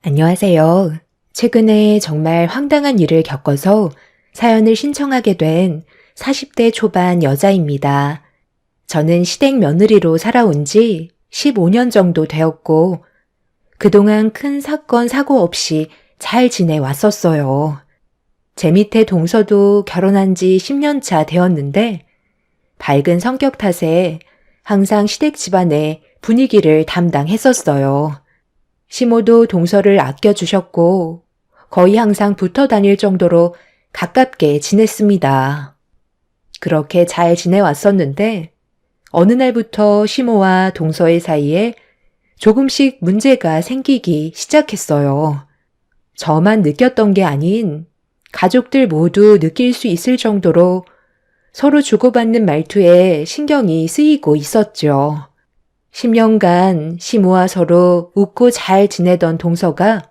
안녕하세요. 최근에 정말 황당한 일을 겪어서 사연을 신청하게 된 40대 초반 여자입니다. 저는 시댁 며느리로 살아온 지 15년 정도 되었고, 그동안 큰 사건, 사고 없이 잘 지내왔었어요. 제 밑에 동서도 결혼한 지 10년 차 되었는데, 밝은 성격 탓에 항상 시댁 집안의 분위기를 담당했었어요. 시모도 동서를 아껴주셨고 거의 항상 붙어 다닐 정도로 가깝게 지냈습니다. 그렇게 잘 지내왔었는데 어느 날부터 시모와 동서의 사이에 조금씩 문제가 생기기 시작했어요. 저만 느꼈던 게 아닌 가족들 모두 느낄 수 있을 정도로 서로 주고받는 말투에 신경이 쓰이고 있었죠. 10년간 시모와 서로 웃고 잘 지내던 동서가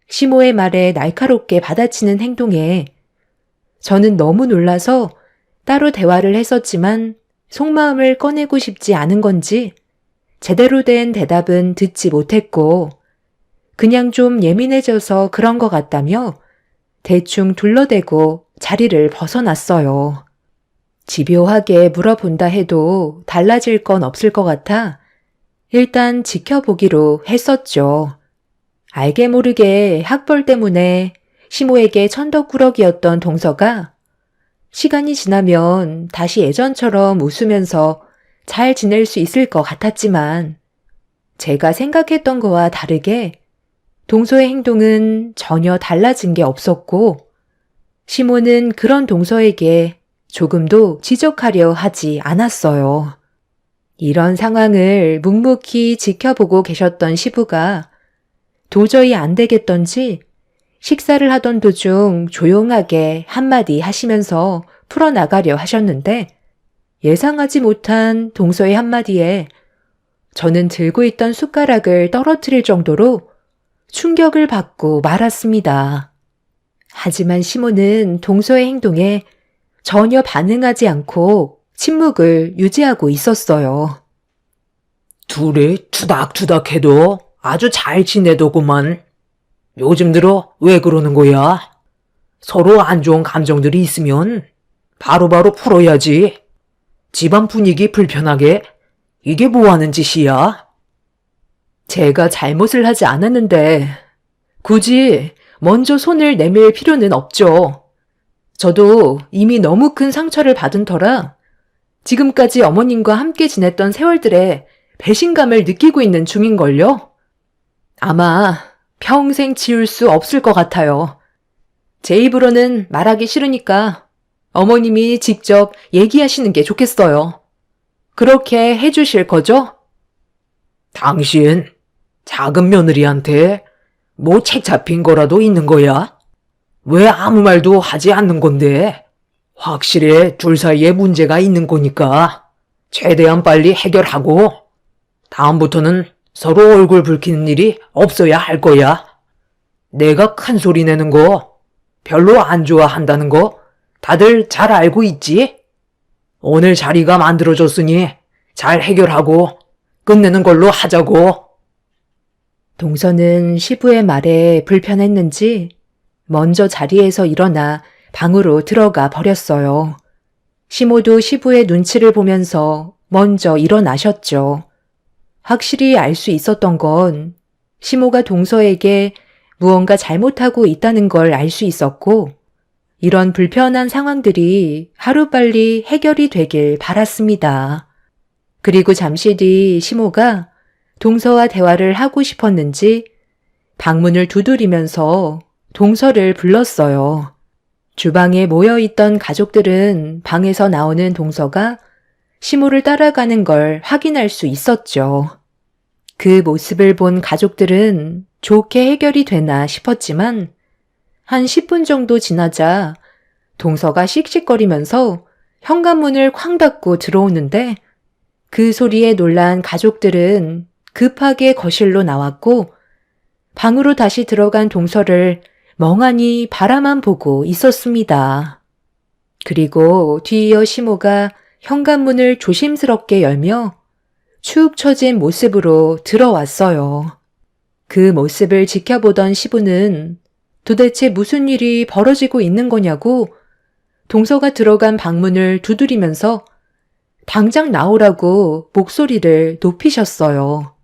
시모의 말에 날카롭게 받아치는 행동에 저는 너무 놀라서 따로 대화를 했었지만 속마음을 꺼내고 싶지 않은 건지 제대로 된 대답은 듣지 못했고 그냥 좀 예민해져서 그런 것 같다며 대충 둘러대고 자리를 벗어났어요. 집요하게 물어본다 해도 달라질 건 없을 것 같아 일단 지켜보기로 했었죠. 알게 모르게 학벌 때문에 시모에게 천덕꾸러기였던 동서가 시간이 지나면 다시 예전처럼 웃으면서 잘 지낼 수 있을 것 같았지만 제가 생각했던 거와 다르게 동서의 행동은 전혀 달라진 게 없었고 시모는 그런 동서에게 조금도 지적하려 하지 않았어요. 이런 상황을 묵묵히 지켜보고 계셨던 시부가 도저히 안 되겠던지 식사를 하던 도중 조용하게 한마디 하시면서 풀어나가려 하셨는데 예상하지 못한 동서의 한마디에 저는 들고 있던 숟가락을 떨어뜨릴 정도로 충격을 받고 말았습니다. 하지만 시모는 동서의 행동에 전혀 반응하지 않고 침묵을 유지하고 있었어요. 둘이 투닥투닥해도 아주 잘 지내더구만. 요즘 들어 왜 그러는 거야? 서로 안 좋은 감정들이 있으면 바로바로 풀어야지. 집안 분위기 불편하게 이게 뭐 하는 짓이야? 제가 잘못을 하지 않았는데 굳이 먼저 손을 내밀 필요는 없죠. 저도 이미 너무 큰 상처를 받은 터라 지금까지 어머님과 함께 지냈던 세월들의 배신감을 느끼고 있는 중인걸요? 아마 평생 지울 수 없을 것 같아요. 제 입으로는 말하기 싫으니까 어머님이 직접 얘기하시는 게 좋겠어요. 그렇게 해주실 거죠? 당신 작은 며느리한테 뭐 책 잡힌 거라도 있는 거야? 왜 아무 말도 하지 않는 건데? 확실히 둘 사이에 문제가 있는 거니까 최대한 빨리 해결하고 다음부터는 서로 얼굴 붉히는 일이 없어야 할 거야. 내가 큰 소리 내는 거 별로 안 좋아한다는 거 다들 잘 알고 있지? 오늘 자리가 만들어졌으니 잘 해결하고 끝내는 걸로 하자고. 동서는 시부의 말에 불편했는지 먼저 자리에서 일어나 방으로 들어가 버렸어요. 시모도 시부의 눈치를 보면서 먼저 일어나셨죠. 확실히 알 수 있었던 건 시모가 동서에게 무언가 잘못하고 있다는 걸 알 수 있었고 이런 불편한 상황들이 하루빨리 해결이 되길 바랐습니다. 그리고 잠시 뒤 시모가 동서와 대화를 하고 싶었는지 방문을 두드리면서 동서를 불렀어요. 주방에 모여있던 가족들은 방에서 나오는 동서가 시모를 따라가는 걸 확인할 수 있었죠. 그 모습을 본 가족들은 좋게 해결이 되나 싶었지만 한 10분 정도 지나자 동서가 씩씩거리면서 현관문을 쾅 닫고 들어오는데 그 소리에 놀란 가족들은 급하게 거실로 나왔고 방으로 다시 들어간 동서를 멍하니 바라만 보고 있었습니다. 그리고 뒤이어 시모가 현관문을 조심스럽게 열며 축 처진 모습으로 들어왔어요. 그 모습을 지켜보던 시부는 도대체 무슨 일이 벌어지고 있는 거냐고 동서가 들어간 방문을 두드리면서 당장 나오라고 목소리를 높이셨어요.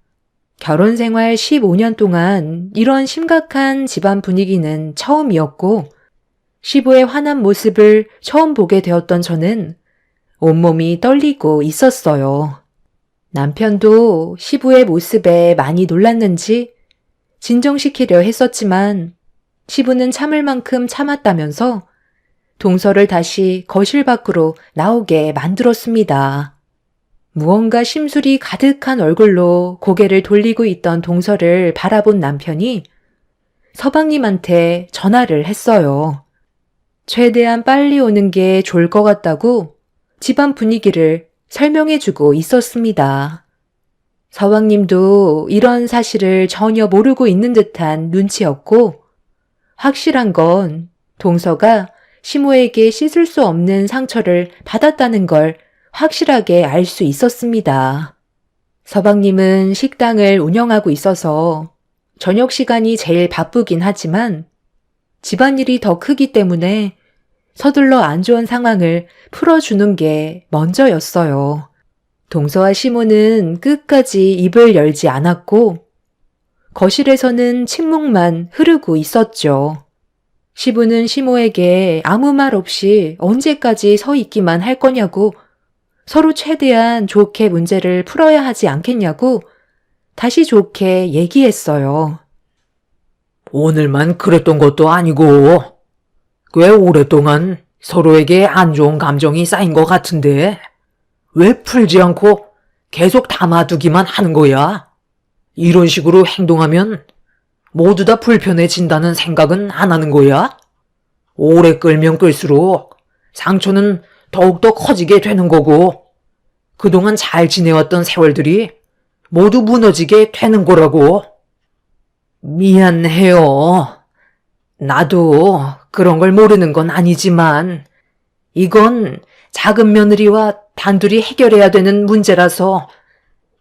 결혼 생활 15년 동안 이런 심각한 집안 분위기는 처음이었고 시부의 화난 모습을 처음 보게 되었던 저는 온몸이 떨리고 있었어요. 남편도 시부의 모습에 많이 놀랐는지 진정시키려 했었지만 시부는 참을 만큼 참았다면서 동서를 다시 거실 밖으로 나오게 만들었습니다. 무언가 심술이 가득한 얼굴로 고개를 돌리고 있던 동서를 바라본 남편이 서방님한테 전화를 했어요. 최대한 빨리 오는 게 좋을 것 같다고 집안 분위기를 설명해주고 있었습니다. 서방님도 이런 사실을 전혀 모르고 있는 듯한 눈치였고 확실한 건 동서가 시모에게 씻을 수 없는 상처를 받았다는 걸 확실하게 알 수 있었습니다. 서방님은 식당을 운영하고 있어서 저녁 시간이 제일 바쁘긴 하지만 집안일이 더 크기 때문에 서둘러 안 좋은 상황을 풀어주는 게 먼저였어요. 동서와 시모는 끝까지 입을 열지 않았고 거실에서는 침묵만 흐르고 있었죠. 시부는 시모에게 아무 말 없이 언제까지 서 있기만 할 거냐고 서로 최대한 좋게 문제를 풀어야 하지 않겠냐고 다시 좋게 얘기했어요. 오늘만 그랬던 것도 아니고 꽤 오랫동안 서로에게 안 좋은 감정이 쌓인 것 같은데 왜 풀지 않고 계속 담아두기만 하는 거야? 이런 식으로 행동하면 모두 다 불편해진다는 생각은 안 하는 거야? 오래 끌면 끌수록 상처는 더욱더 커지게 되는 거고 그동안 잘 지내왔던 세월들이 모두 무너지게 되는 거라고. 미안해요. 나도 그런 걸 모르는 건 아니지만 이건 작은 며느리와 단둘이 해결해야 되는 문제라서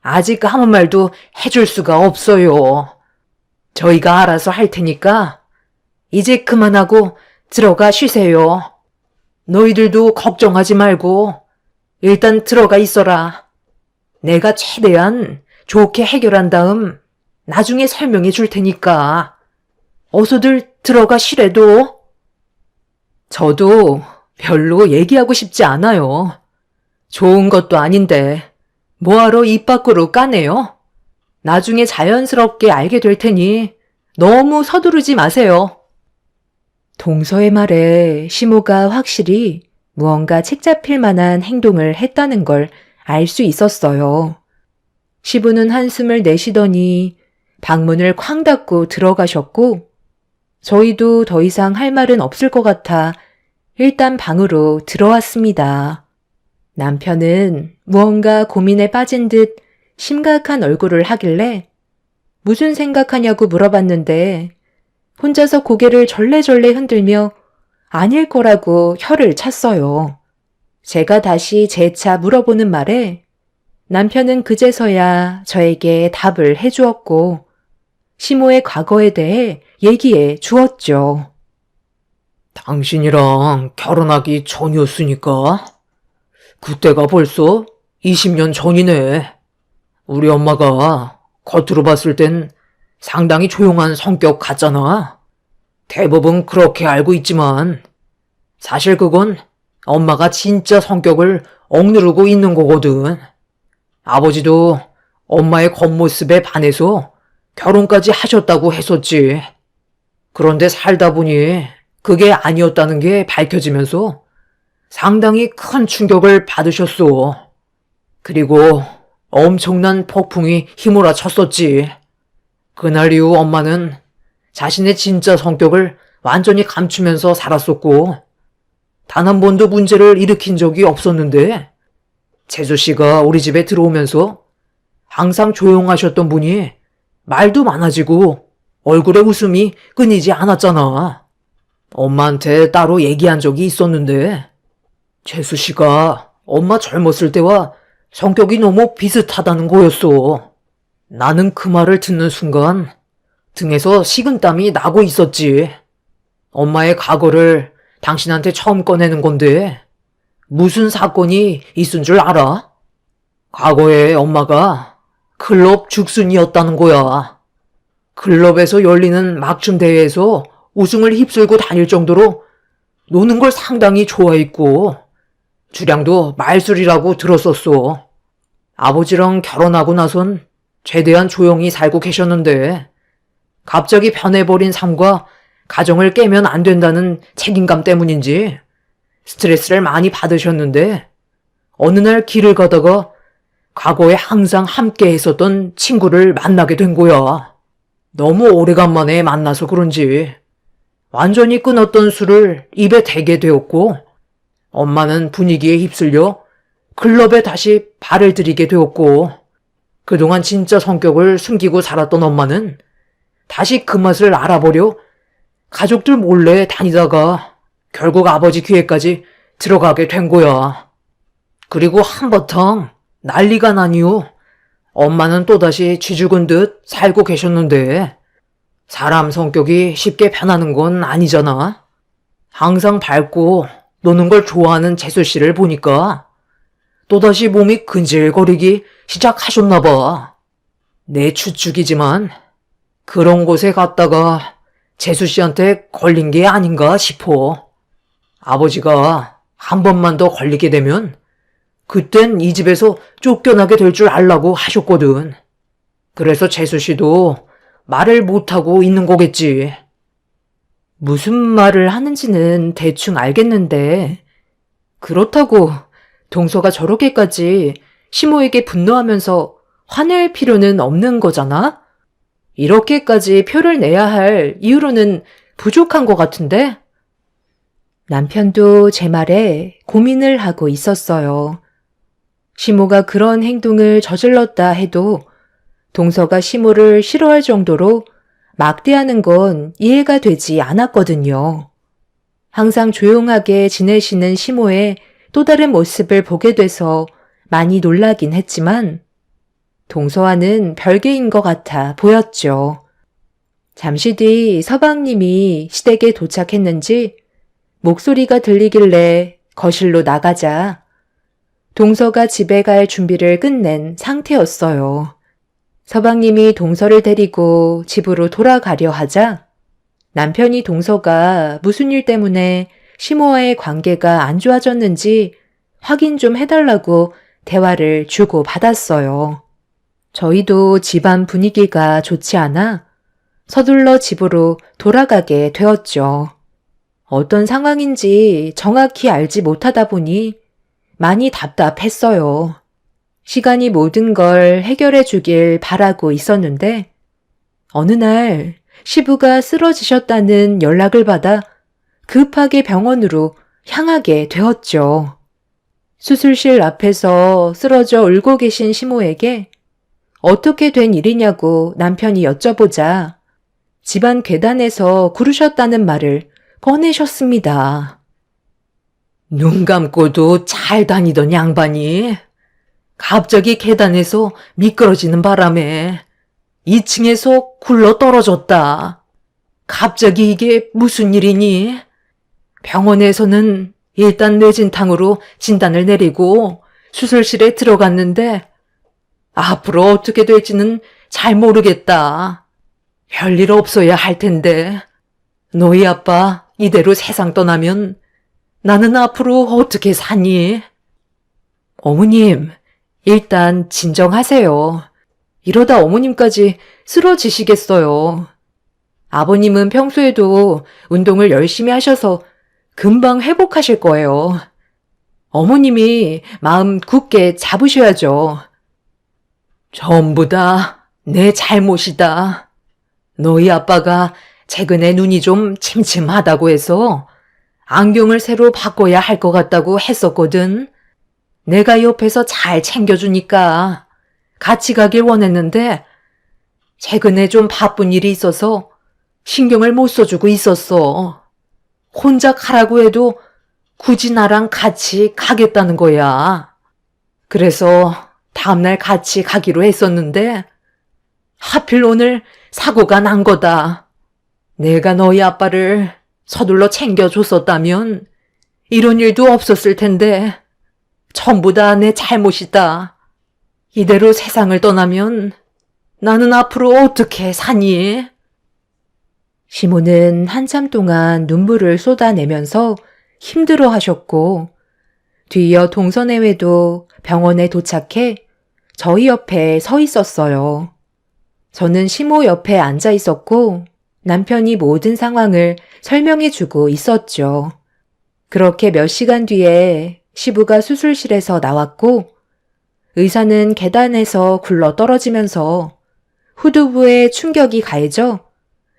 아직 아무 말도 해줄 수가 없어요. 저희가 알아서 할 테니까 이제 그만하고 들어가 쉬세요. 너희들도 걱정하지 말고 일단 들어가 있어라. 내가 최대한 좋게 해결한 다음 나중에 설명해 줄 테니까 어서들 들어가 쉬래도. 저도 별로 얘기하고 싶지 않아요. 좋은 것도 아닌데 뭐하러 입 밖으로 까내요? 나중에 자연스럽게 알게 될 테니 너무 서두르지 마세요. 동서의 말에 시모가 확실히 무언가 책 잡힐 만한 행동을 했다는 걸 알 수 있었어요. 시부는 한숨을 내쉬더니 방문을 쾅 닫고 들어가셨고 저희도 더 이상 할 말은 없을 것 같아 일단 방으로 들어왔습니다. 남편은 무언가 고민에 빠진 듯 심각한 얼굴을 하길래 무슨 생각하냐고 물어봤는데 혼자서 고개를 절레절레 흔들며 아닐 거라고 혀를 찼어요. 제가 다시 재차 물어보는 말에 남편은 그제서야 저에게 답을 해주었고 시모의 과거에 대해 얘기해 주었죠. 당신이랑 결혼하기 전이었으니까 그때가 벌써 20년 전이네. 우리 엄마가 겉으로 봤을 땐 상당히 조용한 성격 같잖아. 대부분 그렇게 알고 있지만 사실 그건 엄마가 진짜 성격을 억누르고 있는 거거든. 아버지도 엄마의 겉모습에 반해서 결혼까지 하셨다고 했었지. 그런데 살다 보니 그게 아니었다는 게 밝혀지면서 상당히 큰 충격을 받으셨어. 그리고 엄청난 폭풍이 휘몰아쳤었지. 그날 이후 엄마는 자신의 진짜 성격을 완전히 감추면서 살았었고 단 한 번도 문제를 일으킨 적이 없었는데 재수 씨가 우리 집에 들어오면서 항상 조용하셨던 분이 말도 많아지고 얼굴에 웃음이 끊이지 않았잖아. 엄마한테 따로 얘기한 적이 있었는데 재수 씨가 엄마 젊었을 때와 성격이 너무 비슷하다는 거였어. 나는 그 말을 듣는 순간 등에서 식은땀이 나고 있었지. 엄마의 과거를 당신한테 처음 꺼내는 건데 무슨 사건이 있은 줄 알아? 과거에 엄마가 클럽 죽순이었다는 거야. 클럽에서 열리는 막춤 대회에서 우승을 휩쓸고 다닐 정도로 노는 걸 상당히 좋아했고 주량도 말술이라고 들었었어. 아버지랑 결혼하고 나선 최대한 조용히 살고 계셨는데 갑자기 변해버린 삶과 가정을 깨면 안 된다는 책임감 때문인지 스트레스를 많이 받으셨는데 어느 날 길을 가다가 과거에 항상 함께 했었던 친구를 만나게 된 거야. 너무 오래간만에 만나서 그런지 완전히 끊었던 술을 입에 대게 되었고 엄마는 분위기에 휩쓸려 클럽에 다시 발을 들이게 되었고 그동안 진짜 성격을 숨기고 살았던 엄마는 다시 그 맛을 알아보려 가족들 몰래 다니다가 결국 아버지 귀에까지 들어가게 된 거야. 그리고 한바탕 난리가 난 이후 엄마는 또다시 쥐죽은 듯 살고 계셨는데 사람 성격이 쉽게 변하는 건 아니잖아. 항상 밝고 노는 걸 좋아하는 재수 씨를 보니까 또다시 몸이 근질거리기 시작하셨나 봐. 내 추측이지만 그런 곳에 갔다가 재수 씨한테 걸린 게 아닌가 싶어. 아버지가 한 번만 더 걸리게 되면 그땐 이 집에서 쫓겨나게 될 줄 알라고 하셨거든. 그래서 재수 씨도 말을 못하고 있는 거겠지. 무슨 말을 하는지는 대충 알겠는데 그렇다고 동서가 저렇게까지 시모에게 분노하면서 화낼 필요는 없는 거잖아? 이렇게까지 표를 내야 할 이유로는 부족한 것 같은데? 남편도 제 말에 고민을 하고 있었어요. 시모가 그런 행동을 저질렀다 해도 동서가 시모를 싫어할 정도로 막대하는 건 이해가 되지 않았거든요. 항상 조용하게 지내시는 시모의 또 다른 모습을 보게 돼서 많이 놀라긴 했지만 동서와는 별개인 것 같아 보였죠. 잠시 뒤 서방님이 시댁에 도착했는지 목소리가 들리길래 거실로 나가자 동서가 집에 갈 준비를 끝낸 상태였어요. 서방님이 동서를 데리고 집으로 돌아가려 하자 남편이 동서가 무슨 일 때문에 시모와의 관계가 안 좋아졌는지 확인 좀 해달라고 대화를 주고받았어요. 저희도 집안 분위기가 좋지 않아 서둘러 집으로 돌아가게 되었죠. 어떤 상황인지 정확히 알지 못하다 보니 많이 답답했어요. 시간이 모든 걸 해결해 주길 바라고 있었는데 어느 날 시부가 쓰러지셨다는 연락을 받아 급하게 병원으로 향하게 되었죠. 수술실 앞에서 쓰러져 울고 계신 시모에게 어떻게 된 일이냐고 남편이 여쭤보자 집안 계단에서 구르셨다는 말을 꺼내셨습니다. 눈 감고도 잘 다니던 양반이 갑자기 계단에서 미끄러지는 바람에 2층에서 굴러 떨어졌다. 갑자기 이게 무슨 일이니? 병원에서는 일단 뇌진탕으로 진단을 내리고 수술실에 들어갔는데 앞으로 어떻게 될지는 잘 모르겠다. 별일 없어야 할 텐데 너희 아빠 이대로 세상 떠나면 나는 앞으로 어떻게 사니? 어머님, 일단 진정하세요. 이러다 어머님까지 쓰러지시겠어요. 아버님은 평소에도 운동을 열심히 하셔서 금방 회복하실 거예요. 어머님이 마음 굳게 잡으셔야죠. 전부 다 내 잘못이다. 너희 아빠가 최근에 눈이 좀 침침하다고 해서 안경을 새로 바꿔야 할 것 같다고 했었거든. 내가 옆에서 잘 챙겨주니까 같이 가길 원했는데 최근에 좀 바쁜 일이 있어서 신경을 못 써주고 있었어. 혼자 가라고 해도 굳이 나랑 같이 가겠다는 거야. 그래서 다음날 같이 가기로 했었는데 하필 오늘 사고가 난 거다. 내가 너희 아빠를 서둘러 챙겨줬었다면 이런 일도 없었을 텐데 전부 다 내 잘못이다. 이대로 세상을 떠나면 나는 앞으로 어떻게 사니? 시모는 한참 동안 눈물을 쏟아내면서 힘들어 하셨고, 뒤이어 동서내외도 병원에 도착해 저희 옆에 서 있었어요. 저는 시모 옆에 앉아 있었고, 남편이 모든 상황을 설명해주고 있었죠. 그렇게 몇 시간 뒤에 시부가 수술실에서 나왔고, 의사는 계단에서 굴러 떨어지면서 후두부에 충격이 가해져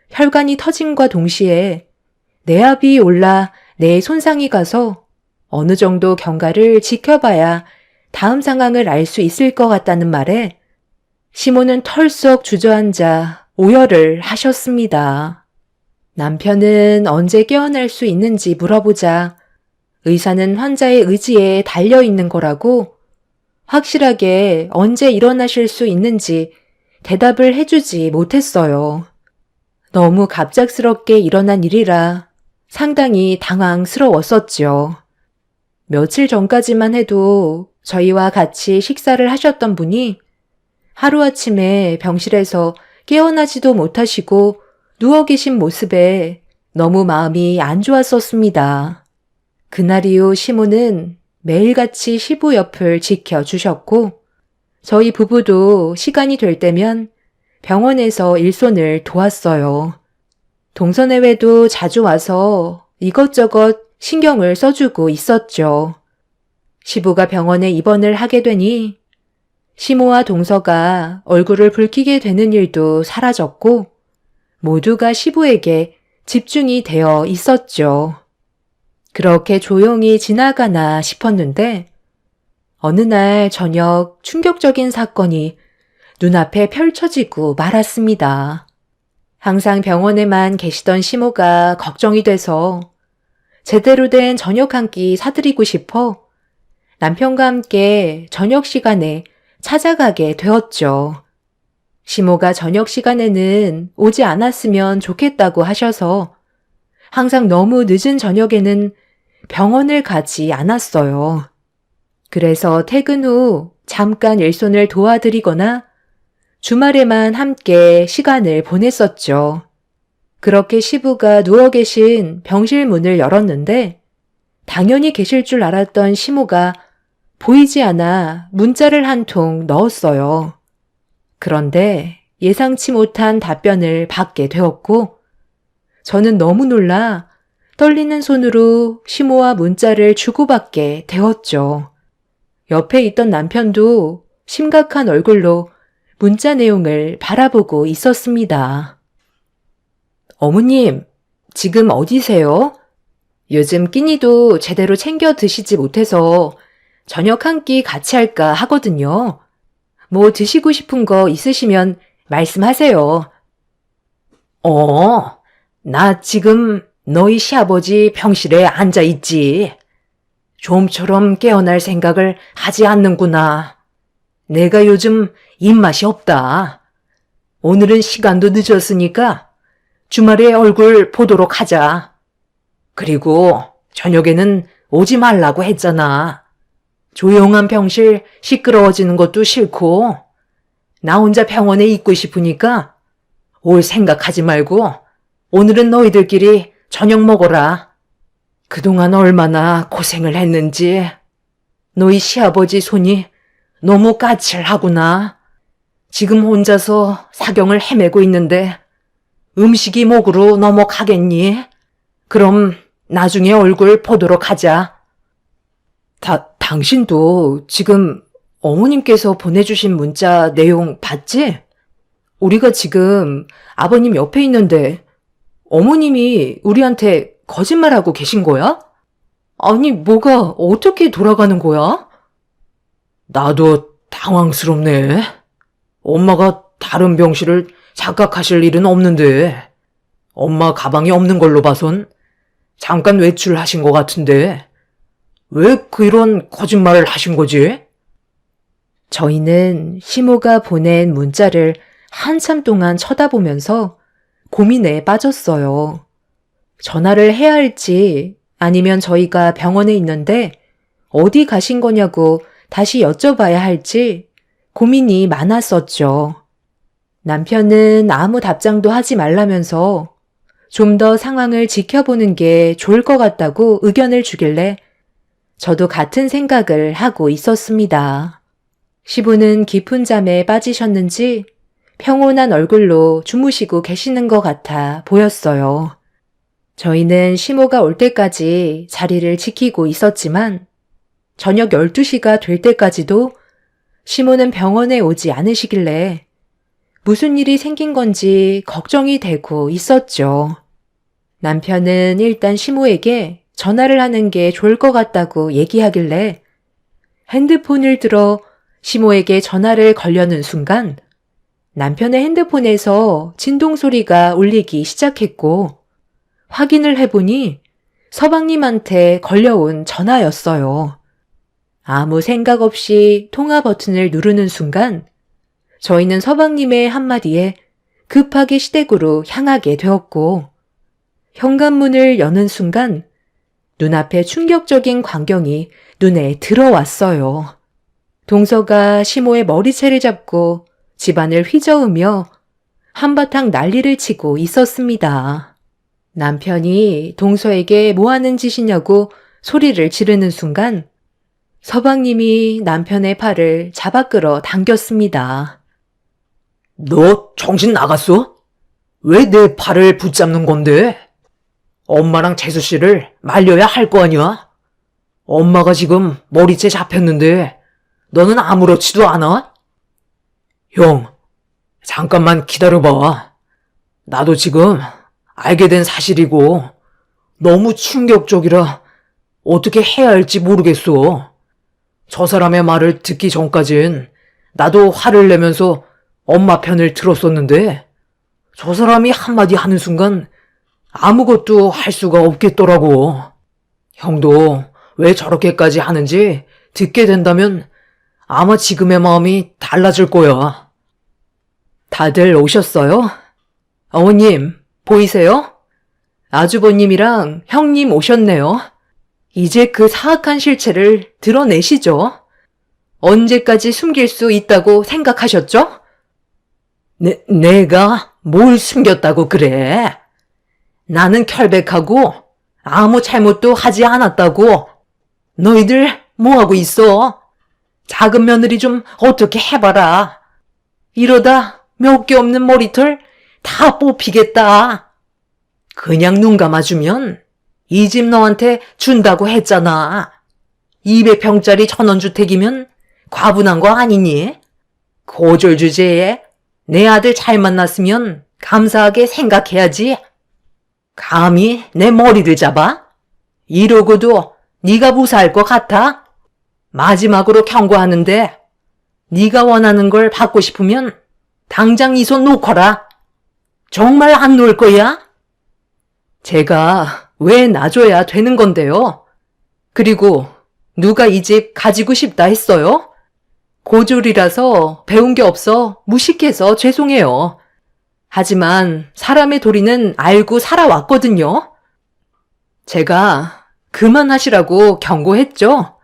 혈관이 터짐과 동시에 내압이 올라 뇌에 손상이 가서 어느 정도 경과를 지켜봐야 다음 상황을 알 수 있을 것 같다는 말에 시모는 털썩 주저앉아 오열을 하셨습니다. 남편은 언제 깨어날 수 있는지 물어보자 의사는 환자의 의지에 달려있는 거라고 확실하게 언제 일어나실 수 있는지 대답을 해주지 못했어요. 너무 갑작스럽게 일어난 일이라 상당히 당황스러웠었죠. 며칠 전까지만 해도 저희와 같이 식사를 하셨던 분이 하루아침에 병실에서 깨어나지도 못하시고 누워 계신 모습에 너무 마음이 안 좋았었습니다. 그날 이후 시모는 매일같이 시부 옆을 지켜주셨고 저희 부부도 시간이 될 때면 병원에서 일손을 도왔어요. 동서내외도 자주 와서 이것저것 신경을 써주고 있었죠. 시부가 병원에 입원을 하게 되니 시모와 동서가 얼굴을 붉히게 되는 일도 사라졌고 모두가 시부에게 집중이 되어 있었죠. 그렇게 조용히 지나가나 싶었는데 어느 날 저녁 충격적인 사건이 눈앞에 펼쳐지고 말았습니다. 항상 병원에만 계시던 시모가 걱정이 돼서 제대로 된 저녁 한 끼 사드리고 싶어 남편과 함께 저녁 시간에 찾아가게 되었죠. 시모가 저녁 시간에는 오지 않았으면 좋겠다고 하셔서 항상 너무 늦은 저녁에는 병원을 가지 않았어요. 그래서 퇴근 후 잠깐 일손을 도와드리거나 주말에만 함께 시간을 보냈었죠. 그렇게 시부가 누워 계신 병실 문을 열었는데 당연히 계실 줄 알았던 시모가 보이지 않아 문자를 한 통 넣었어요. 그런데 예상치 못한 답변을 받게 되었고 저는 너무 놀라 떨리는 손으로 시모와 문자를 주고받게 되었죠. 옆에 있던 남편도 심각한 얼굴로 문자 내용을 바라보고 있었습니다. 어머님, 지금 어디세요? 요즘 끼니도 제대로 챙겨 드시지 못해서 저녁 한 끼 같이 할까 하거든요. 뭐 드시고 싶은 거 있으시면 말씀하세요. 나 지금 너희 시아버지 병실에 앉아 있지. 좀처럼 깨어날 생각을 하지 않는구나. 내가 요즘 입맛이 없다. 오늘은 시간도 늦었으니까 주말에 얼굴 보도록 하자. 그리고 저녁에는 오지 말라고 했잖아. 조용한 병실 시끄러워지는 것도 싫고 나 혼자 병원에 있고 싶으니까 올 생각하지 말고 오늘은 너희들끼리 저녁 먹어라. 그동안 얼마나 고생을 했는지 너희 시아버지 손이 너무 까칠하구나. 지금 혼자서 사경을 헤매고 있는데 음식이 목으로 넘어가겠니? 그럼 나중에 얼굴 보도록 하자. 당신도 지금 어머님께서 보내주신 문자 내용 봤지? 우리가 지금 아버님 옆에 있는데 어머님이 우리한테 거짓말하고 계신 거야? 아니, 뭐가 어떻게 돌아가는 거야? 나도 당황스럽네. 엄마가 다른 병실을 착각하실 일은 없는데 엄마 가방이 없는 걸로 봐선 잠깐 외출하신 것 같은데 왜 그런 거짓말을 하신 거지? 저희는 시모가 보낸 문자를 한참 동안 쳐다보면서 고민에 빠졌어요. 전화를 해야 할지 아니면 저희가 병원에 있는데 어디 가신 거냐고 다시 여쭤봐야 할지 고민이 많았었죠. 남편은 아무 답장도 하지 말라면서 좀 더 상황을 지켜보는 게 좋을 것 같다고 의견을 주길래 저도 같은 생각을 하고 있었습니다. 시부는 깊은 잠에 빠지셨는지 평온한 얼굴로 주무시고 계시는 것 같아 보였어요. 저희는 시모가 올 때까지 자리를 지키고 있었지만 저녁 12시가 될 때까지도 시모는 병원에 오지 않으시길래 무슨 일이 생긴 건지 걱정이 되고 있었죠. 남편은 일단 시모에게 전화를 하는 게 좋을 것 같다고 얘기하길래 핸드폰을 들어 시모에게 전화를 걸려는 순간 남편의 핸드폰에서 진동 소리가 울리기 시작했고 확인을 해보니 서방님한테 걸려온 전화였어요. 아무 생각 없이 통화 버튼을 누르는 순간 저희는 서방님의 한마디에 급하게 시댁으로 향하게 되었고 현관문을 여는 순간 눈앞에 충격적인 광경이 눈에 들어왔어요. 동서가 시모의 머리채를 잡고 집안을 휘저으며 한바탕 난리를 치고 있었습니다. 남편이 동서에게 뭐 하는 짓이냐고 소리를 지르는 순간 서방님이 남편의 팔을 잡아 끌어 당겼습니다. 너 정신 나갔어? 왜 내 팔을 붙잡는 건데? 엄마랑 재수 씨를 말려야 할 거 아니야? 엄마가 지금 머리채 잡혔는데 너는 아무렇지도 않아? 형, 잠깐만 기다려봐. 나도 지금 알게 된 사실이고 너무 충격적이라 어떻게 해야 할지 모르겠어. 저 사람의 말을 듣기 전까진 나도 화를 내면서 엄마 편을 들었었는데 저 사람이 한마디 하는 순간 아무것도 할 수가 없겠더라고. 형도 왜 저렇게까지 하는지 듣게 된다면 아마 지금의 마음이 달라질 거야. 다들 오셨어요? 어머님, 보이세요? 아주버님이랑 형님 오셨네요. 이제 그 사악한 실체를 드러내시죠. 언제까지 숨길 수 있다고 생각하셨죠? 내가 뭘 숨겼다고 그래? 나는 결백하고 아무 잘못도 하지 않았다고. 너희들 뭐하고 있어? 작은 며느리 좀 어떻게 해봐라. 이러다 몇 개 없는 머리털 다 뽑히겠다. 그냥 눈 감아주면 이 집 너한테 준다고 했잖아. 200평짜리 전원주택이면 과분한 거 아니니? 고졸 주제에 내 아들 잘 만났으면 감사하게 생각해야지. 감히 내 머리를 잡아? 이러고도 네가 무사할 것 같아? 마지막으로 경고하는데 네가 원하는 걸 받고 싶으면 당장 이 손 놓거라. 정말 안 놓을 거야? 제가 왜 놔줘야 되는 건데요? 그리고 누가 이 집 가지고 싶다 했어요? 고졸이라서 배운 게 없어 무식해서 죄송해요. 하지만 사람의 도리는 알고 살아왔거든요. 제가 그만하시라고 경고했죠.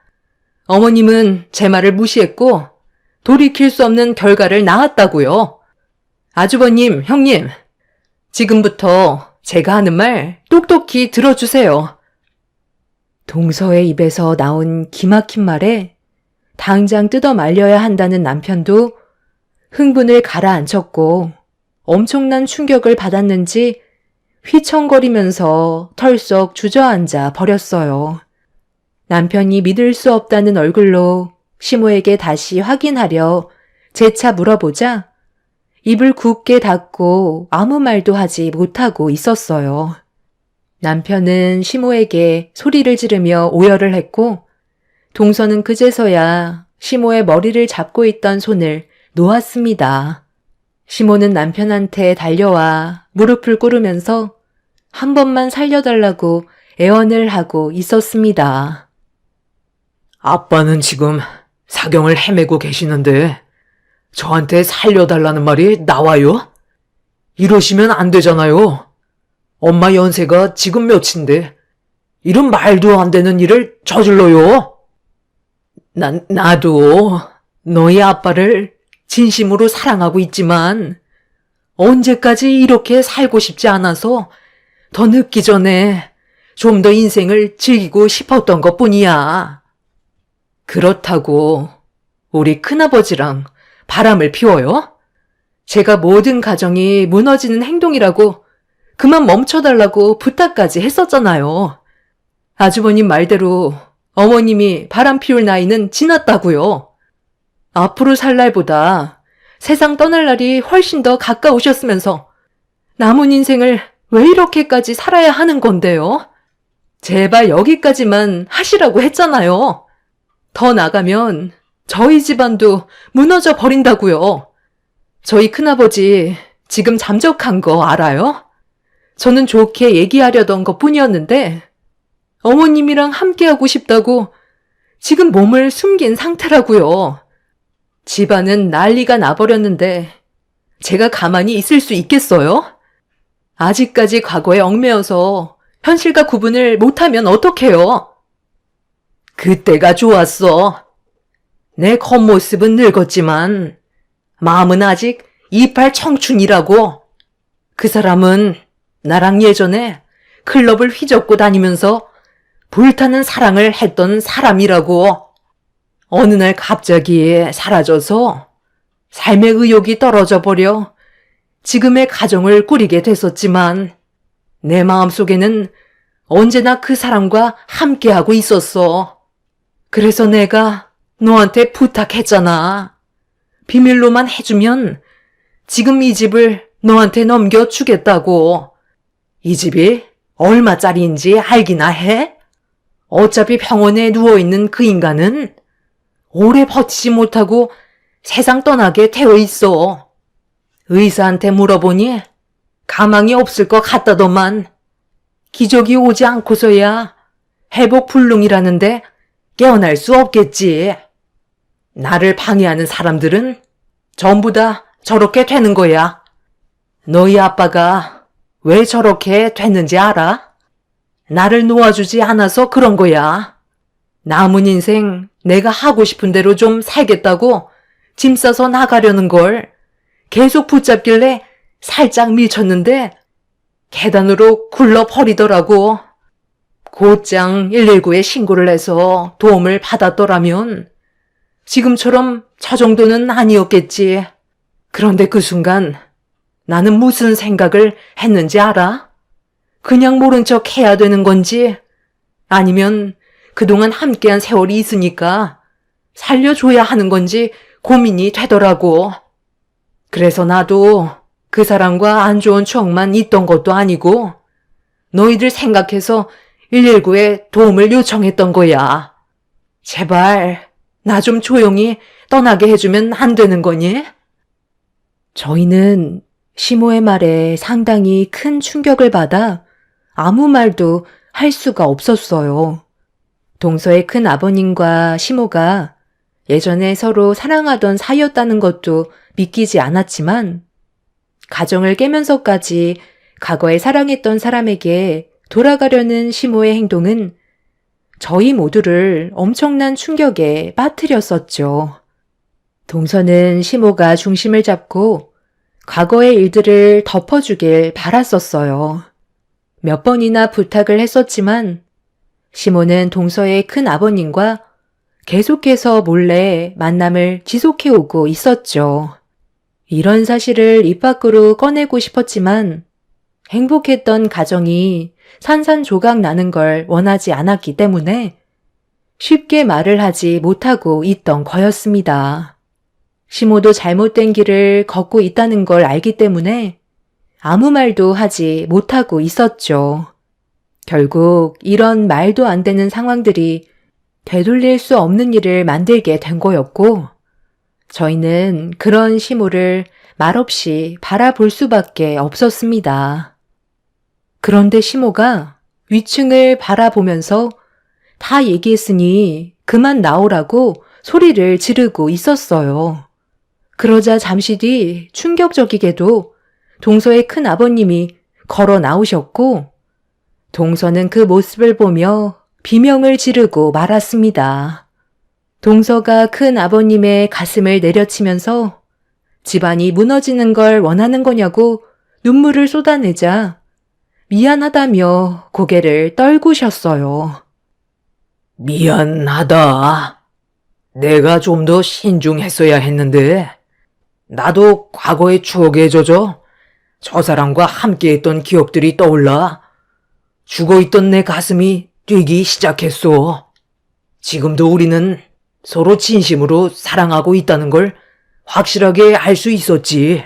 어머님은 제 말을 무시했고 돌이킬 수 없는 결과를 낳았다고요. 아주버님, 형님, 지금부터 제가 하는 말 똑똑히 들어주세요. 동서의 입에서 나온 기막힌 말에 당장 뜯어 말려야 한다는 남편도 흥분을 가라앉혔고 엄청난 충격을 받았는지 휘청거리면서 털썩 주저앉아 버렸어요. 남편이 믿을 수 없다는 얼굴로 시모에게 다시 확인하려 재차 물어보자 입을 굳게 닫고 아무 말도 하지 못하고 있었어요. 남편은 시모에게 소리를 지르며 오열을 했고 동서는 그제서야 시모의 머리를 잡고 있던 손을 놓았습니다. 시모는 남편한테 달려와 무릎을 꿇으면서 한 번만 살려달라고 애원을 하고 있었습니다. 아빠는 지금 사경을 헤매고 계시는데 저한테 살려달라는 말이 나와요? 이러시면 안 되잖아요. 엄마 연세가 지금 몇인데 이런 말도 안 되는 일을 저질러요. 나도 너희 아빠를 진심으로 사랑하고 있지만 언제까지 이렇게 살고 싶지 않아서 더 늦기 전에 좀 더 인생을 즐기고 싶었던 것뿐이야. 그렇다고 우리 큰아버지랑 바람을 피워요? 제가 모든 가정이 무너지는 행동이라고 그만 멈춰달라고 부탁까지 했었잖아요. 아주버님 말대로 어머님이 바람 피울 나이는 지났다고요. 앞으로 살 날보다 세상 떠날 날이 훨씬 더 가까우셨으면서 남은 인생을 왜 이렇게까지 살아야 하는 건데요? 제발 여기까지만 하시라고 했잖아요. 더 나가면 저희 집안도 무너져 버린다고요. 저희 큰아버지 지금 잠적한 거 알아요? 저는 좋게 얘기하려던 것뿐이었는데 어머님이랑 함께하고 싶다고 지금 몸을 숨긴 상태라고요. 집안은 난리가 나버렸는데 제가 가만히 있을 수 있겠어요? 아직까지 과거에 얽매여서 현실과 구분을 못하면 어떡해요? 그때가 좋았어. 내 겉모습은 늙었지만 마음은 아직 이팔 청춘이라고. 그 사람은 나랑 예전에 클럽을 휘젓고 다니면서 불타는 사랑을 했던 사람이라고. 어느 날 갑자기 사라져서 삶의 의욕이 떨어져 버려 지금의 가정을 꾸리게 됐었지만 내 마음속에는 언제나 그 사람과 함께하고 있었어. 그래서 내가 너한테 부탁했잖아. 비밀로만 해주면 지금 이 집을 너한테 넘겨주겠다고. 이 집이 얼마짜리인지 알기나 해? 어차피 병원에 누워있는 그 인간은 오래 버티지 못하고 세상 떠나게 되어 있어. 의사한테 물어보니 가망이 없을 것 같다더만. 기적이 오지 않고서야 회복 불능이라는데 깨어날 수 없겠지. 나를 방해하는 사람들은 전부 다 저렇게 되는 거야. 너희 아빠가 왜 저렇게 됐는지 알아? 나를 놓아주지 않아서 그런 거야. 남은 인생 내가 하고 싶은 대로 좀 살겠다고 짐 싸서 나가려는 걸 계속 붙잡길래 살짝 밀쳤는데 계단으로 굴러버리더라고. 곧장 119에 신고를 해서 도움을 받았더라면 지금처럼 저 정도는 아니었겠지. 그런데 그 순간 나는 무슨 생각을 했는지 알아? 그냥 모른 척 해야 되는 건지 아니면 그동안 함께한 세월이 있으니까 살려줘야 하는 건지 고민이 되더라고. 그래서 나도 그 사람과 안 좋은 추억만 있던 것도 아니고 너희들 생각해서 119에 도움을 요청했던 거야. 제발 나 좀 조용히 떠나게 해주면 안 되는 거니? 저희는 시모의 말에 상당히 큰 충격을 받아 아무 말도 할 수가 없었어요. 동서의 큰 아버님과 시모가 예전에 서로 사랑하던 사이였다는 것도 믿기지 않았지만 가정을 깨면서까지 과거에 사랑했던 사람에게 돌아가려는 시모의 행동은 저희 모두를 엄청난 충격에 빠뜨렸었죠. 동서는 시모가 중심을 잡고 과거의 일들을 덮어주길 바랐었어요. 몇 번이나 부탁을 했었지만 시모는 동서의 큰 아버님과 계속해서 몰래 만남을 지속해오고 있었죠. 이런 사실을 입 밖으로 꺼내고 싶었지만 행복했던 가정이 산산조각 나는 걸 원하지 않았기 때문에 쉽게 말을 하지 못하고 있던 거였습니다. 시모도 잘못된 길을 걷고 있다는 걸 알기 때문에 아무 말도 하지 못하고 있었죠. 결국 이런 말도 안 되는 상황들이 되돌릴 수 없는 일을 만들게 된 거였고 저희는 그런 시모를 말없이 바라볼 수밖에 없었습니다. 그런데 시모가 위층을 바라보면서 다 얘기했으니 그만 나오라고 소리를 지르고 있었어요. 그러자 잠시 뒤 충격적이게도 동서의 큰 아버님이 걸어 나오셨고, 동서는 그 모습을 보며 비명을 지르고 말았습니다. 동서가 큰 아버님의 가슴을 내려치면서 집안이 무너지는 걸 원하는 거냐고 눈물을 쏟아내자 미안하다며 고개를 떨구셨어요. 미안하다. 내가 좀 더 신중했어야 했는데, 나도 과거의 추억에 젖어 저 사람과 함께했던 기억들이 떠올라 죽어있던 내 가슴이 뛰기 시작했어. 지금도 우리는 서로 진심으로 사랑하고 있다는 걸 확실하게 알 수 있었지.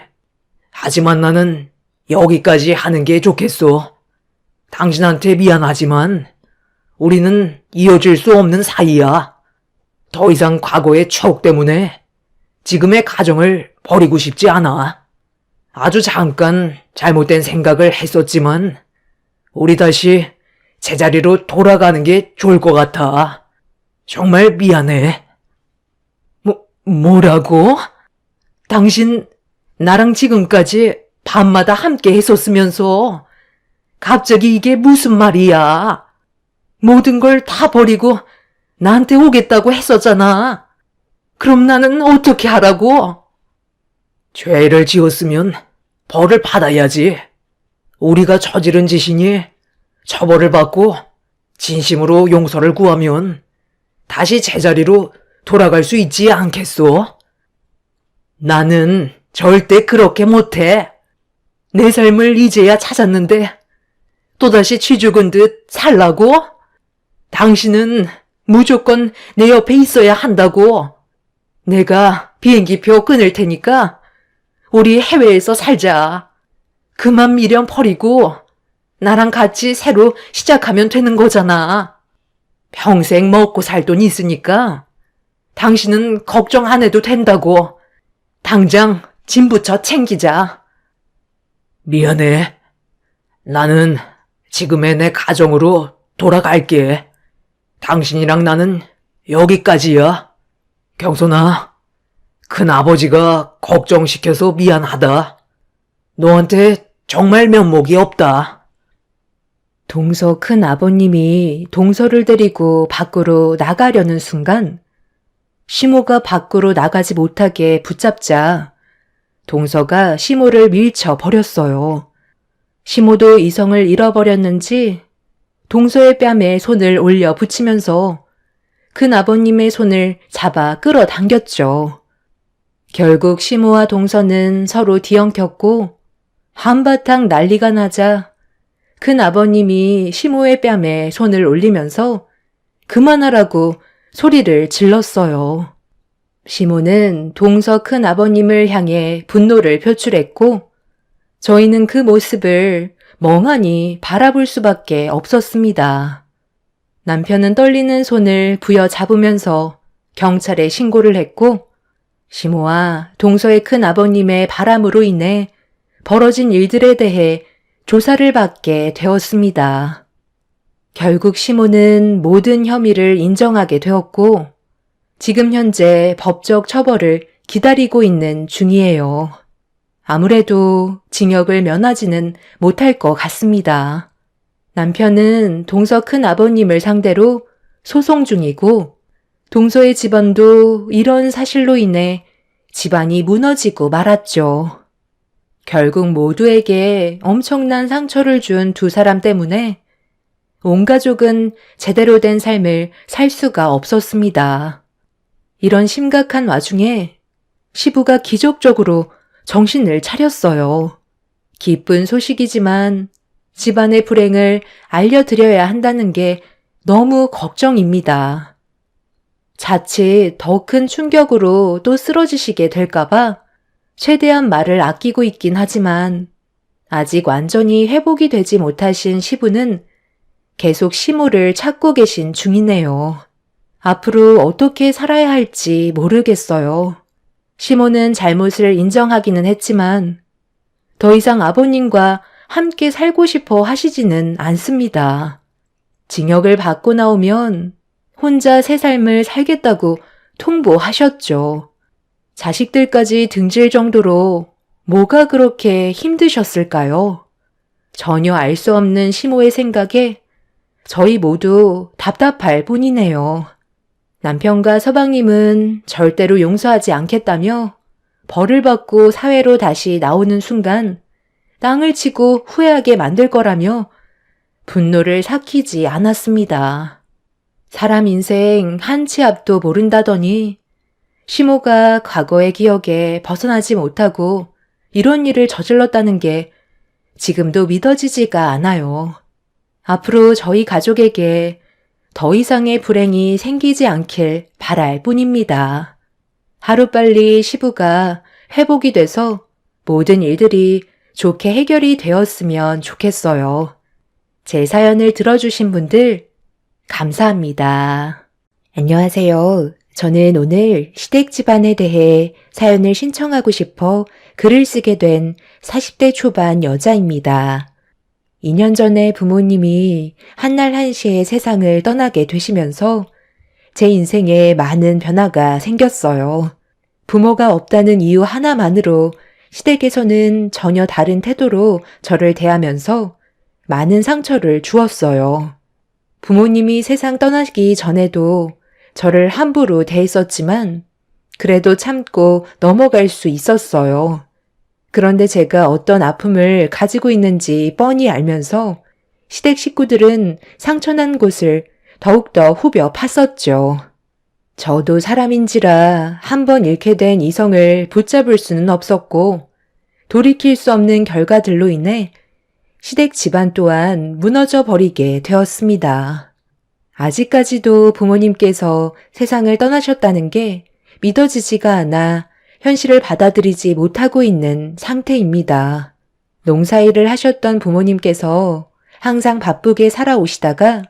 하지만 나는 여기까지 하는 게 좋겠어. 당신한테 미안하지만 우리는 이어질 수 없는 사이야. 더 이상 과거의 추억 때문에 지금의 가정을 버리고 싶지 않아. 아주 잠깐 잘못된 생각을 했었지만 우리 다시 제자리로 돌아가는 게 좋을 것 같아. 정말 미안해. 뭐라고? 당신 나랑 지금까지 밤마다 함께 했었으면서 갑자기 이게 무슨 말이야? 모든 걸 다 버리고 나한테 오겠다고 했었잖아. 그럼 나는 어떻게 하라고? 죄를 지었으면 벌을 받아야지. 우리가 저지른 짓이니 처벌을 받고 진심으로 용서를 구하면 다시 제자리로 돌아갈 수 있지 않겠소? 나는 절대 그렇게 못해. 내 삶을 이제야 찾았는데 또다시 쥐 죽은 듯 살라고? 당신은 무조건 내 옆에 있어야 한다고. 내가 비행기표 끊을 테니까 우리 해외에서 살자. 그만 미련 버리고 나랑 같이 새로 시작하면 되는 거잖아. 평생 먹고 살 돈 있으니까 당신은 걱정 안 해도 된다고. 당장 짐부터 챙기자. 미안해. 나는 지금의 내 가정으로 돌아갈게. 당신이랑 나는 여기까지야. 경선아, 큰아버지가 걱정시켜서 미안하다. 너한테 정말 면목이 없다. 동서 큰 아버님이 동서를 데리고 밖으로 나가려는 순간 시모가 밖으로 나가지 못하게 붙잡자 동서가 시모를 밀쳐 버렸어요. 시모도 이성을 잃어버렸는지 동서의 뺨에 손을 올려 붙이면서 큰 아버님의 손을 잡아 끌어당겼죠. 결국 시모와 동서는 서로 뒤엉켰고 한바탕 난리가 나자 큰 아버님이 시모의 뺨에 손을 올리면서 그만하라고 소리를 질렀어요. 시모는 동서 큰 아버님을 향해 분노를 표출했고 저희는 그 모습을 멍하니 바라볼 수밖에 없었습니다. 남편은 떨리는 손을 부여잡으면서 경찰에 신고를 했고 시모와 동서의 큰 아버님의 바람으로 인해 벌어진 일들에 대해 조사를 받게 되었습니다. 결국 시모는 모든 혐의를 인정하게 되었고 지금 현재 법적 처벌을 기다리고 있는 중이에요. 아무래도 징역을 면하지는 못할 것 같습니다. 남편은 동서 큰 아버님을 상대로 소송 중이고 동서의 집안도 이런 사실로 인해 집안이 무너지고 말았죠. 결국 모두에게 엄청난 상처를 준 두 사람 때문에 온 가족은 제대로 된 삶을 살 수가 없었습니다. 이런 심각한 와중에 시부가 기적적으로 정신을 차렸어요. 기쁜 소식이지만 집안의 불행을 알려드려야 한다는 게 너무 걱정입니다. 자칫 더 큰 충격으로 또 쓰러지시게 될까봐 최대한 말을 아끼고 있긴 하지만 아직 완전히 회복이 되지 못하신 시부는 계속 시모를 찾고 계신 중이네요. 앞으로 어떻게 살아야 할지 모르겠어요. 시모는 잘못을 인정하기는 했지만 더 이상 아버님과 함께 살고 싶어 하시지는 않습니다. 징역을 받고 나오면 혼자 새 삶을 살겠다고 통보하셨죠. 자식들까지 등질 정도로 뭐가 그렇게 힘드셨을까요? 전혀 알 수 없는 시모의 생각에 저희 모두 답답할 뿐이네요. 남편과 서방님은 절대로 용서하지 않겠다며 벌을 받고 사회로 다시 나오는 순간 땅을 치고 후회하게 만들 거라며 분노를 삭히지 않았습니다. 사람 인생 한 치 앞도 모른다더니 시모가 과거의 기억에 벗어나지 못하고 이런 일을 저질렀다는 게 지금도 믿어지지가 않아요. 앞으로 저희 가족에게 더 이상의 불행이 생기지 않길 바랄 뿐입니다. 하루빨리 시부가 회복이 돼서 모든 일들이 좋게 해결이 되었으면 좋겠어요. 제 사연을 들어주신 분들 감사합니다. 안녕하세요. 저는 오늘 시댁 집안에 대해 사연을 신청하고 싶어 글을 쓰게 된 40대 초반 여자입니다. 2년 전에 부모님이 한날 한시에 세상을 떠나게 되시면서 제 인생에 많은 변화가 생겼어요. 부모가 없다는 이유 하나만으로 시댁에서는 전혀 다른 태도로 저를 대하면서 많은 상처를 주었어요. 부모님이 세상 떠나기 전에도 저를 함부로 대했었지만 그래도 참고 넘어갈 수 있었어요. 그런데 제가 어떤 아픔을 가지고 있는지 뻔히 알면서 시댁 식구들은 상처난 곳을 더욱더 후벼 팠었죠. 저도 사람인지라 한 번 잃게 된 이성을 붙잡을 수는 없었고 돌이킬 수 없는 결과들로 인해 시댁 집안 또한 무너져 버리게 되었습니다. 아직까지도 부모님께서 세상을 떠나셨다는 게 믿어지지가 않아 현실을 받아들이지 못하고 있는 상태입니다. 농사일을 하셨던 부모님께서 항상 바쁘게 살아오시다가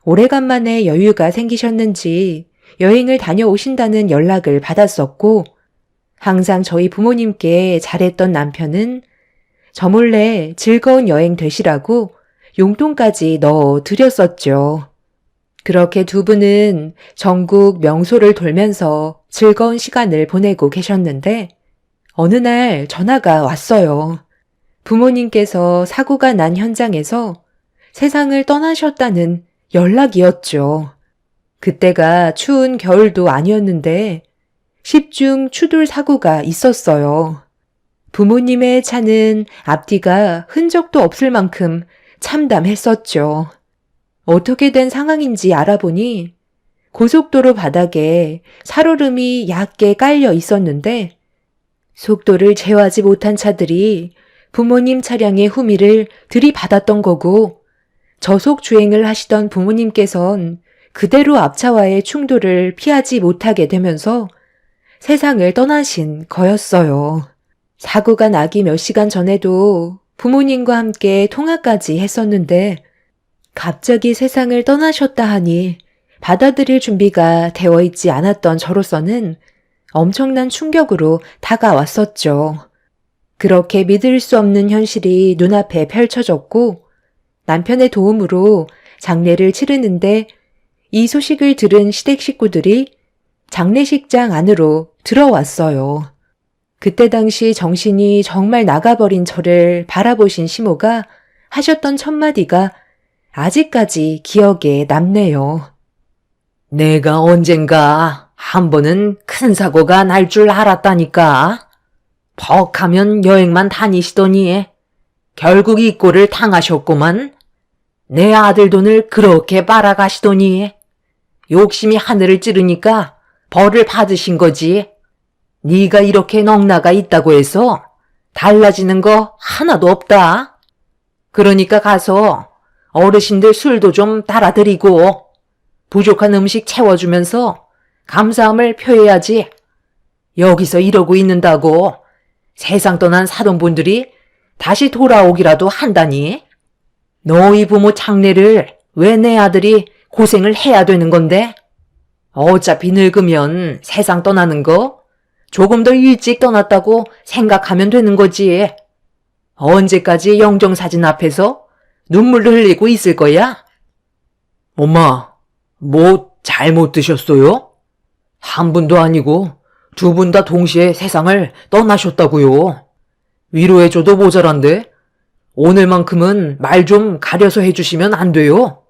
오래간만에 여유가 생기셨는지 여행을 다녀오신다는 연락을 받았었고 항상 저희 부모님께 잘했던 남편은 저 몰래 즐거운 여행 되시라고 용돈까지 넣어 드렸었죠. 그렇게 두 분은 전국 명소를 돌면서 즐거운 시간을 보내고 계셨는데 어느 날 전화가 왔어요. 부모님께서 사고가 난 현장에서 세상을 떠나셨다는 연락이었죠. 그때가 추운 겨울도 아니었는데 10중 추돌 사고가 있었어요. 부모님의 차는 앞뒤가 흔적도 없을 만큼 참담했었죠. 어떻게 된 상황인지 알아보니 고속도로 바닥에 살얼음이 얕게 깔려 있었는데 속도를 제어하지 못한 차들이 부모님 차량의 후미를 들이받았던 거고 저속 주행을 하시던 부모님께선 그대로 앞차와의 충돌을 피하지 못하게 되면서 세상을 떠나신 거였어요. 사고가 나기 몇 시간 전에도 부모님과 함께 통화까지 했었는데 갑자기 세상을 떠나셨다 하니 받아들일 준비가 되어 있지 않았던 저로서는 엄청난 충격으로 다가왔었죠. 그렇게 믿을 수 없는 현실이 눈앞에 펼쳐졌고 남편의 도움으로 장례를 치르는데 이 소식을 들은 시댁 식구들이 장례식장 안으로 들어왔어요. 그때 당시 정신이 정말 나가버린 저를 바라보신 시모가 하셨던 첫마디가 아직까지 기억에 남네요. 내가 언젠가 한 번은 큰 사고가 날 줄 알았다니까. 퍽하면 여행만 다니시더니 결국 이 꼴을 당하셨구만. 내 아들 돈을 그렇게 빨아가시더니 욕심이 하늘을 찌르니까 벌을 받으신 거지. 네가 이렇게 넉나가 있다고 해서 달라지는 거 하나도 없다. 그러니까 가서 어르신들 술도 좀 따라드리고 부족한 음식 채워주면서 감사함을 표해야지. 여기서 이러고 있는다고 세상 떠난 사돈분들이 다시 돌아오기라도 한다니. 너희 부모 장례를 왜 내 아들이 고생을 해야 되는 건데? 어차피 늙으면 세상 떠나는 거 조금 더 일찍 떠났다고 생각하면 되는 거지. 언제까지 영정사진 앞에서 눈물을 흘리고 있을 거야? 엄마, 뭐 잘못 드셨어요? 한 분도 아니고 두 분 다 동시에 세상을 떠나셨다고요. 위로해줘도 모자란데 오늘만큼은 말 좀 가려서 해주시면 안 돼요?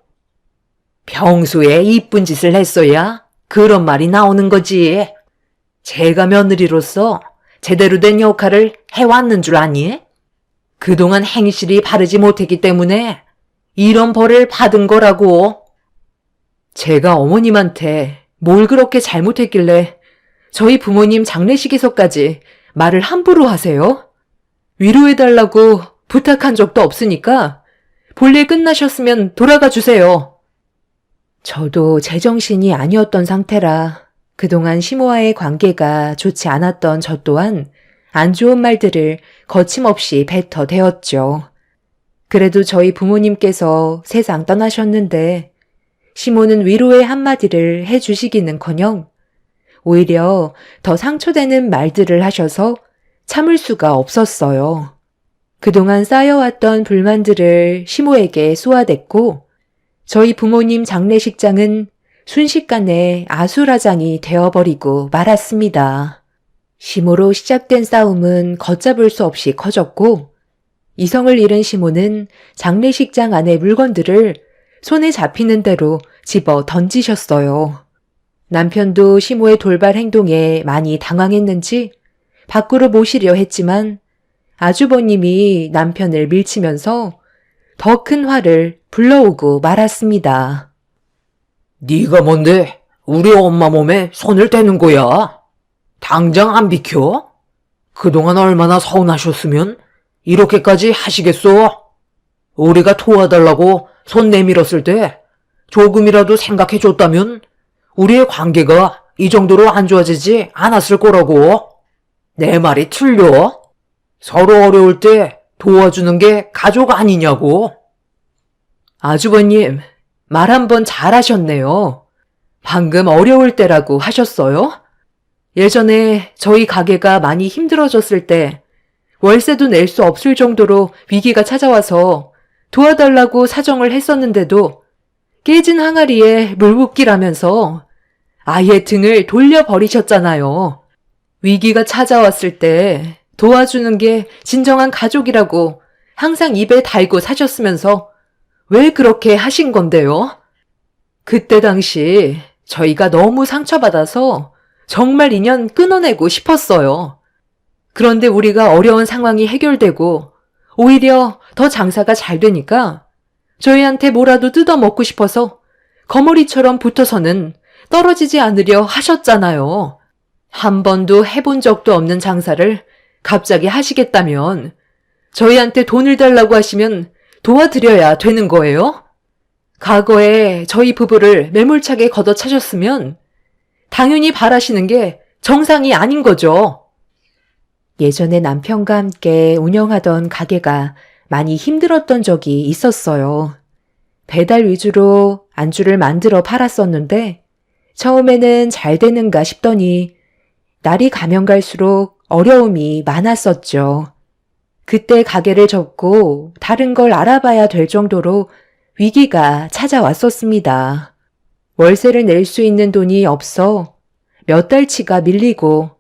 평소에 이쁜 짓을 했어야 그런 말이 나오는 거지. 제가 며느리로서 제대로 된 역할을 해왔는 줄 아니? 그동안 행실이 바르지 못했기 때문에 이런 벌을 받은 거라고. 제가 어머님한테 뭘 그렇게 잘못했길래 저희 부모님 장례식에서까지 말을 함부로 하세요? 위로해달라고 부탁한 적도 없으니까 볼일 끝나셨으면 돌아가 주세요. 저도 제정신이 아니었던 상태라 그동안 시모와의 관계가 좋지 않았던 저 또한 안 좋은 말들을 거침없이 뱉어대었죠. 그래도 저희 부모님께서 세상 떠나셨는데 시모는 위로의 한마디를 해주시기는커녕 오히려 더 상처되는 말들을 하셔서 참을 수가 없었어요. 그동안 쌓여왔던 불만들을 시모에게 쏘아댔고 저희 부모님 장례식장은 순식간에 아수라장이 되어버리고 말았습니다. 시모로 시작된 싸움은 걷잡을 수 없이 커졌고 이성을 잃은 시모는 장례식장 안의 물건들을 손에 잡히는 대로 집어 던지셨어요. 남편도 시모의 돌발 행동에 많이 당황했는지 밖으로 모시려 했지만 아주버님이 남편을 밀치면서 더 큰 화를 불러오고 말았습니다. 네가 뭔데 우리 엄마 몸에 손을 대는 거야? 당장 안 비켜? 그동안 얼마나 서운하셨으면 이렇게까지 하시겠어? 우리가 도와달라고 손 내밀었을 때 조금이라도 생각해줬다면 우리의 관계가 이 정도로 안 좋아지지 않았을 거라고. 내 말이 틀려? 서로 어려울 때 도와주는 게 가족 아니냐고. 아주버님, 말 한번 잘하셨네요. 방금 어려울 때라고 하셨어요? 예전에 저희 가게가 많이 힘들어졌을 때 월세도 낼 수 없을 정도로 위기가 찾아와서 도와달라고 사정을 했었는데도 깨진 항아리에 물 붓기라면서 아예 등을 돌려버리셨잖아요. 위기가 찾아왔을 때 도와주는 게 진정한 가족이라고 항상 입에 달고 사셨으면서 왜 그렇게 하신 건데요? 그때 당시 저희가 너무 상처받아서 정말 인연 끊어내고 싶었어요. 그런데 우리가 어려운 상황이 해결되고 오히려 더 장사가 잘 되니까 저희한테 뭐라도 뜯어먹고 싶어서 거머리처럼 붙어서는 떨어지지 않으려 하셨잖아요. 한 번도 해본 적도 없는 장사를 갑자기 하시겠다면 저희한테 돈을 달라고 하시면 도와드려야 되는 거예요? 과거에 저희 부부를 매몰차게 걷어차셨으면 당연히 바라시는 게 정상이 아닌 거죠. 예전에 남편과 함께 운영하던 가게가 많이 힘들었던 적이 있었어요. 배달 위주로 안주를 만들어 팔았었는데 처음에는 잘 되는가 싶더니 날이 가면 갈수록 어려움이 많았었죠. 그때 가게를 접고 다른 걸 알아봐야 될 정도로 위기가 찾아왔었습니다. 월세를 낼 수 있는 돈이 없어 몇 달치가 밀리고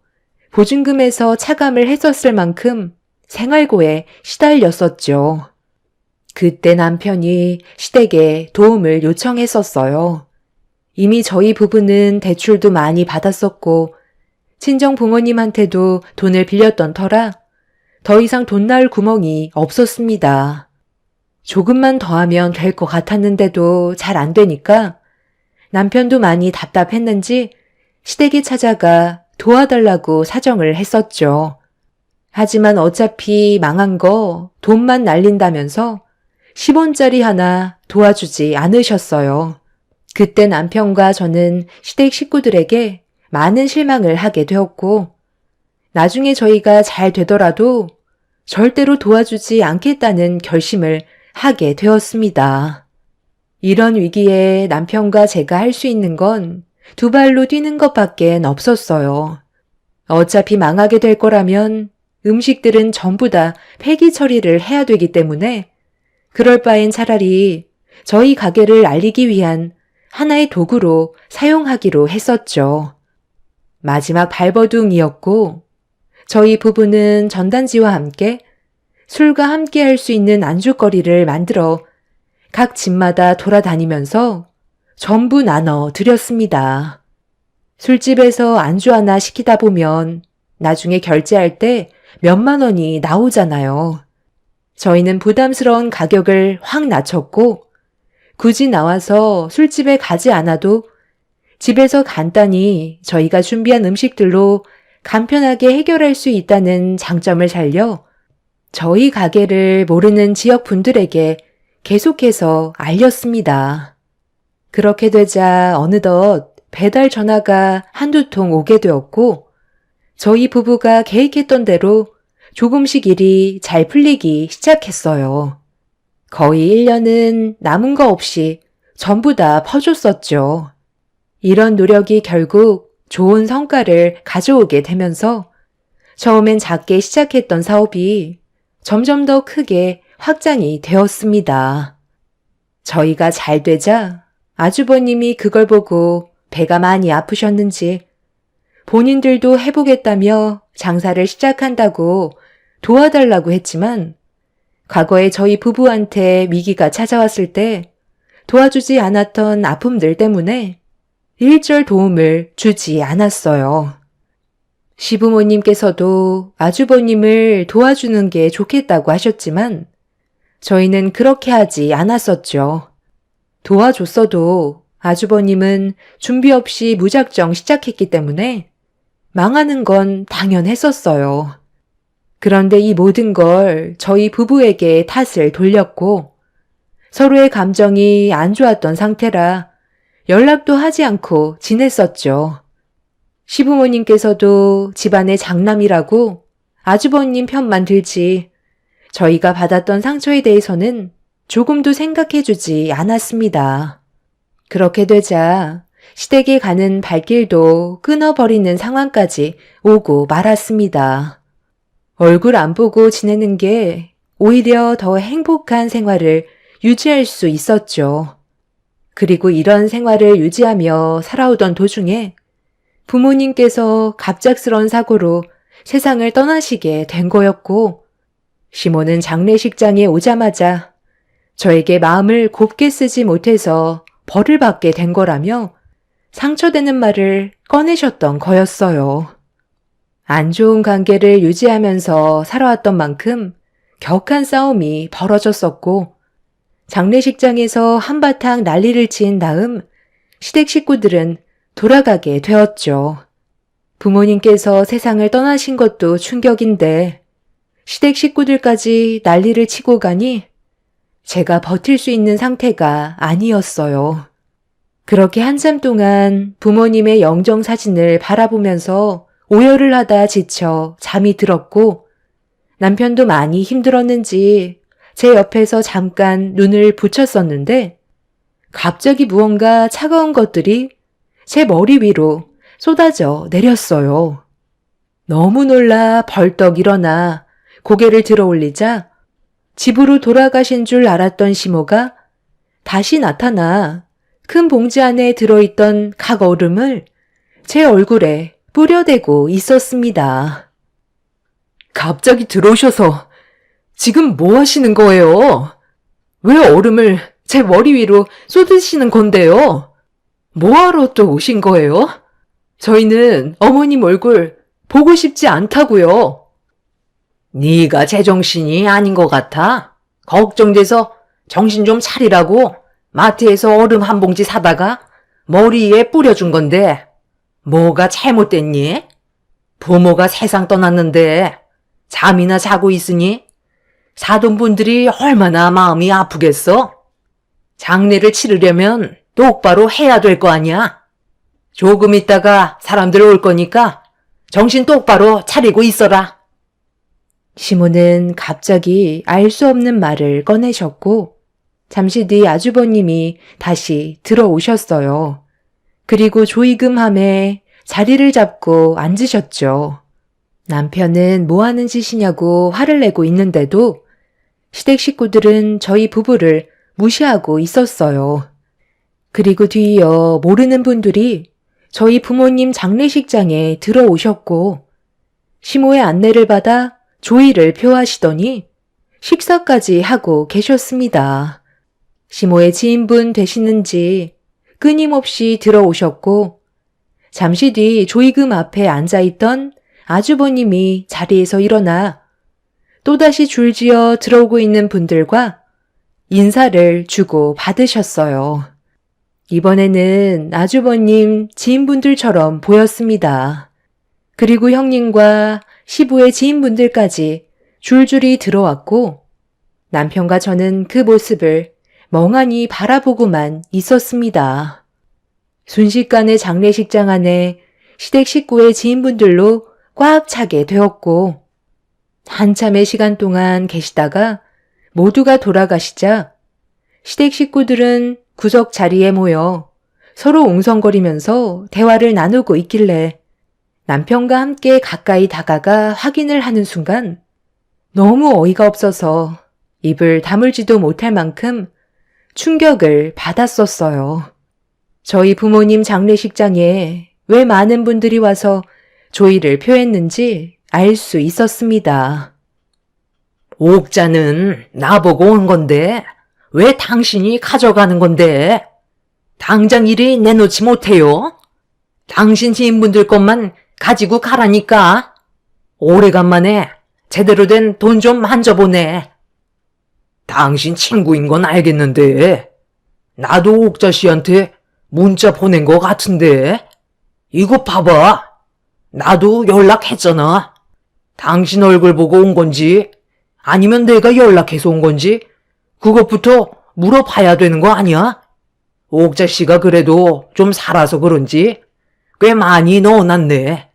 보증금에서 차감을 했었을 만큼 생활고에 시달렸었죠. 그때 남편이 시댁에 도움을 요청했었어요. 이미 저희 부부는 대출도 많이 받았었고 친정 부모님한테도 돈을 빌렸던 터라 더 이상 돈 나올 구멍이 없었습니다. 조금만 더 하면 될 것 같았는데도 잘 안 되니까 남편도 많이 답답했는지 시댁에 찾아가 도와달라고 사정을 했었죠. 하지만 어차피 망한 거 돈만 날린다면서 10원짜리 하나 도와주지 않으셨어요. 그때 남편과 저는 시댁 식구들에게 많은 실망을 하게 되었고 나중에 저희가 잘 되더라도 절대로 도와주지 않겠다는 결심을 하게 되었습니다. 이런 위기에 남편과 제가 할 수 있는 건 두 발로 뛰는 것밖엔 없었어요. 어차피 망하게 될 거라면 음식들은 전부 다 폐기 처리를 해야 되기 때문에 그럴 바엔 차라리 저희 가게를 알리기 위한 하나의 도구로 사용하기로 했었죠. 마지막 발버둥이었고 저희 부부는 전단지와 함께 술과 함께 할 수 있는 안주거리를 만들어 각 집마다 돌아다니면서 전부 나눠 드렸습니다. 술집에서 안주 하나 시키다 보면 나중에 결제할 때 몇만 원이 나오잖아요. 저희는 부담스러운 가격을 확 낮췄고 굳이 나와서 술집에 가지 않아도 집에서 간단히 저희가 준비한 음식들로 간편하게 해결할 수 있다는 장점을 살려 저희 가게를 모르는 지역 분들에게 계속해서 알렸습니다. 그렇게 되자 어느덧 배달 전화가 한두 통 오게 되었고 저희 부부가 계획했던 대로 조금씩 일이 잘 풀리기 시작했어요. 거의 1년은 남은 거 없이 전부 다 퍼줬었죠. 이런 노력이 결국 좋은 성과를 가져오게 되면서 처음엔 작게 시작했던 사업이 점점 더 크게 확장이 되었습니다. 저희가 잘 되자 아주버님이 그걸 보고 배가 많이 아프셨는지 본인들도 해보겠다며 장사를 시작한다고 도와달라고 했지만 과거에 저희 부부한테 위기가 찾아왔을 때 도와주지 않았던 아픔들 때문에 일절 도움을 주지 않았어요. 시부모님께서도 아주버님을 도와주는 게 좋겠다고 하셨지만 저희는 그렇게 하지 않았었죠. 도와줬어도 아주버님은 준비 없이 무작정 시작했기 때문에 망하는 건 당연했었어요. 그런데 이 모든 걸 저희 부부에게 탓을 돌렸고 서로의 감정이 안 좋았던 상태라 연락도 하지 않고 지냈었죠. 시부모님께서도 집안의 장남이라고 아주버님 편만 들지 저희가 받았던 상처에 대해서는 조금도 생각해주지 않았습니다. 그렇게 되자 시댁에 가는 발길도 끊어버리는 상황까지 오고 말았습니다. 얼굴 안 보고 지내는 게 오히려 더 행복한 생활을 유지할 수 있었죠. 그리고 이런 생활을 유지하며 살아오던 도중에 부모님께서 갑작스런 사고로 세상을 떠나시게 된 거였고 시모는 장례식장에 오자마자 저에게 마음을 곱게 쓰지 못해서 벌을 받게 된 거라며 상처되는 말을 꺼내셨던 거였어요. 안 좋은 관계를 유지하면서 살아왔던 만큼 격한 싸움이 벌어졌었고 장례식장에서 한바탕 난리를 친 다음 시댁 식구들은 돌아가게 되었죠. 부모님께서 세상을 떠나신 것도 충격인데 시댁 식구들까지 난리를 치고 가니 제가 버틸 수 있는 상태가 아니었어요. 그렇게 한참 동안 부모님의 영정 사진을 바라보면서 오열을 하다 지쳐 잠이 들었고 남편도 많이 힘들었는지 제 옆에서 잠깐 눈을 붙였었는데 갑자기 무언가 차가운 것들이 제 머리 위로 쏟아져 내렸어요. 너무 놀라 벌떡 일어나 고개를 들어 올리자 집으로 돌아가신 줄 알았던 시모가 다시 나타나 큰 봉지 안에 들어있던 각 얼음을 제 얼굴에 뿌려대고 있었습니다. 갑자기 들어오셔서 지금 뭐 하시는 거예요? 왜 얼음을 제 머리 위로 쏟으시는 건데요? 뭐하러 또 오신 거예요? 저희는 어머님 얼굴 보고 싶지 않다고요. 네가 제정신이 아닌 것 같아. 걱정돼서 정신 좀 차리라고 마트에서 얼음 한 봉지 사다가 머리에 뿌려준 건데 뭐가 잘못됐니? 부모가 세상 떠났는데 잠이나 자고 있으니 사돈분들이 얼마나 마음이 아프겠어? 장례를 치르려면 똑바로 해야 될 거 아니야? 조금 있다가 사람들 올 거니까 정신 똑바로 차리고 있어라. 시모는 갑자기 알 수 없는 말을 꺼내셨고 잠시 뒤 아주버님이 다시 들어오셨어요. 그리고 조이금함에 자리를 잡고 앉으셨죠. 남편은 뭐 하는 짓이냐고 화를 내고 있는데도 시댁 식구들은 저희 부부를 무시하고 있었어요. 그리고 뒤이어 모르는 분들이 저희 부모님 장례식장에 들어오셨고 시모의 안내를 받아 조의를 표하시더니 식사까지 하고 계셨습니다. 시모의 지인분 되시는지 끊임없이 들어오셨고 잠시 뒤 조의금 앞에 앉아있던 아주버님이 자리에서 일어나 또다시 줄지어 들어오고 있는 분들과 인사를 주고 받으셨어요. 이번에는 아주버님 지인분들처럼 보였습니다. 그리고 형님과 시부의 지인분들까지 줄줄이 들어왔고 남편과 저는 그 모습을 멍하니 바라보고만 있었습니다. 순식간에 장례식장 안에 시댁 식구의 지인분들로 꽉 차게 되었고 한참의 시간 동안 계시다가 모두가 돌아가시자 시댁 식구들은 구석 자리에 모여 서로 웅성거리면서 대화를 나누고 있길래 남편과 함께 가까이 다가가 확인을 하는 순간 너무 어이가 없어서 입을 다물지도 못할 만큼 충격을 받았었어요. 저희 부모님 장례식장에 왜 많은 분들이 와서 조의를 표했는지 알 수 있었습니다. 옥자는 나보고 온 건데 왜 당신이 가져가는 건데? 당장 이리 내놓지 못해요? 당신 지인분들 것만 가지고 가라니까. 오래간만에 제대로 된 돈 좀 만져보네. 당신 친구인 건 알겠는데 나도 옥자 씨한테 문자 보낸 거 같은데. 이거 봐봐. 나도 연락했잖아. 당신 얼굴 보고 온 건지 아니면 내가 연락해서 온 건지 그것부터 물어봐야 되는 거 아니야? 옥자 씨가 그래도 좀 살아서 그런지 꽤 많이 넣어놨네.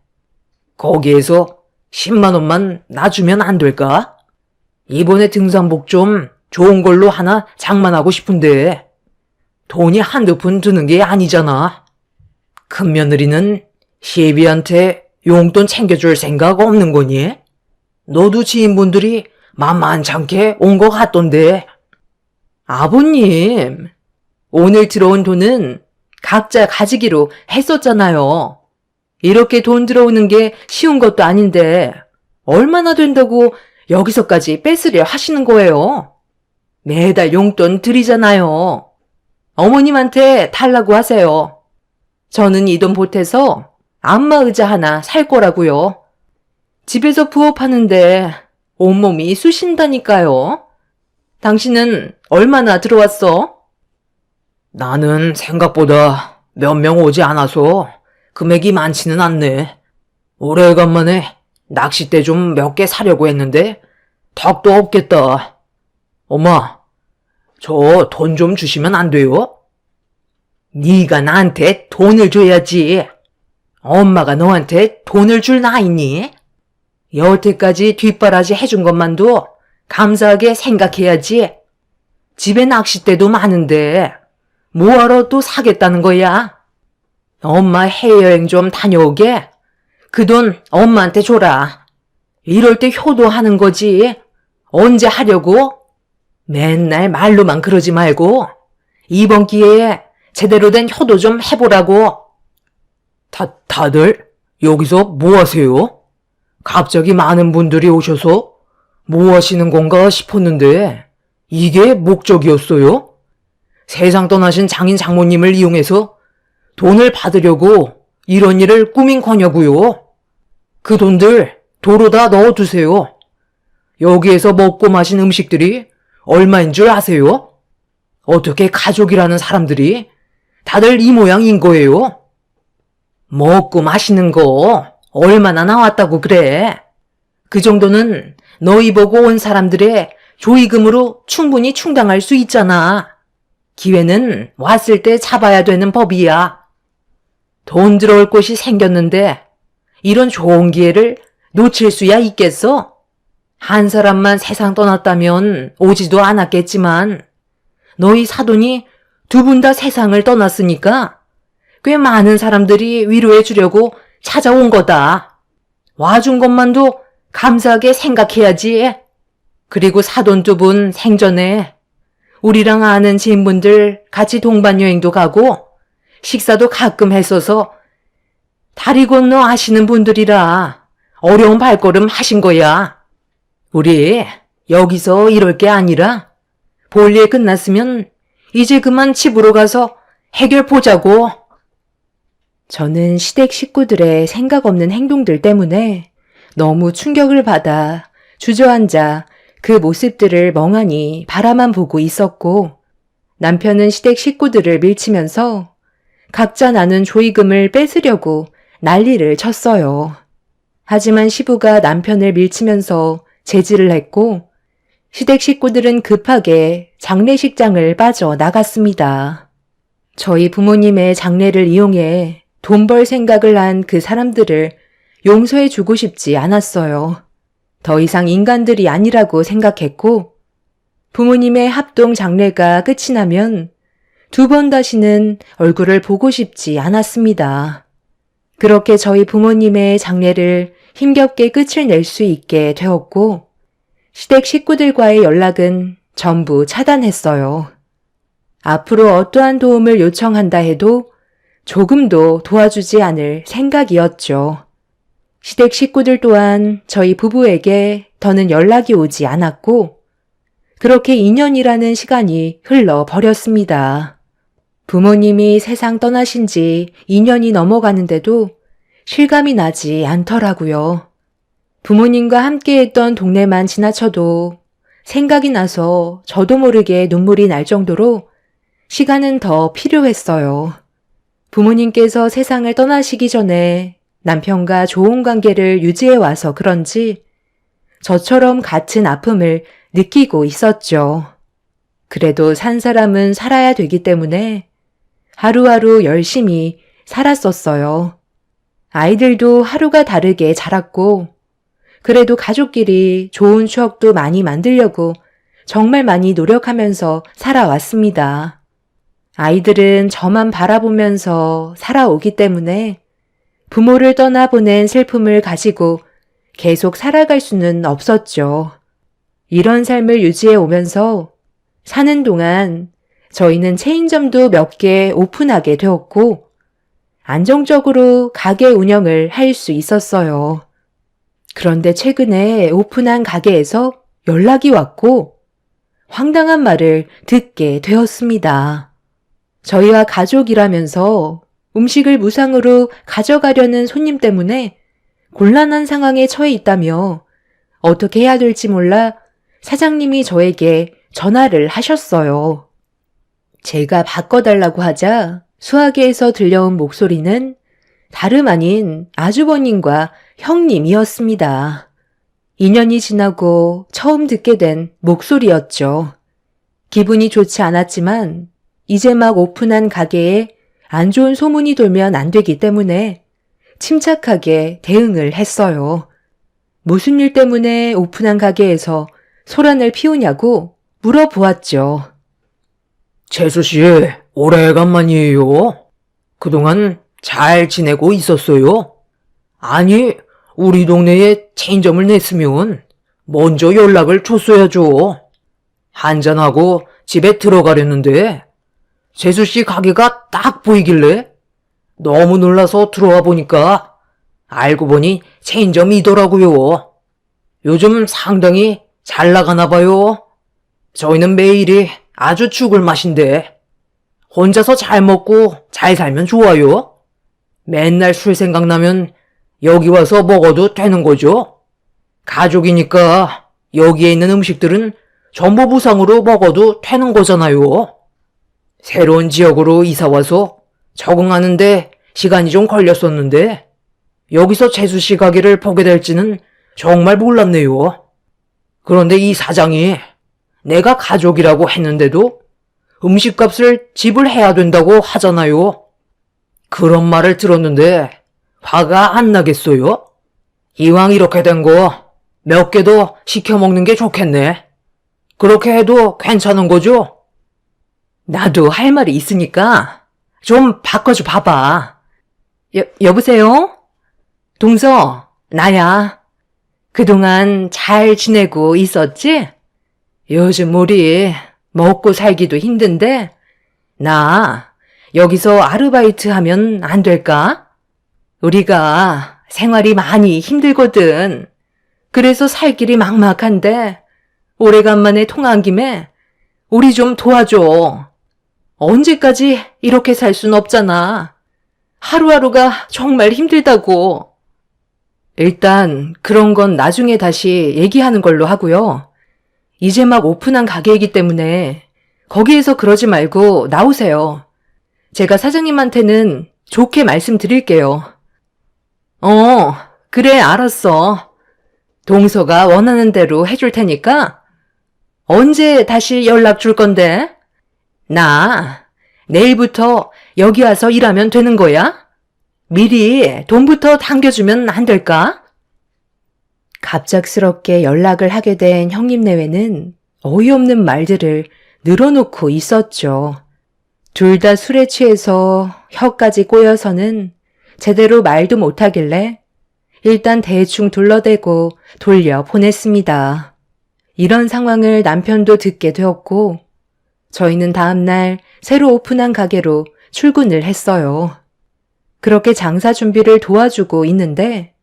거기에서 10만 원만 놔주면 안 될까? 이번에 등산복 좀 좋은 걸로 하나 장만하고 싶은데 돈이 한두 푼 드는 게 아니잖아. 큰며느리는 시애비한테 용돈 챙겨줄 생각 없는 거니? 너도 지인분들이 만만찮게 온 것 같던데. 아버님, 오늘 들어온 돈은 각자 가지기로 했었잖아요. 이렇게 돈 들어오는 게 쉬운 것도 아닌데 얼마나 된다고 여기서까지 뺏으려 하시는 거예요? 매달 용돈 드리잖아요. 어머님한테 달라고 하세요. 저는 이 돈 보태서 안마 의자 하나 살 거라고요. 집에서 부업하는데 온몸이 쑤신다니까요. 당신은 얼마나 들어왔어? 나는 생각보다 몇 명 오지 않아서 금액이 많지는 않네. 오래간만에 낚싯대 좀 몇 개 사려고 했는데 덕도 없겠다. 엄마, 저 돈 좀 주시면 안 돼요? 네가 나한테 돈을 줘야지. 엄마가 너한테 돈을 줄 나이니? 여태까지 뒷바라지 해준 것만도 감사하게 생각해야지. 집에 낚싯대도 많은데 뭐하러 또 사겠다는 거야? 엄마 해외여행 좀 다녀오게. 그 돈 엄마한테 줘라. 이럴 때 효도하는 거지. 언제 하려고? 맨날 말로만 그러지 말고 이번 기회에 제대로 된 효도 좀 해보라고. 다들 여기서 뭐 하세요? 갑자기 많은 분들이 오셔서 뭐 하시는 건가 싶었는데 이게 목적이었어요? 세상 떠나신 장인 장모님을 이용해서 돈을 받으려고 이런 일을 꾸민거냐고요. 그 돈들 도로다 넣어두세요. 여기에서 먹고 마신 음식들이 얼마인 줄 아세요? 어떻게 가족이라는 사람들이 다들 이 모양인 거예요? 먹고 마시는 거 얼마나 나왔다고 그래? 그 정도는 너희 보고 온 사람들의 조의금으로 충분히 충당할 수 있잖아. 기회는 왔을 때 잡아야 되는 법이야. 돈 들어올 곳이 생겼는데 이런 좋은 기회를 놓칠 수야 있겠어? 한 사람만 세상 떠났다면 오지도 않았겠지만 너희 사돈이 두 분 다 세상을 떠났으니까 꽤 많은 사람들이 위로해 주려고 찾아온 거다. 와준 것만도 감사하게 생각해야지. 그리고 사돈 두 분 생전에 우리랑 아는 지인분들 같이 동반 여행도 가고 식사도 가끔 했어서 다리 건너 하시는 분들이라 어려운 발걸음 하신 거야. 우리 여기서 이럴 게 아니라 볼일 끝났으면 이제 그만 집으로 가서 해결 보자고. 저는 시댁 식구들의 생각 없는 행동들 때문에 너무 충격을 받아 주저앉아 그 모습들을 멍하니 바라만 보고 있었고, 남편은 시댁 식구들을 밀치면서 각자 나눈 조의금을 뺏으려고 난리를 쳤어요. 하지만 시부가 남편을 밀치면서 제지를 했고, 시댁 식구들은 급하게 장례식장을 빠져나갔습니다. 저희 부모님의 장례를 이용해 돈 벌 생각을 한 그 사람들을 용서해주고 싶지 않았어요. 더 이상 인간들이 아니라고 생각했고, 부모님의 합동 장례가 끝이 나면 두 번 다시는 얼굴을 보고 싶지 않았습니다. 그렇게 저희 부모님의 장례를 힘겹게 끝을 낼 수 있게 되었고, 시댁 식구들과의 연락은 전부 차단했어요. 앞으로 어떠한 도움을 요청한다 해도 조금도 도와주지 않을 생각이었죠. 시댁 식구들 또한 저희 부부에게 더는 연락이 오지 않았고, 그렇게 2년이라는 시간이 흘러버렸습니다. 부모님이 세상 떠나신 지 2년이 넘어가는데도 실감이 나지 않더라고요. 부모님과 함께했던 동네만 지나쳐도 생각이 나서 저도 모르게 눈물이 날 정도로 시간은 더 필요했어요. 부모님께서 세상을 떠나시기 전에 남편과 좋은 관계를 유지해 와서 그런지 저처럼 같은 아픔을 느끼고 있었죠. 그래도 산 사람은 살아야 되기 때문에 하루하루 열심히 살았었어요. 아이들도 하루가 다르게 자랐고, 그래도 가족끼리 좋은 추억도 많이 만들려고 정말 많이 노력하면서 살아왔습니다. 아이들은 저만 바라보면서 살아오기 때문에 부모를 떠나보낸 슬픔을 가지고 계속 살아갈 수는 없었죠. 이런 삶을 유지해 오면서 사는 동안 저희는 체인점도 몇 개 오픈하게 되었고, 안정적으로 가게 운영을 할 수 있었어요. 그런데 최근에 오픈한 가게에서 연락이 왔고 황당한 말을 듣게 되었습니다. 저희와 가족이라면서 음식을 무상으로 가져가려는 손님 때문에 곤란한 상황에 처해 있다며 어떻게 해야 될지 몰라 사장님이 저에게 전화를 하셨어요. 제가 바꿔달라고 하자 수화기에서 들려온 목소리는 다름 아닌 아주버님과 형님이었습니다. 2년이 지나고 처음 듣게 된 목소리였죠. 기분이 좋지 않았지만 이제 막 오픈한 가게에 안 좋은 소문이 돌면 안 되기 때문에 침착하게 대응을 했어요. 무슨 일 때문에 오픈한 가게에서 소란을 피우냐고 물어보았죠. 재수씨, 오래간만이에요. 그동안 잘 지내고 있었어요? 아니, 우리 동네에 체인점을 냈으면 먼저 연락을 줬어야죠. 한잔하고 집에 들어가려는데 재수씨 가게가 딱 보이길래 너무 놀라서 들어와 보니까 알고 보니 체인점이더라고요. 요즘 상당히 잘 나가나 봐요. 저희는 매일이 아주 죽을 맛인데 혼자서 잘 먹고 잘 살면 좋아요. 맨날 술 생각나면 여기 와서 먹어도 되는 거죠. 가족이니까 여기에 있는 음식들은 전부 무상으로 먹어도 되는 거잖아요. 새로운 지역으로 이사와서 적응하는데 시간이 좀 걸렸었는데 여기서 재수씨 가게를 보게 될지는 정말 몰랐네요. 그런데 이 사장이 내가 가족이라고 했는데도 음식값을 지불해야 된다고 하잖아요. 그런 말을 들었는데 화가 안 나겠어요? 이왕 이렇게 된 거 몇 개 더 시켜 먹는 게 좋겠네. 그렇게 해도 괜찮은 거죠? 나도 할 말이 있으니까 좀 바꿔줘 봐봐. 여보세요? 동서, 나야. 그동안 잘 지내고 있었지? 요즘 우리 먹고 살기도 힘든데 나 여기서 아르바이트 하면 안 될까? 우리가 생활이 많이 힘들거든. 그래서 살 길이 막막한데 오래간만에 통화한 김에 우리 좀 도와줘. 언제까지 이렇게 살 순 없잖아. 하루하루가 정말 힘들다고. 일단 그런 건 나중에 다시 얘기하는 걸로 하고요. 이제 막 오픈한 가게이기 때문에 거기에서 그러지 말고 나오세요. 제가 사장님한테는 좋게 말씀드릴게요. 그래, 알았어. 동서가 원하는 대로 해줄 테니까 언제 다시 연락 줄 건데? 나 내일부터 여기 와서 일하면 되는 거야? 미리 돈부터 당겨주면 안 될까? 갑작스럽게 연락을 하게 된 형님네외는 어이없는 말들을 늘어놓고 있었죠. 둘 다 술에 취해서 혀까지 꼬여서는 제대로 말도 못하길래 일단 대충 둘러대고 돌려 보냈습니다. 이런 상황을 남편도 듣게 되었고 저희는 다음날 새로 오픈한 가게로 출근을 했어요. 그렇게 장사 준비를 도와주고 있는데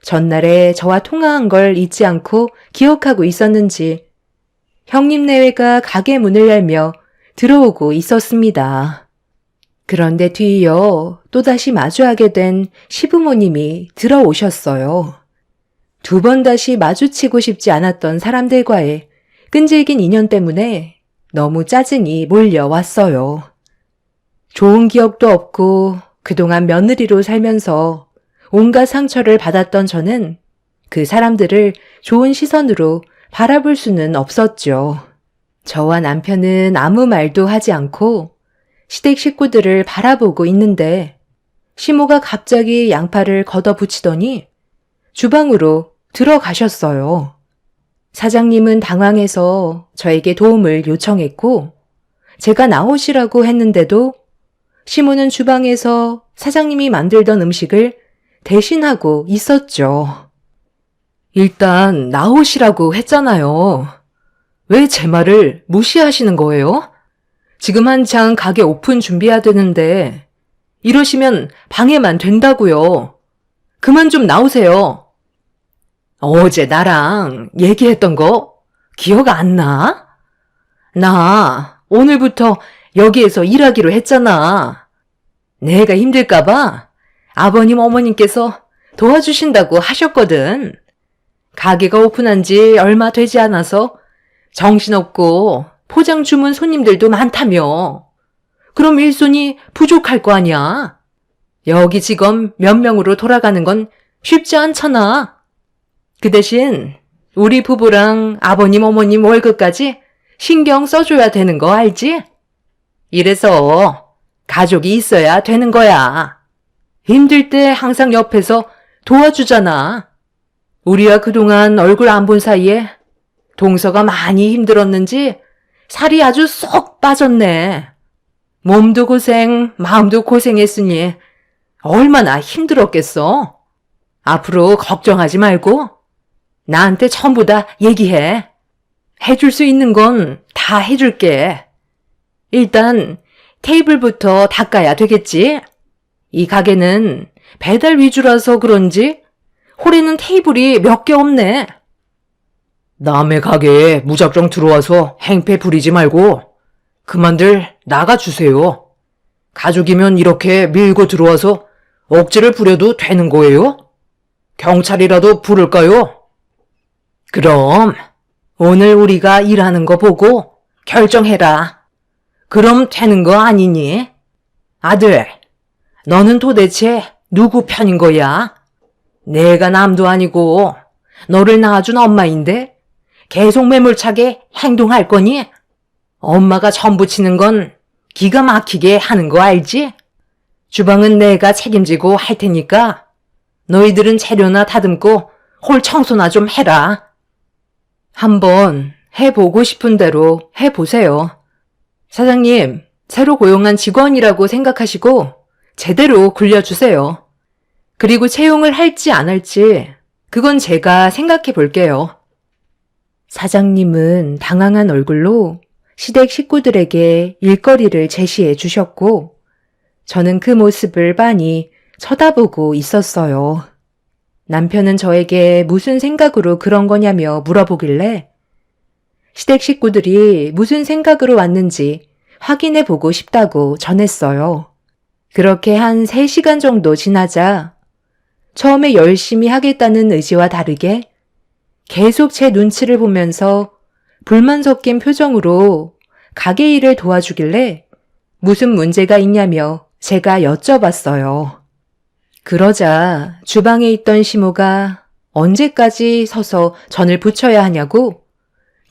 전날에 저와 통화한 걸 잊지 않고 기억하고 있었는지 형님네외가 가게 문을 열며 들어오고 있었습니다. 그런데 뒤이어 또다시 마주하게 된 시부모님이 들어오셨어요. 두 번 다시 마주치고 싶지 않았던 사람들과의 끈질긴 인연 때문에 너무 짜증이 몰려왔어요. 좋은 기억도 없고 그동안 며느리로 살면서 온갖 상처를 받았던 저는 그 사람들을 좋은 시선으로 바라볼 수는 없었죠. 저와 남편은 아무 말도 하지 않고 시댁 식구들을 바라보고 있는데 시모가 갑자기 양팔을 걷어붙이더니 주방으로 들어가셨어요. 사장님은 당황해서 저에게 도움을 요청했고 제가 나오시라고 했는데도 시모는 주방에서 사장님이 만들던 음식을 대신하고 있었죠. 일단 나오시라고 했잖아요. 왜 제 말을 무시하시는 거예요? 지금 한창 가게 오픈 준비해야 되는데 이러시면 방해만 된다고요. 그만 좀 나오세요. 어제 나랑 얘기했던 거 기억 안 나? 나 오늘부터 여기에서 일하기로 했잖아. 내가 힘들까봐 아버님 어머님께서 도와주신다고 하셨거든. 가게가 오픈한 지 얼마 되지 않아서 정신없고 포장 주문 손님들도 많다며. 그럼 일손이 부족할 거 아니야. 여기 직원 몇 명으로 돌아가는 건 쉽지 않잖아. 그 대신 우리 부부랑 아버님 어머님 월급까지 신경 써줘야 되는 거 알지? 이래서 가족이 있어야 되는 거야. 힘들 때 항상 옆에서 도와주잖아. 우리가 그동안 얼굴 안 본 사이에 동서가 많이 힘들었는지 살이 아주 쏙 빠졌네. 몸도 고생, 마음도 고생했으니 얼마나 힘들었겠어. 앞으로 걱정하지 말고 나한테 전부 다 얘기해. 해줄 수 있는 건 다 해줄게. 일단 테이블부터 닦아야 되겠지? 이 가게는 배달 위주라서 그런지 홀에는 테이블이 몇 개 없네. 남의 가게에 무작정 들어와서 행패 부리지 말고 그만들 나가주세요. 가족이면 이렇게 밀고 들어와서 억지를 부려도 되는 거예요? 경찰이라도 부를까요? 그럼 오늘 우리가 일하는 거 보고 결정해라. 그럼 되는 거 아니니? 아들, 너는 도대체 누구 편인 거야? 내가 남도 아니고 너를 낳아준 엄마인데 계속 매몰차게 행동할 거니? 엄마가 전부치는 건 기가 막히게 하는 거 알지? 주방은 내가 책임지고 할 테니까 너희들은 재료나 다듬고 홀 청소나 좀 해라. 한번 해보고 싶은 대로 해보세요. 사장님, 새로 고용한 직원이라고 생각하시고 제대로 굴려주세요. 그리고 채용을 할지 안 할지 그건 제가 생각해 볼게요. 사장님은 당황한 얼굴로 시댁 식구들에게 일거리를 제시해 주셨고 저는 그 모습을 빤히 쳐다보고 있었어요. 남편은 저에게 무슨 생각으로 그런 거냐며 물어보길래 시댁 식구들이 무슨 생각으로 왔는지 확인해 보고 싶다고 전했어요. 그렇게 한 3시간 정도 지나자 처음에 열심히 하겠다는 의지와 다르게 계속 제 눈치를 보면서 불만 섞인 표정으로 가게 일을 도와주길래 무슨 문제가 있냐며 제가 여쭤봤어요. 그러자 주방에 있던 시모가 언제까지 서서 전을 부쳐야 하냐고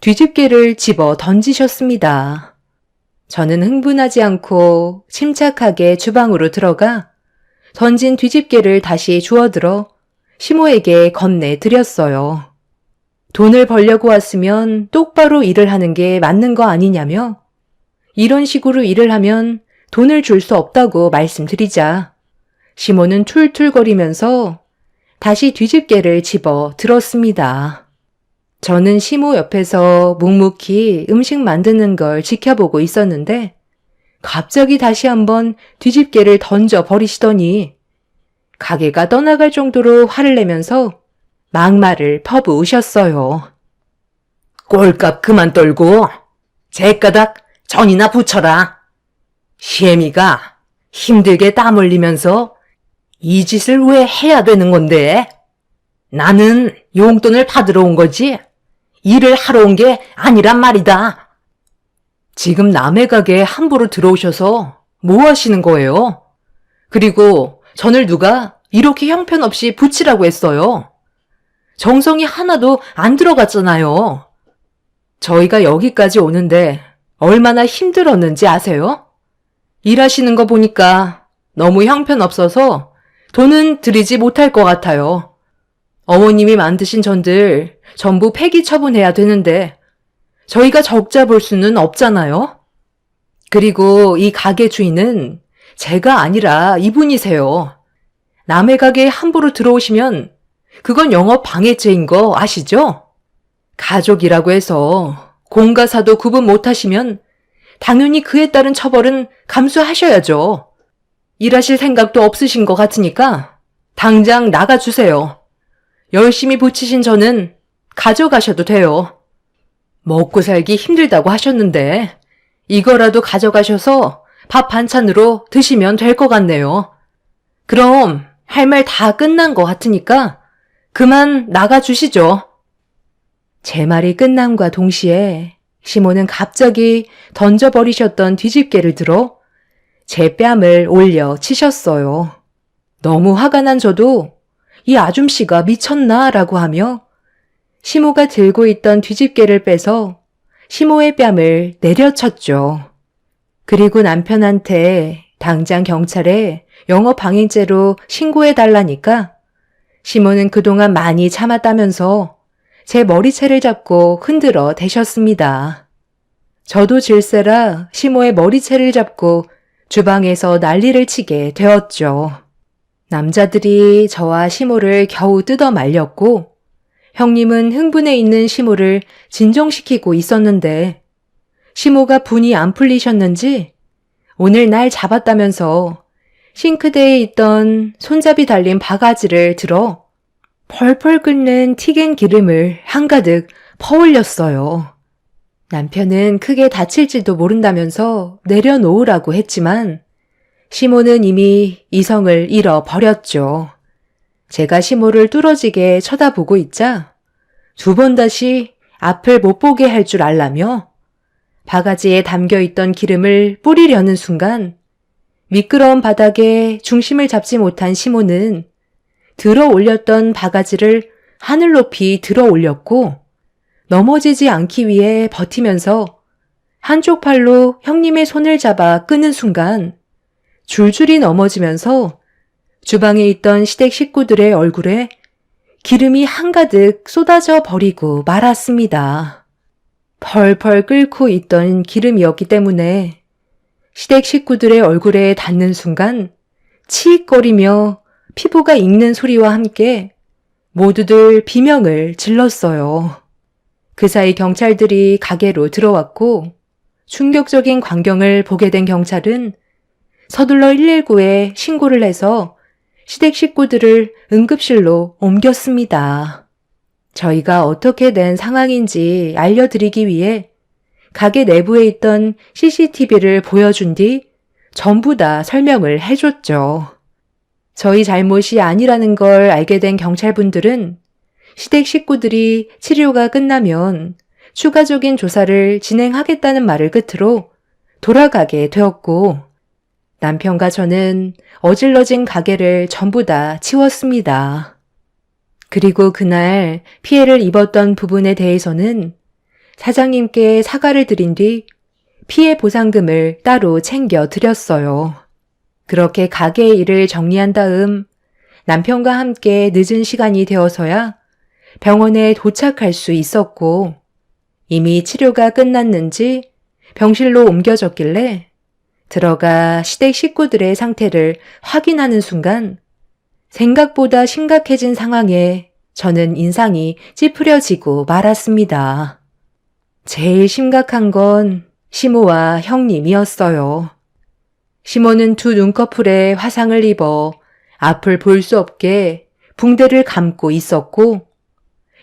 뒤집개를 집어 던지셨습니다. 저는 흥분하지 않고 침착하게 주방으로 들어가 던진 뒤집개를 다시 주워들어 시모에게 건네드렸어요. 돈을 벌려고 왔으면 똑바로 일을 하는 게 맞는 거 아니냐며 이런 식으로 일을 하면 돈을 줄 수 없다고 말씀드리자 시모는 툴툴거리면서 다시 뒤집개를 집어 들었습니다. 저는 시모 옆에서 묵묵히 음식 만드는 걸 지켜보고 있었는데 갑자기 다시 한번 뒤집개를 던져 버리시더니 가게가 떠나갈 정도로 화를 내면서 막말을 퍼부으셨어요. 꼴값 그만 떨고 제가닥 전이나 붙여라. 시애미가 힘들게 땀 흘리면서 이 짓을 왜 해야 되는 건데? 나는 용돈을 받으러 온 거지 일을 하러 온 게 아니란 말이다. 지금 남의 가게에 함부로 들어오셔서 뭐 하시는 거예요? 그리고 전을 누가 이렇게 형편없이 붙이라고 했어요? 정성이 하나도 안 들어갔잖아요. 저희가 여기까지 오는데 얼마나 힘들었는지 아세요? 일하시는 거 보니까 너무 형편없어서 돈은 드리지 못할 것 같아요. 어머님이 만드신 전들 전부 폐기 처분해야 되는데 저희가 적자 볼 수는 없잖아요. 그리고 이 가게 주인은 제가 아니라 이분이세요. 남의 가게에 함부로 들어오시면 그건 영업 방해죄인 거 아시죠? 가족이라고 해서 공과 사도 구분 못하시면 당연히 그에 따른 처벌은 감수하셔야죠. 일하실 생각도 없으신 것 같으니까 당장 나가주세요. 열심히 붙이신 저는 가져가셔도 돼요. 먹고 살기 힘들다고 하셨는데 이거라도 가져가셔서 밥 반찬으로 드시면 될 것 같네요. 그럼 할 말 다 끝난 것 같으니까 그만 나가주시죠. 제 말이 끝남과 동시에 시모는 갑자기 던져버리셨던 뒤집개를 들어 제 뺨을 올려 치셨어요. 너무 화가 난 저도 이 아줌씨가 미쳤나라고 하며 시모가 들고 있던 뒤집개를 빼서 시모의 뺨을 내려쳤죠. 그리고 남편한테 당장 경찰에 영업방해죄로 신고해달라니까 시모는 그동안 많이 참았다면서 제 머리채를 잡고 흔들어 대셨습니다. 저도 질세라 시모의 머리채를 잡고 주방에서 난리를 치게 되었죠. 남자들이 저와 시모를 겨우 뜯어 말렸고 형님은 흥분해 있는 시모를 진정시키고 있었는데 시모가 분이 안 풀리셨는지 오늘 날 잡았다면서 싱크대에 있던 손잡이 달린 바가지를 들어 펄펄 끓는 튀긴 기름을 한가득 퍼올렸어요. 남편은 크게 다칠지도 모른다면서 내려놓으라고 했지만 시모는 이미 이성을 잃어버렸죠. 제가 시모를 뚫어지게 쳐다보고 있자 2번 다시 앞을 못 보게 할 줄 알라며 바가지에 담겨있던 기름을 뿌리려는 순간 미끄러운 바닥에 중심을 잡지 못한 시모는 들어 올렸던 바가지를 하늘 높이 들어 올렸고 넘어지지 않기 위해 버티면서 한쪽 팔로 형님의 손을 잡아 끄는 순간 줄줄이 넘어지면서 주방에 있던 시댁 식구들의 얼굴에 기름이 한가득 쏟아져 버리고 말았습니다. 펄펄 끓고 있던 기름이었기 때문에 시댁 식구들의 얼굴에 닿는 순간 치익거리며 피부가 익는 소리와 함께 모두들 비명을 질렀어요. 그 사이 경찰들이 가게로 들어왔고 충격적인 광경을 보게 된 경찰은 서둘러 119에 신고를 해서 시댁 식구들을 응급실로 옮겼습니다. 저희가 어떻게 된 상황인지 알려드리기 위해 가게 내부에 있던 CCTV를 보여준 뒤 전부 다 설명을 해줬죠. 저희 잘못이 아니라는 걸 알게 된 경찰분들은 시댁 식구들이 치료가 끝나면 추가적인 조사를 진행하겠다는 말을 끝으로 돌아가게 되었고, 남편과 저는 어질러진 가게를 전부 다 치웠습니다. 그리고 그날 피해를 입었던 부분에 대해서는 사장님께 사과를 드린 뒤 피해 보상금을 따로 챙겨 드렸어요. 그렇게 가게의 일을 정리한 다음 남편과 함께 늦은 시간이 되어서야 병원에 도착할 수 있었고, 이미 치료가 끝났는지 병실로 옮겨졌길래 들어가 시댁 식구들의 상태를 확인하는 순간 생각보다 심각해진 상황에 저는 인상이 찌푸려지고 말았습니다. 제일 심각한 건 시모와 형님이었어요. 시모는 두 눈꺼풀에 화상을 입어 앞을 볼 수 없게 붕대를 감고 있었고,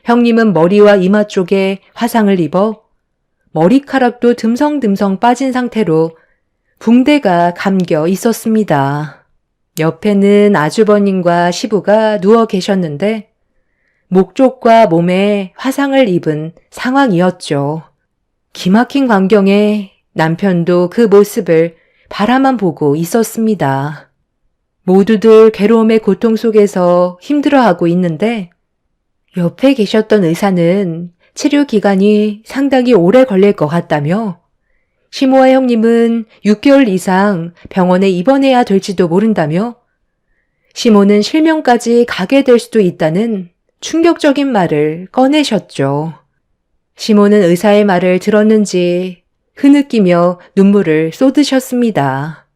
형님은 머리와 이마 쪽에 화상을 입어 머리카락도 듬성듬성 빠진 상태로 붕대가 감겨 있었습니다. 옆에는 아주버님과 시부가 누워 계셨는데 목 쪽과 몸에 화상을 입은 상황이었죠. 기막힌 광경에 남편도 그 모습을 바라만 보고 있었습니다. 모두들 괴로움의 고통 속에서 힘들어하고 있는데 옆에 계셨던 의사는 치료 기간이 상당히 오래 걸릴 것 같다며 시모와 형님은 6개월 이상 병원에 입원해야 될지도 모른다며 시모는 실명까지 가게 될 수도 있다는 충격적인 말을 꺼내셨죠. 시모는 의사의 말을 들었는지 흐느끼며 눈물을 쏟으셨습니다.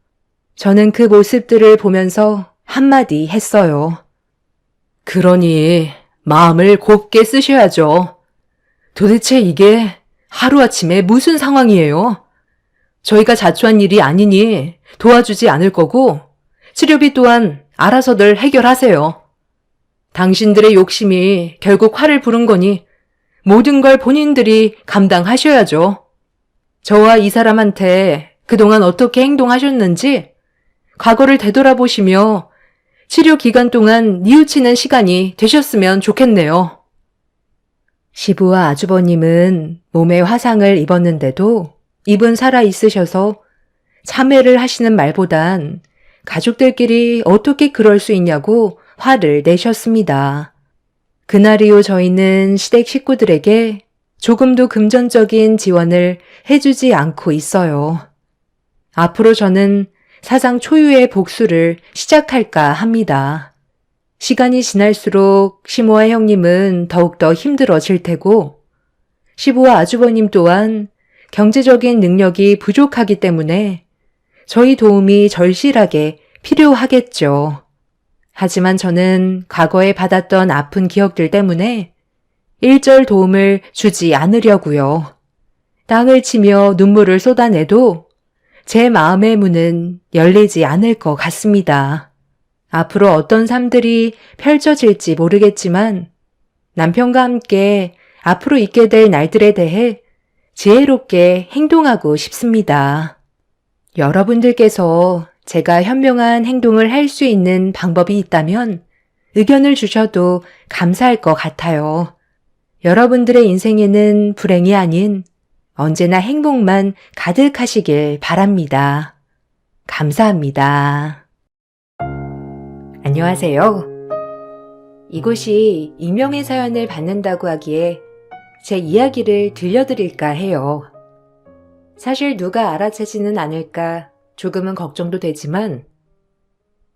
저는 그 모습들을 보면서 한마디 했어요. 그러니 마음을 곱게 쓰셔야죠. 도대체 이게 하루아침에 무슨 상황이에요? 저희가 자초한 일이 아니니 도와주지 않을 거고 치료비 또한 알아서들 해결하세요. 당신들의 욕심이 결국 화를 부른 거니 모든 걸 본인들이 감당하셔야죠. 저와 이 사람한테 그동안 어떻게 행동하셨는지 과거를 되돌아보시며 치료 기간 동안 뉘우치는 시간이 되셨으면 좋겠네요. 시부와 아주버님은 몸에 화상을 입었는데도 입은 살아있으셔서 참회를 하시는 말보단 가족들끼리 어떻게 그럴 수 있냐고 화를 내셨습니다. 그날 이후 저희는 시댁 식구들에게 조금도 금전적인 지원을 해주지 않고 있어요. 앞으로 저는 사상 초유의 복수를 시작할까 합니다. 시간이 지날수록 시모와 형님은 더욱더 힘들어질 테고 시부와 아주버님 또한 경제적인 능력이 부족하기 때문에 저희 도움이 절실하게 필요하겠죠. 하지만 저는 과거에 받았던 아픈 기억들 때문에 일절 도움을 주지 않으려고요. 땅을 치며 눈물을 쏟아내도 제 마음의 문은 열리지 않을 것 같습니다. 앞으로 어떤 삶들이 펼쳐질지 모르겠지만 남편과 함께 앞으로 있게 될 날들에 대해 지혜롭게 행동하고 싶습니다. 여러분들께서 제가 현명한 행동을 할 수 있는 방법이 있다면 의견을 주셔도 감사할 것 같아요. 여러분들의 인생에는 불행이 아닌 언제나 행복만 가득하시길 바랍니다. 감사합니다. 안녕하세요. 이곳이 익명의 사연을 받는다고 하기에 제 이야기를 들려드릴까 해요. 사실 누가 알아채지는 않을까 조금은 걱정도 되지만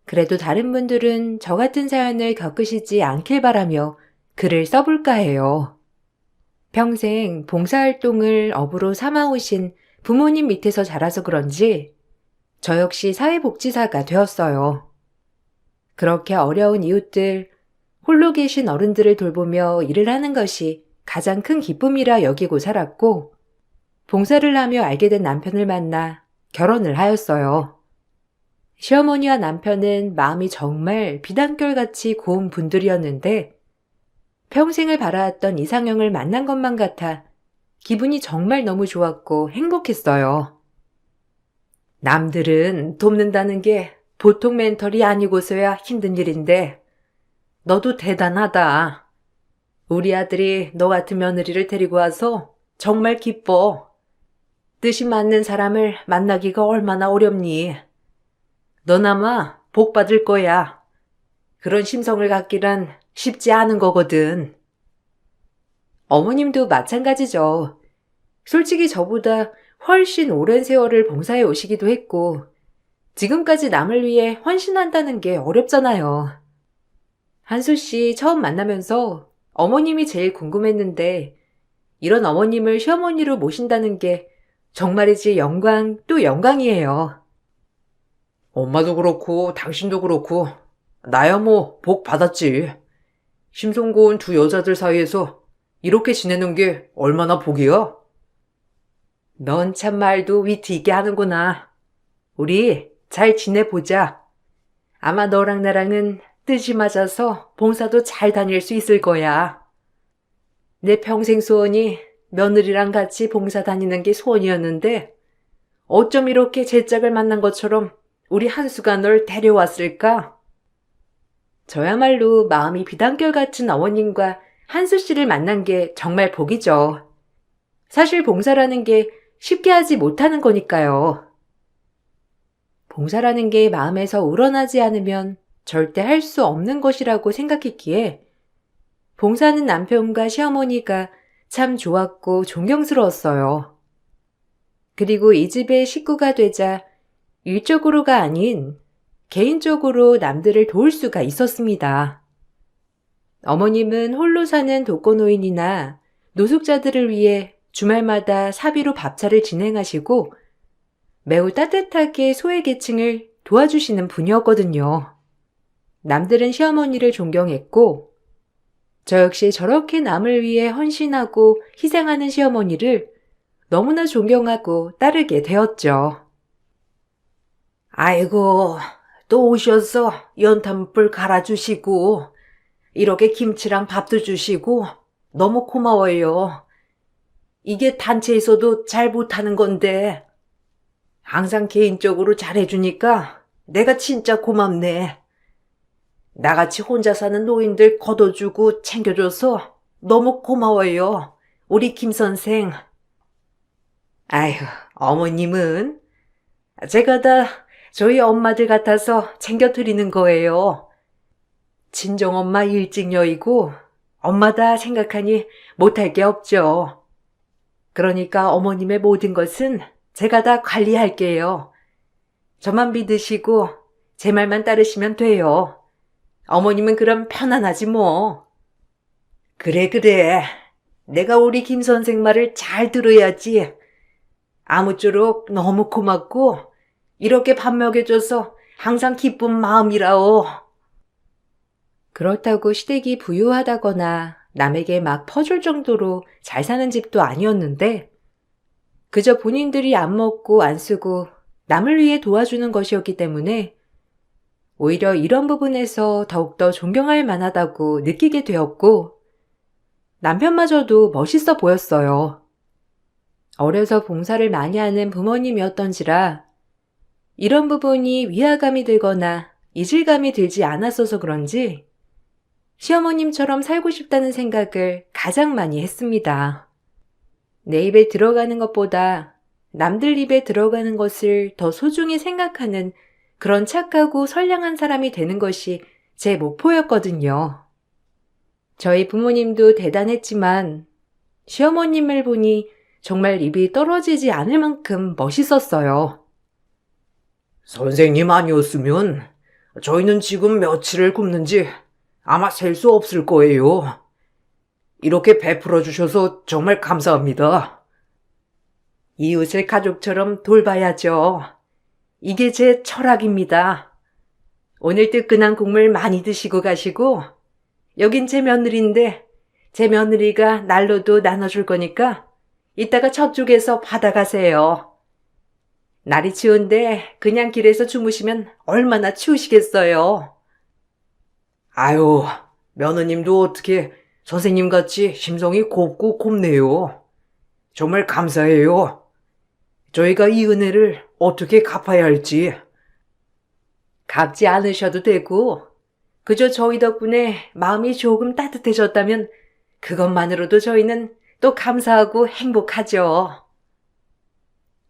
그래도 다른 분들은 저 같은 사연을 겪으시지 않길 바라며 글을 써볼까 해요. 평생 봉사활동을 업으로 삼아오신 부모님 밑에서 자라서 그런지 저 역시 사회복지사가 되었어요. 그렇게 어려운 이웃들, 홀로 계신 어른들을 돌보며 일을 하는 것이 가장 큰 기쁨이라 여기고 살았고 봉사를 하며 알게 된 남편을 만나 결혼을 하였어요. 시어머니와 남편은 마음이 정말 비단결같이 고운 분들이었는데 평생을 바라왔던 이상형을 만난 것만 같아 기분이 정말 너무 좋았고 행복했어요. 남들은 돕는다는 게 보통 멘털이 아니고서야 힘든 일인데 너도 대단하다. 우리 아들이 너 같은 며느리를 데리고 와서 정말 기뻐. 뜻이 맞는 사람을 만나기가 얼마나 어렵니? 너나마 복 받을 거야. 그런 심성을 갖기란 쉽지 않은 거거든. 어머님도 마찬가지죠. 솔직히 저보다 훨씬 오랜 세월을 봉사해 오시기도 했고 지금까지 남을 위해 헌신한다는 게 어렵잖아요. 한수 씨 처음 만나면서 어머님이 제일 궁금했는데 이런 어머님을 시어머니로 모신다는 게 정말이지 영광 또 영광이에요. 엄마도 그렇고 당신도 그렇고 나야 뭐 복 받았지. 심성 고운 두 여자들 사이에서 이렇게 지내는 게 얼마나 복이야? 넌 참 말도 위트 있게 하는구나. 우리 잘 지내보자. 아마 너랑 나랑은 뜻이 맞아서 봉사도 잘 다닐 수 있을 거야. 내 평생 소원이 며느리랑 같이 봉사 다니는 게 소원이었는데 어쩜 이렇게 제 짝을 만난 것처럼 우리 한수가 널 데려왔을까? 저야말로 마음이 비단결 같은 어머님과 한수 씨를 만난 게 정말 복이죠. 사실 봉사라는 게 쉽게 하지 못하는 거니까요. 봉사라는 게 마음에서 우러나지 않으면 절대 할 수 없는 것이라고 생각했기에 봉사는 남편과 시어머니가 참 좋았고 존경스러웠어요. 그리고 이 집의 식구가 되자 일적으로가 아닌 개인적으로 남들을 도울 수가 있었습니다. 어머님은 홀로 사는 독거노인이나 노숙자들을 위해 주말마다 사비로 밥차를 진행하시고 매우 따뜻하게 소외계층을 도와주시는 분이었거든요. 남들은 시어머니를 존경했고 저 역시 저렇게 남을 위해 헌신하고 희생하는 시어머니를 너무나 존경하고 따르게 되었죠. 아이고, 또 오셔서 연탄불 갈아주시고 이렇게 김치랑 밥도 주시고 너무 고마워요. 이게 단체에서도 잘 못하는 건데 항상 개인적으로 잘해주니까 내가 진짜 고맙네. 나같이 혼자 사는 노인들 걷어주고 챙겨줘서 너무 고마워요. 우리 김 선생. 아휴, 어머님은 제가 다 저희 엄마들 같아서 챙겨드리는 거예요. 친정엄마 일찍녀이고 엄마다 생각하니 못할 게 없죠. 그러니까 어머님의 모든 것은 제가 다 관리할게요. 저만 믿으시고 제 말만 따르시면 돼요. 어머님은 그럼 편안하지 뭐. 그래. 내가 우리 김 선생 말을 잘 들어야지. 아무쪼록 너무 고맙고 이렇게 밥 먹여줘서 항상 기쁜 마음이라오. 그렇다고 시댁이 부유하다거나 남에게 막 퍼줄 정도로 잘 사는 집도 아니었는데 그저 본인들이 안 먹고 안 쓰고 남을 위해 도와주는 것이었기 때문에 오히려 이런 부분에서 더욱더 존경할 만하다고 느끼게 되었고 남편마저도 멋있어 보였어요. 어려서 봉사를 많이 하는 부모님이었던지라 이런 부분이 위화감이 들거나 이질감이 들지 않았어서 그런지 시어머님처럼 살고 싶다는 생각을 가장 많이 했습니다. 내 입에 들어가는 것보다 남들 입에 들어가는 것을 더 소중히 생각하는 그런 착하고 선량한 사람이 되는 것이 제 목표였거든요. 저희 부모님도 대단했지만 시어머님을 보니 정말 입이 떨어지지 않을 만큼 멋있었어요. 선생님 아니었으면 저희는 지금 며칠을 굶는지 아마 셀 수 없을 거예요. 이렇게 베풀어 주셔서 정말 감사합니다. 이웃을 가족처럼 돌봐야죠. 이게 제 철학입니다. 오늘 뜨끈한 국물 많이 드시고 가시고 여긴 제 며느리인데 제 며느리가 날로도 나눠줄 거니까 이따가 저쪽에서 받아가세요. 날이 추운데 그냥 길에서 주무시면 얼마나 추우시겠어요. 아유, 며느님도 어떻게 선생님같이 심성이 곱고 곱네요. 정말 감사해요. 저희가 이 은혜를 어떻게 갚아야 할지. 갚지 않으셔도 되고, 그저 저희 덕분에 마음이 조금 따뜻해졌다면 그것만으로도 저희는 또 감사하고 행복하죠.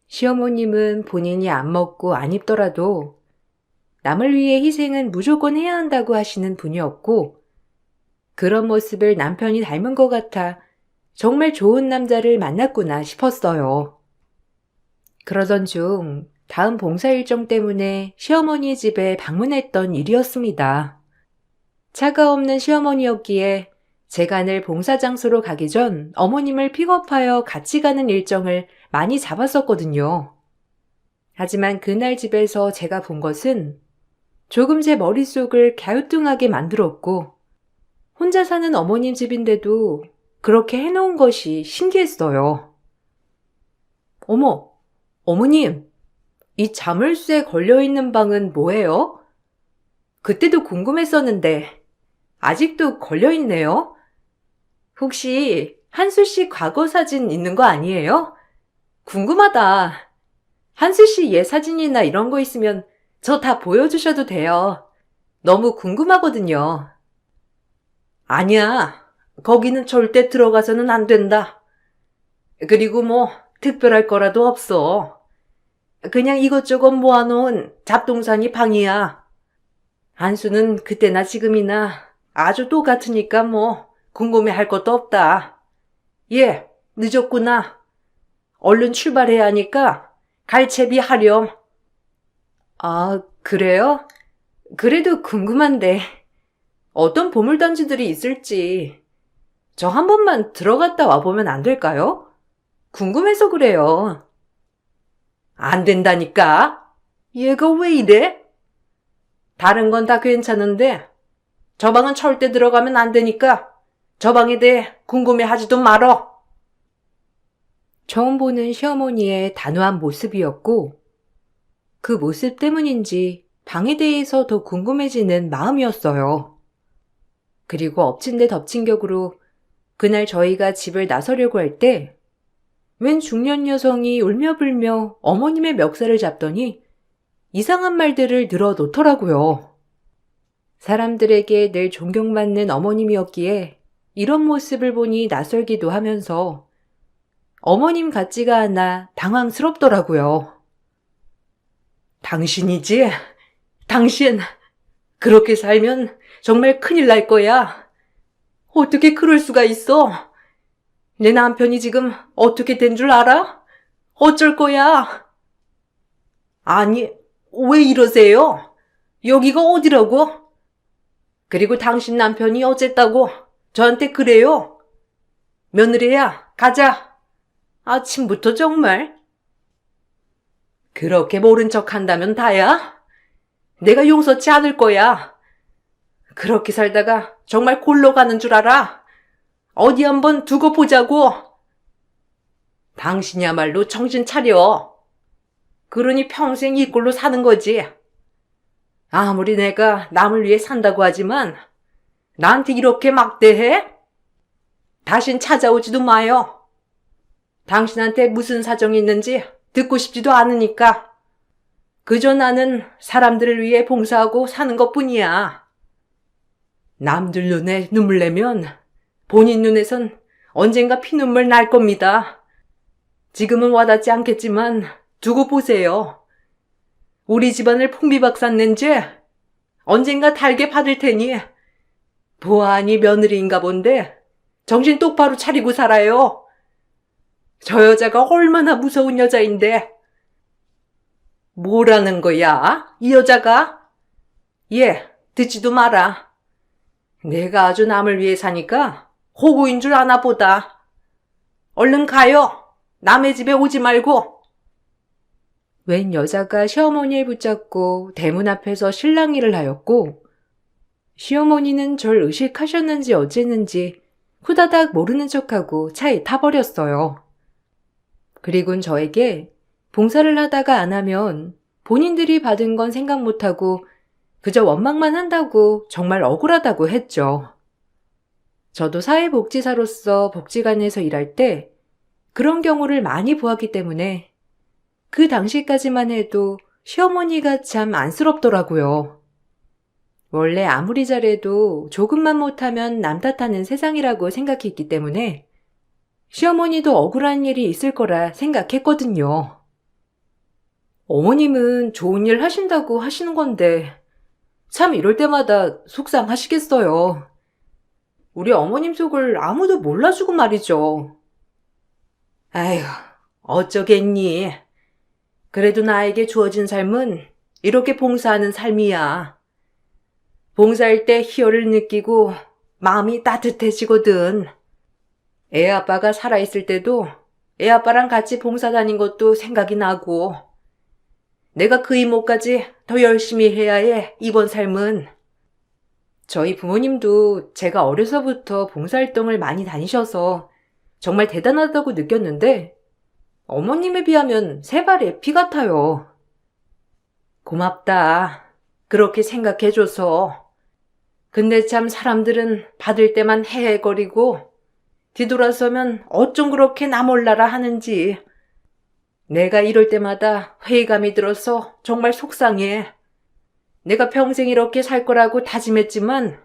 시어머님은 본인이 안 먹고 안 입더라도 남을 위해 희생은 무조건 해야 한다고 하시는 분이었고, 그런 모습을 남편이 닮은 것 같아 정말 좋은 남자를 만났구나 싶었어요. 그러던 중 다음 봉사 일정 때문에 시어머니 집에 방문했던 일이었습니다. 차가 없는 시어머니였기에 제가 늘 봉사 장소로 가기 전 어머님을 픽업하여 같이 가는 일정을 많이 잡았었거든요. 하지만 그날 집에서 제가 본 것은 조금 제 머릿속을 갸우뚱하게 만들었고, 혼자 사는 어머님 집인데도 그렇게 해놓은 것이 신기했어요. 어머, 어머님, 이 자물쇠 걸려있는 방은 뭐예요? 그때도 궁금했었는데 아직도 걸려있네요. 혹시 한수 씨 과거 사진 있는 거 아니에요? 궁금하다. 한수 씨 옛 사진이나 이런 거 있으면 저 다 보여주셔도 돼요. 너무 궁금하거든요. 아니야. 거기는 절대 들어가서는 안 된다. 그리고 뭐 특별할 거라도 없어. 그냥 이것저것 모아놓은 잡동사니 방이야. 한수는 그때나 지금이나 아주 똑같으니까 뭐 궁금해할 것도 없다. 예, 늦었구나. 얼른 출발해야 하니까 갈채비 하렴. 아, 그래요? 그래도 궁금한데 어떤 보물단지들이 있을지 저 한 번만 들어갔다 와보면 안 될까요? 궁금해서 그래요. 안 된다니까? 얘가 왜 이래? 다른 건 다 괜찮은데 저 방은 절대 들어가면 안 되니까 저 방에 대해 궁금해하지도 말어. 처음 보는 시어머니의 단호한 모습이었고, 그 모습 때문인지 방에 대해서 더 궁금해지는 마음이었어요. 그리고 엎친 데 덮친 격으로 그날 저희가 집을 나서려고 할 때 웬 중년 여성이 울며불며 어머님의 멱살을 잡더니 이상한 말들을 늘어놓더라고요. 사람들에게 늘 존경받는 어머님이었기에 이런 모습을 보니 낯설기도 하면서 어머님 같지가 않아 당황스럽더라고요. 당신이지? 당신, 그렇게 살면 정말 큰일 날 거야. 어떻게 그럴 수가 있어? 내 남편이 지금 어떻게 된 줄 알아? 어쩔 거야? 아니, 왜 이러세요? 여기가 어디라고? 그리고 당신 남편이 어쨌다고 저한테 그래요? 며느리야, 가자. 아침부터 정말. 그렇게 모른 척 한다면 다야? 내가 용서치 않을 거야. 그렇게 살다가 정말 골로 가는 줄 알아? 어디 한번 두고 보자고. 당신이야말로 정신 차려. 그러니 평생 이 꼴로 사는 거지. 아무리 내가 남을 위해 산다고 하지만 나한테 이렇게 막대해? 다신 찾아오지도 마요. 당신한테 무슨 사정이 있는지 듣고 싶지도 않으니까. 그저 나는 사람들을 위해 봉사하고 사는 것뿐이야. 남들 눈에 눈물 내면 본인 눈에선 언젠가 피눈물 날 겁니다. 지금은 와닿지 않겠지만 두고 보세요. 우리 집안을 풍비박산 낸 죄 언젠가 달게 받을 테니 보아하니 며느리인가 본데 정신 똑바로 차리고 살아요. 저 여자가 얼마나 무서운 여자인데. 뭐라는 거야? 이 여자가? 예, 듣지도 마라. 내가 아주 남을 위해 사니까 호구인 줄 아나 보다. 얼른 가요. 남의 집에 오지 말고. 웬 여자가 시어머니를 붙잡고 대문 앞에서 실랑이를 하였고, 시어머니는 절 의식하셨는지 어쨌는지 후다닥 모르는 척하고 차에 타버렸어요. 그리곤 저에게 봉사를 하다가 안 하면 본인들이 받은 건 생각 못하고 그저 원망만 한다고 정말 억울하다고 했죠. 저도 사회복지사로서 복지관에서 일할 때 그런 경우를 많이 보았기 때문에 그 당시까지만 해도 시어머니가 참 안쓰럽더라고요. 원래 아무리 잘해도 조금만 못하면 남 탓하는 세상이라고 생각했기 때문에 시어머니도 억울한 일이 있을 거라 생각했거든요. 어머님은 좋은 일 하신다고 하시는 건데 참 이럴 때마다 속상하시겠어요. 우리 어머님 속을 아무도 몰라주고 말이죠. 아휴, 어쩌겠니. 그래도 나에게 주어진 삶은 이렇게 봉사하는 삶이야. 봉사할 때 희열을 느끼고 마음이 따뜻해지거든. 애 아빠가 살아있을 때도 애 아빠랑 같이 봉사 다닌 것도 생각이 나고 내가 그 이모까지 더 열심히 해야 해, 이번 삶은. 저희 부모님도 제가 어려서부터 봉사활동을 많이 다니셔서 정말 대단하다고 느꼈는데 어머님에 비하면 세 발의 피 같아요. 고맙다. 그렇게 생각해줘서. 근데 참 사람들은 받을 때만 헤헤거리고 뒤돌아서면 어쩜 그렇게 나 몰라라 하는지. 내가 이럴 때마다 회의감이 들어서 정말 속상해. 내가 평생 이렇게 살 거라고 다짐했지만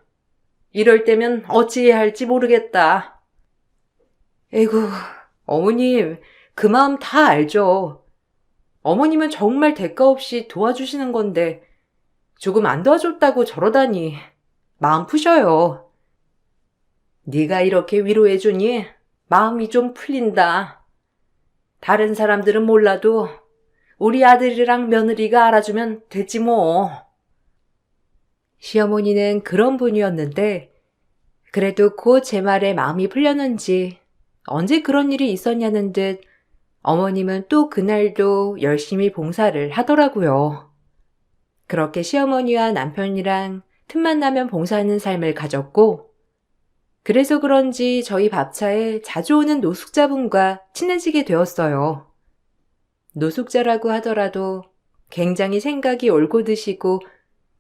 이럴 때면 어찌해야 할지 모르겠다. 에이구, 어머님, 그 마음 다 알죠. 어머님은 정말 대가 없이 도와주시는 건데 조금 안 도와줬다고 저러다니 마음 푸셔요. 네가 이렇게 위로해주니 마음이 좀 풀린다. 다른 사람들은 몰라도 우리 아들이랑 며느리가 알아주면 됐지 뭐. 시어머니는 그런 분이었는데 그래도 곧 제 말에 마음이 풀렸는지 언제 그런 일이 있었냐는 듯 어머님은 또 그날도 열심히 봉사를 하더라고요. 그렇게 시어머니와 남편이랑 틈만 나면 봉사하는 삶을 가졌고 그래서 그런지 저희 밥차에 자주 오는 노숙자분과 친해지게 되었어요. 노숙자라고 하더라도 굉장히 생각이 올곧으시고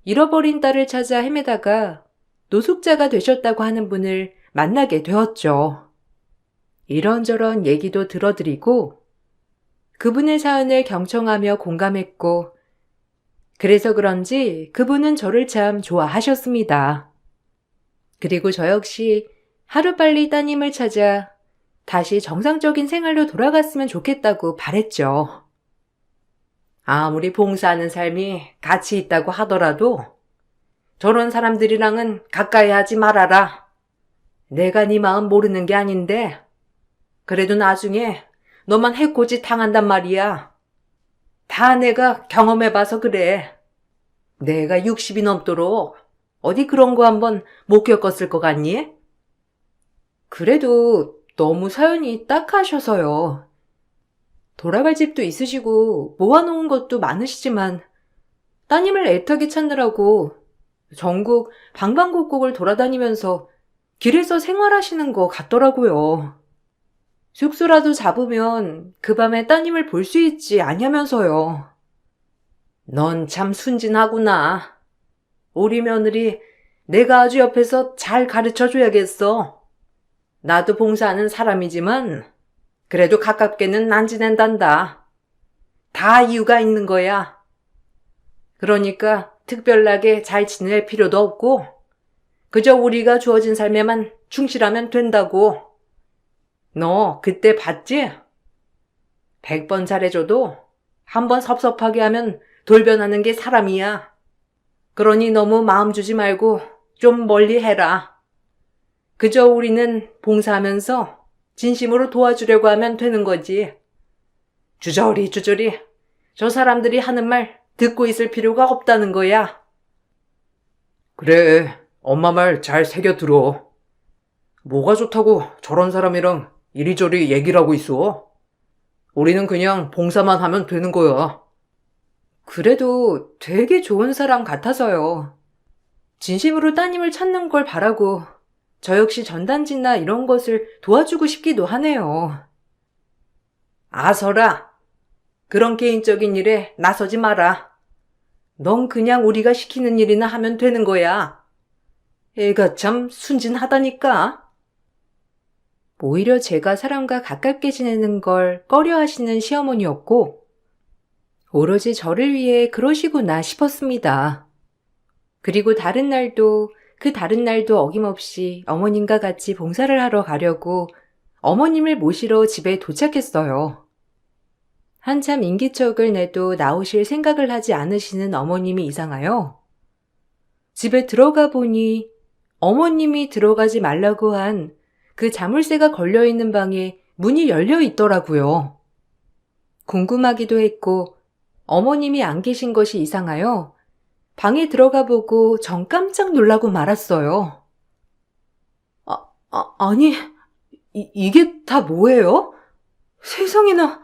잃어버린 딸을 찾아 헤매다가 노숙자가 되셨다고 하는 분을 만나게 되었죠. 이런저런 얘기도 들어드리고 그분의 사연을 경청하며 공감했고 그래서 그런지 그분은 저를 참 좋아하셨습니다. 그리고 저 역시 하루빨리 따님을 찾아 다시 정상적인 생활로 돌아갔으면 좋겠다고 바랬죠. 아무리 봉사하는 삶이 가치 있다고 하더라도 저런 사람들이랑은 가까이 하지 말아라. 내가 네 마음 모르는 게 아닌데 그래도 나중에 너만 해코지 당한단 말이야. 다 내가 경험해봐서 그래. 내가 60이 넘도록 어디 그런 거 한번 못 겪었을 것 같니? 그래도 너무 사연이 딱하셔서요. 돌아갈 집도 있으시고 모아놓은 것도 많으시지만 따님을 애타게 찾느라고 전국 방방곡곡을 돌아다니면서 길에서 생활하시는 것 같더라고요. 숙소라도 잡으면 그 밤에 따님을 볼 수 있지 않냐면서요. 넌 참 순진하구나. 우리 며느리 내가 아주 옆에서 잘 가르쳐줘야겠어. 나도 봉사하는 사람이지만 그래도 가깝게는 안 지낸단다. 다 이유가 있는 거야. 그러니까 특별하게 잘 지낼 필요도 없고 그저 우리가 주어진 삶에만 충실하면 된다고. 너 그때 봤지? 100번 잘해줘도 한 번 섭섭하게 하면 돌변하는 게 사람이야. 그러니 너무 마음 주지 말고 좀 멀리 해라. 그저 우리는 봉사하면서 진심으로 도와주려고 하면 되는 거지. 주저리 저 사람들이 하는 말 듣고 있을 필요가 없다는 거야. 그래, 엄마 말 잘 새겨 들어. 뭐가 좋다고 저런 사람이랑 이리저리 얘기를 하고 있어? 우리는 그냥 봉사만 하면 되는 거야. 그래도 되게 좋은 사람 같아서요. 진심으로 따님을 찾는 걸 바라고 저 역시 전단지나 이런 것을 도와주고 싶기도 하네요. 아서라. 그런 개인적인 일에 나서지 마라. 넌 그냥 우리가 시키는 일이나 하면 되는 거야. 애가 참 순진하다니까. 오히려 제가 사람과 가깝게 지내는 걸 꺼려하시는 시어머니였고, 오로지 저를 위해 그러시구나 싶었습니다. 그리고 그 다른 날도 어김없이 어머님과 같이 봉사를 하러 가려고 어머님을 모시러 집에 도착했어요. 한참 인기척을 내도 나오실 생각을 하지 않으시는 어머님이 이상하여 집에 들어가 보니 어머님이 들어가지 말라고 한 그 자물쇠가 걸려있는 방에 문이 열려 있더라고요. 궁금하기도 했고 어머님이 안 계신 것이 이상하여 방에 들어가 보고 전 깜짝 놀라고 말았어요. 아니, 이게 다 뭐예요? 세상에나,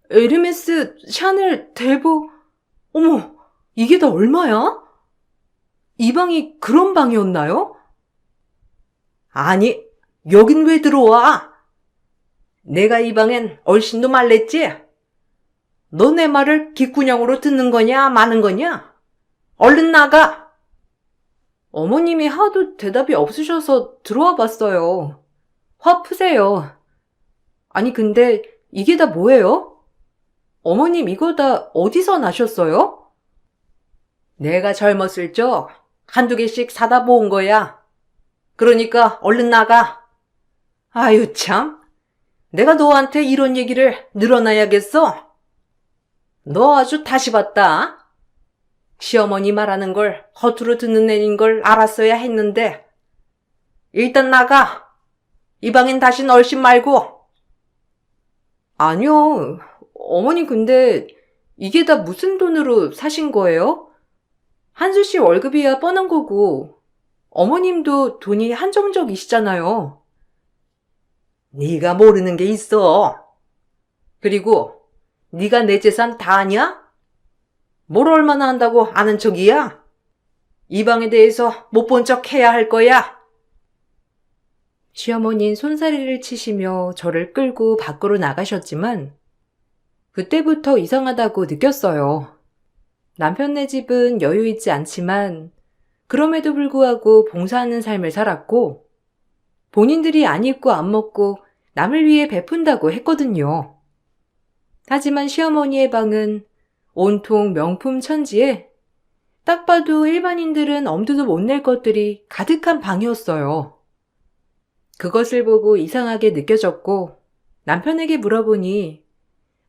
에르메스, 샤넬, 델보, 어머, 이게 다 얼마야? 이 방이 그런 방이었나요? 아니, 여긴 왜 들어와? 내가 이 방엔 얼씬도 말랬지? 너 내 말을 귓구녕으로 듣는 거냐, 마는 거냐? 얼른 나가! 어머님이 하도 대답이 없으셔서 들어와 봤어요. 화 푸세요. 아니, 근데 이게 다 뭐예요? 어머님 이거 다 어디서 나셨어요? 내가 젊었을 적 한두 개씩 사다 모은 거야. 그러니까 얼른 나가. 아유 참, 내가 너한테 이런 얘기를 늘어놔야겠어? 너 아주 다시 봤다. 시어머니 말하는 걸 허투루 듣는 애인 걸 알았어야 했는데. 일단 나가. 이 방엔 다신 얼씬 말고. 아니요. 어머니 근데 이게 다 무슨 돈으로 사신 거예요? 한수 씨 월급이야 뻔한 거고 어머님도 돈이 한정적이시잖아요. 네가 모르는 게 있어. 그리고 네가 내 재산 다 아냐? 뭘 얼마나 한다고 아는 척이야? 이 방에 대해서 못 본 척 해야 할 거야. 시어머니는 손사래를 치시며 저를 끌고 밖으로 나가셨지만 그때부터 이상하다고 느꼈어요. 남편네 집은 여유 있지 않지만 그럼에도 불구하고 봉사하는 삶을 살았고 본인들이 안 입고 안 먹고 남을 위해 베푼다고 했거든요. 하지만 시어머니의 방은 온통 명품 천지에 딱 봐도 일반인들은 엄두도 못 낼 것들이 가득한 방이었어요. 그것을 보고 이상하게 느껴졌고 남편에게 물어보니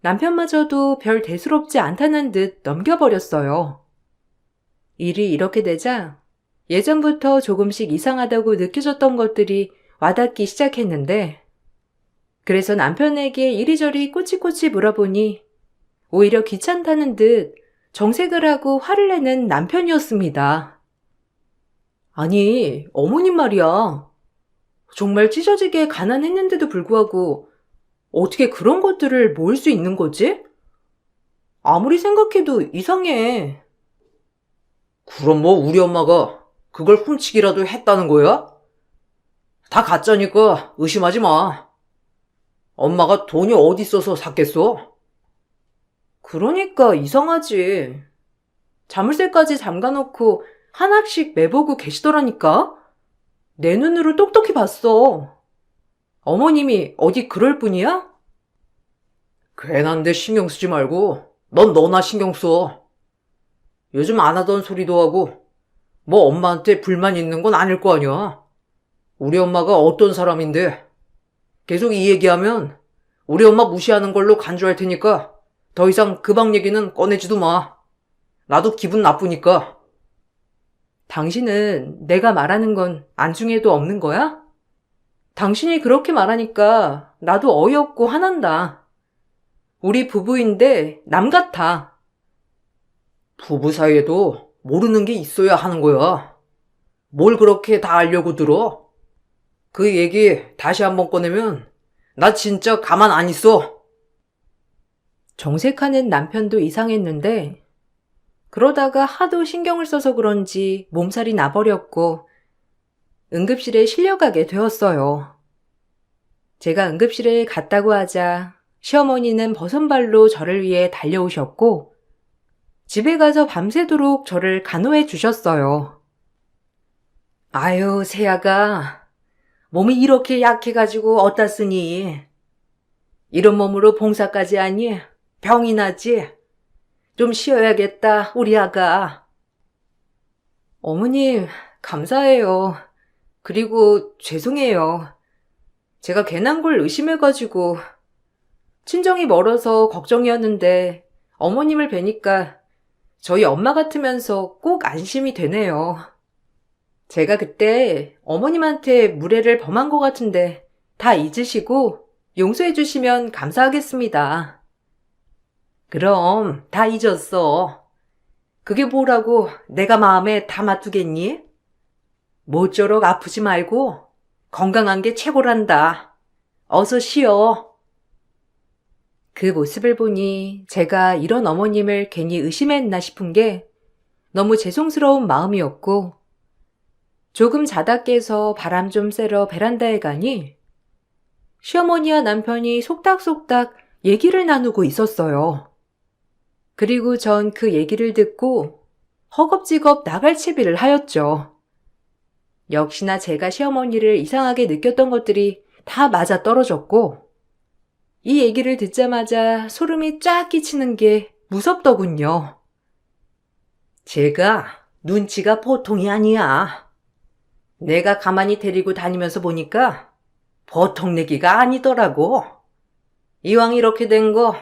남편마저도 별 대수롭지 않다는 듯 넘겨버렸어요. 일이 이렇게 되자 예전부터 조금씩 이상하다고 느껴졌던 것들이 와닿기 시작했는데 그래서 남편에게 이리저리 꼬치꼬치 물어보니 오히려 귀찮다는 듯 정색을 하고 화를 내는 남편이었습니다. 아니, 어머님 말이야. 정말 찢어지게 가난했는데도 불구하고 어떻게 그런 것들을 모을 수 있는 거지? 아무리 생각해도 이상해. 그럼 뭐 우리 엄마가 그걸 훔치기라도 했다는 거야? 다 가짜니까 의심하지 마. 엄마가 돈이 어디 있어서 샀겠어? 그러니까 이상하지. 자물쇠까지 잠가놓고 하나씩 매보고 계시더라니까? 내 눈으로 똑똑히 봤어. 어머님이 어디 그럴 뿐이야? 괜한데 신경 쓰지 말고 넌 너나 신경 써. 요즘 안 하던 소리도 하고 뭐 엄마한테 불만 있는 건 아닐 거 아니야. 우리 엄마가 어떤 사람인데 계속 이 얘기하면 우리 엄마 무시하는 걸로 간주할 테니까 더 이상 그 방 얘기는 꺼내지도 마. 나도 기분 나쁘니까. 당신은 내가 말하는 건 안중에도 없는 거야? 당신이 그렇게 말하니까 나도 어이없고 화난다. 우리 부부인데 남 같아. 부부 사이에도 모르는 게 있어야 하는 거야. 뭘 그렇게 다 알려고 들어? 그 얘기 다시 한번 꺼내면 나 진짜 가만 안 있어. 정색하는 남편도 이상했는데 그러다가 하도 신경을 써서 그런지 몸살이 나버렸고 응급실에 실려가게 되었어요. 제가 응급실에 갔다고 하자 시어머니는 버선발로 저를 위해 달려오셨고 집에 가서 밤새도록 저를 간호해 주셨어요. 아유, 세아가 몸이 이렇게 약해가지고 어디다 쓰니? 이런 몸으로 봉사까지 하니 병이 나지? 좀 쉬어야겠다, 우리 아가. 어머님, 감사해요. 그리고 죄송해요. 제가 괜한 걸 의심해가지고 친정이 멀어서 걱정이었는데 어머님을 뵈니까 저희 엄마 같으면서 꼭 안심이 되네요. 제가 그때 어머님한테 무례를 범한 것 같은데 다 잊으시고 용서해 주시면 감사하겠습니다. 그럼 다 잊었어. 그게 뭐라고 내가 마음에 담아두겠니? 모쪼록 아프지 말고 건강한 게 최고란다. 어서 쉬어. 그 모습을 보니 제가 이런 어머님을 괜히 의심했나 싶은 게 너무 죄송스러운 마음이었고 조금 자다 깨서 바람 좀 쐬러 베란다에 가니 시어머니와 남편이 속닥속닥 얘기를 나누고 있었어요. 그리고 전 그 얘기를 듣고 허겁지겁 나갈 채비를 하였죠. 역시나 제가 시어머니를 이상하게 느꼈던 것들이 다 맞아 떨어졌고 이 얘기를 듣자마자 소름이 쫙 끼치는 게 무섭더군요. 제가 눈치가 보통이 아니야. 내가 가만히 데리고 다니면서 보니까 보통 내기가 아니더라고. 이왕 이렇게 된 거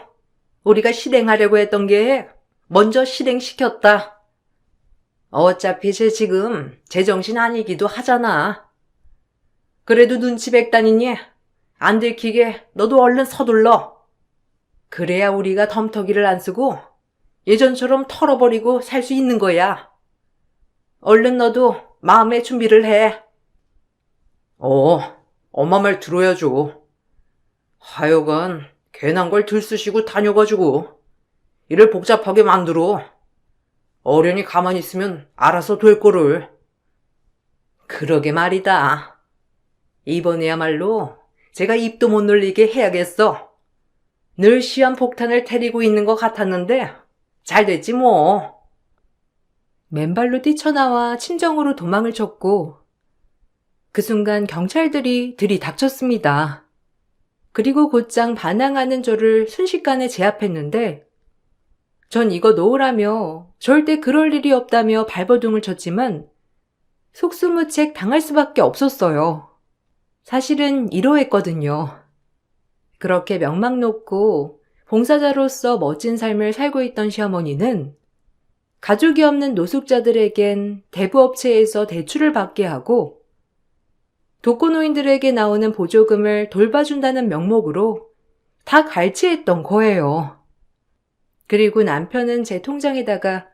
우리가 실행하려고 했던 게 먼저 실행시켰다. 어차피 쟤 지금 제정신 아니기도 하잖아. 그래도 눈치 백단이니 안 들키게 너도 얼른 서둘러. 그래야 우리가 덤터기를 안 쓰고 예전처럼 털어버리고 살 수 있는 거야. 얼른 너도 마음의 준비를 해. 엄마 말 들어야죠. 하여간 괜한 걸 들쑤시고 다녀가지고 일을 복잡하게 만들어. 어련히 가만히 있으면 알아서 될 거를. 그러게 말이다. 이번에야말로 제가 입도 못 놀리게 해야겠어. 늘 시한폭탄을 때리고 있는 것 같았는데 잘 됐지 뭐. 맨발로 뛰쳐나와 친정으로 도망을 쳤고 그 순간 경찰들이 들이닥쳤습니다. 그리고 곧장 반항하는 저를 순식간에 제압했는데 전 이거 놓으라며 절대 그럴 일이 없다며 발버둥을 쳤지만 속수무책 당할 수밖에 없었어요. 사실은 이러했거든요. 그렇게 명망 높고 봉사자로서 멋진 삶을 살고 있던 시어머니는 가족이 없는 노숙자들에겐 대부업체에서 대출을 받게 하고 독거노인들에게 나오는 보조금을 돌봐준다는 명목으로 다 갈취했던 거예요. 그리고 남편은 제 통장에다가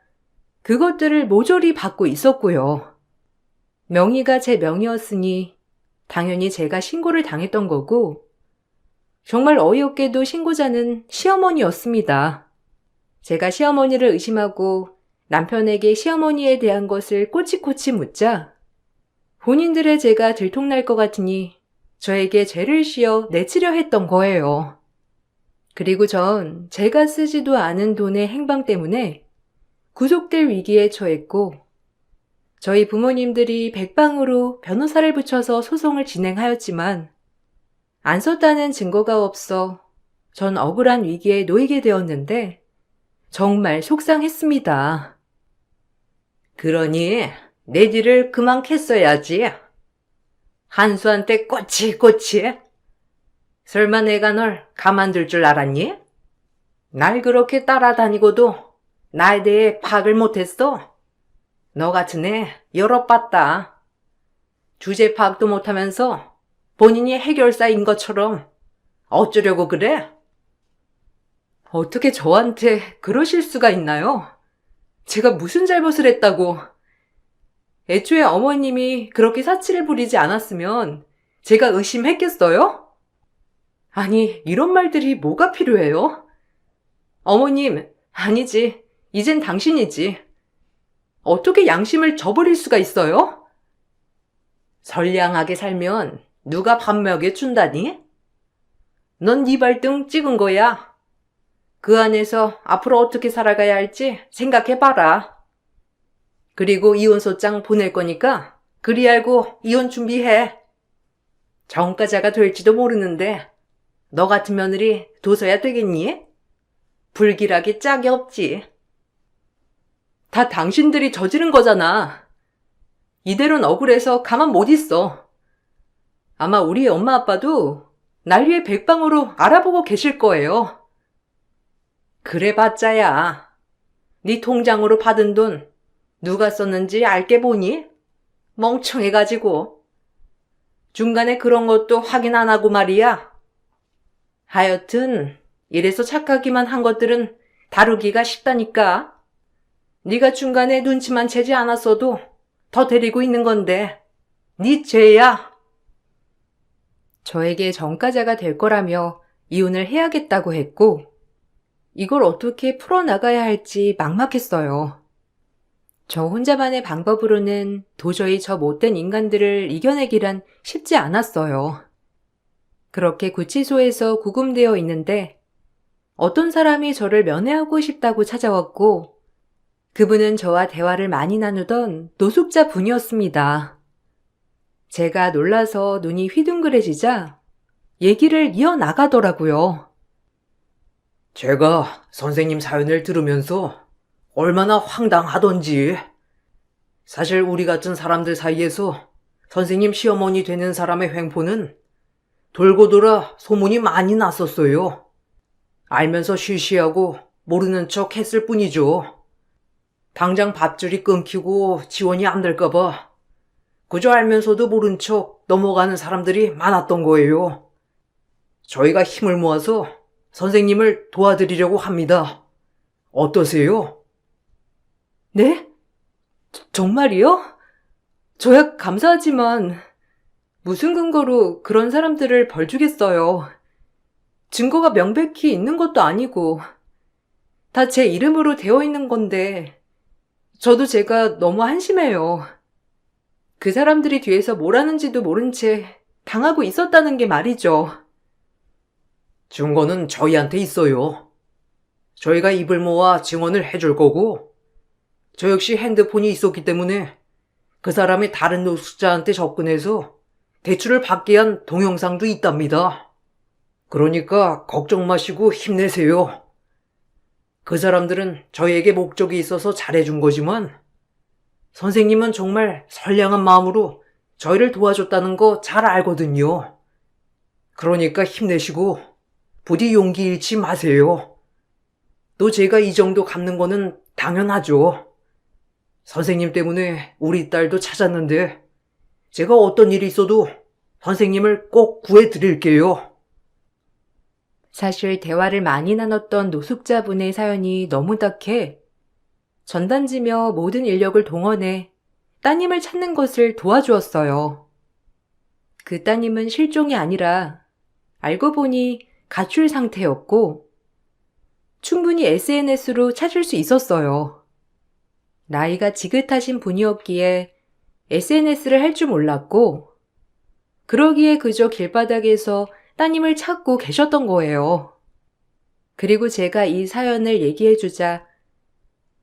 그것들을 모조리 받고 있었고요. 명의가 제 명의였으니 당연히 제가 신고를 당했던 거고 정말 어이없게도 신고자는 시어머니였습니다. 제가 시어머니를 의심하고 남편에게 시어머니에 대한 것을 꼬치꼬치 묻자 본인들의 죄가 들통날 것 같으니 저에게 죄를 씌어 내치려 했던 거예요. 그리고 전 제가 쓰지도 않은 돈의 행방 때문에 구속될 위기에 처했고 저희 부모님들이 백방으로 변호사를 붙여서 소송을 진행하였지만 안 썼다는 증거가 없어 전 억울한 위기에 놓이게 되었는데 정말 속상했습니다. 그러니 내 뒤를 그만 캤어야지. 한수한테 꼬치꼬치. 설마 내가 널 가만둘 줄 알았니? 날 그렇게 따라다니고도 나에 대해 파악을 못했어. 너 같은 애 여러 봤다. 주제 파악도 못하면서 본인이 해결사인 것처럼 어쩌려고 그래? 어떻게 저한테 그러실 수가 있나요? 제가 무슨 잘못을 했다고. 애초에 어머님이 그렇게 사치를 부리지 않았으면 제가 의심했겠어요? 아니, 이런 말들이 뭐가 필요해요? 어머님, 아니지. 이젠 당신이지. 어떻게 양심을 저버릴 수가 있어요? 선량하게 살면 누가 밥 먹여 준다니? 넌 네 발등 찍은 거야. 그 안에서 앞으로 어떻게 살아가야 할지 생각해봐라. 그리고 이혼소장 보낼 거니까 그리 알고 이혼 준비해. 전과자가 될지도 모르는데 너 같은 며느리 둬서야 되겠니? 불길하게 짝이 없지. 다 당신들이 저지른 거잖아. 이대로는 억울해서 가만 못 있어. 아마 우리 엄마 아빠도 난리의 백방으로 알아보고 계실 거예요. 그래봤자야. 네 통장으로 받은 돈 누가 썼는지 알게 보니? 멍청해가지고. 중간에 그런 것도 확인 안 하고 말이야. 하여튼 이래서 착하기만 한 것들은 다루기가 쉽다니까. 네가 중간에 눈치만 채지 않았어도 더 데리고 있는 건데 네 죄야. 저에게 전과자가 될 거라며 이혼을 해야겠다고 했고 이걸 어떻게 풀어나가야 할지 막막했어요. 저 혼자만의 방법으로는 도저히 저 못된 인간들을 이겨내기란 쉽지 않았어요. 그렇게 구치소에서 구금되어 있는데 어떤 사람이 저를 면회하고 싶다고 찾아왔고 그분은 저와 대화를 많이 나누던 노숙자 분이었습니다. 제가 놀라서 눈이 휘둥그레지자 얘기를 이어나가더라고요. 제가 선생님 사연을 들으면서 얼마나 황당하던지. 사실 우리 같은 사람들 사이에서 선생님 시어머니 되는 사람의 횡포는 돌고 돌아 소문이 많이 났었어요. 알면서 쉬쉬하고 모르는 척 했을 뿐이죠. 당장 밧줄이 끊기고 지원이 안 될까봐 그저 알면서도 모른 척 넘어가는 사람들이 많았던 거예요. 저희가 힘을 모아서 선생님을 도와드리려고 합니다. 어떠세요? 네? 정말이요? 저야 감사하지만 무슨 근거로 그런 사람들을 벌 주겠어요. 증거가 명백히 있는 것도 아니고 다 제 이름으로 되어 있는 건데 저도 제가 너무 한심해요. 그 사람들이 뒤에서 뭘 하는지도 모른 채 당하고 있었다는 게 말이죠. 증거는 저희한테 있어요. 저희가 입을 모아 증언을 해줄 거고 저 역시 핸드폰이 있었기 때문에 그 사람이 다른 노숙자한테 접근해서 대출을 받게 한 동영상도 있답니다. 그러니까 걱정 마시고 힘내세요. 그 사람들은 저희에게 목적이 있어서 잘해준 거지만 선생님은 정말 선량한 마음으로 저희를 도와줬다는 거 잘 알거든요. 그러니까 힘내시고 부디 용기 잃지 마세요. 또 제가 이 정도 갚는 거는 당연하죠. 선생님 때문에 우리 딸도 찾았는데 제가 어떤 일이 있어도 선생님을 꼭 구해드릴게요. 사실 대화를 많이 나눴던 노숙자분의 사연이 너무 딱해 전단지며 모든 인력을 동원해 따님을 찾는 것을 도와주었어요. 그 따님은 실종이 아니라 알고 보니 가출 상태였고 충분히 SNS로 찾을 수 있었어요. 나이가 지긋하신 분이었기에 SNS를 할 줄 몰랐고 그러기에 그저 길바닥에서 따님을 찾고 계셨던 거예요. 그리고 제가 이 사연을 얘기해주자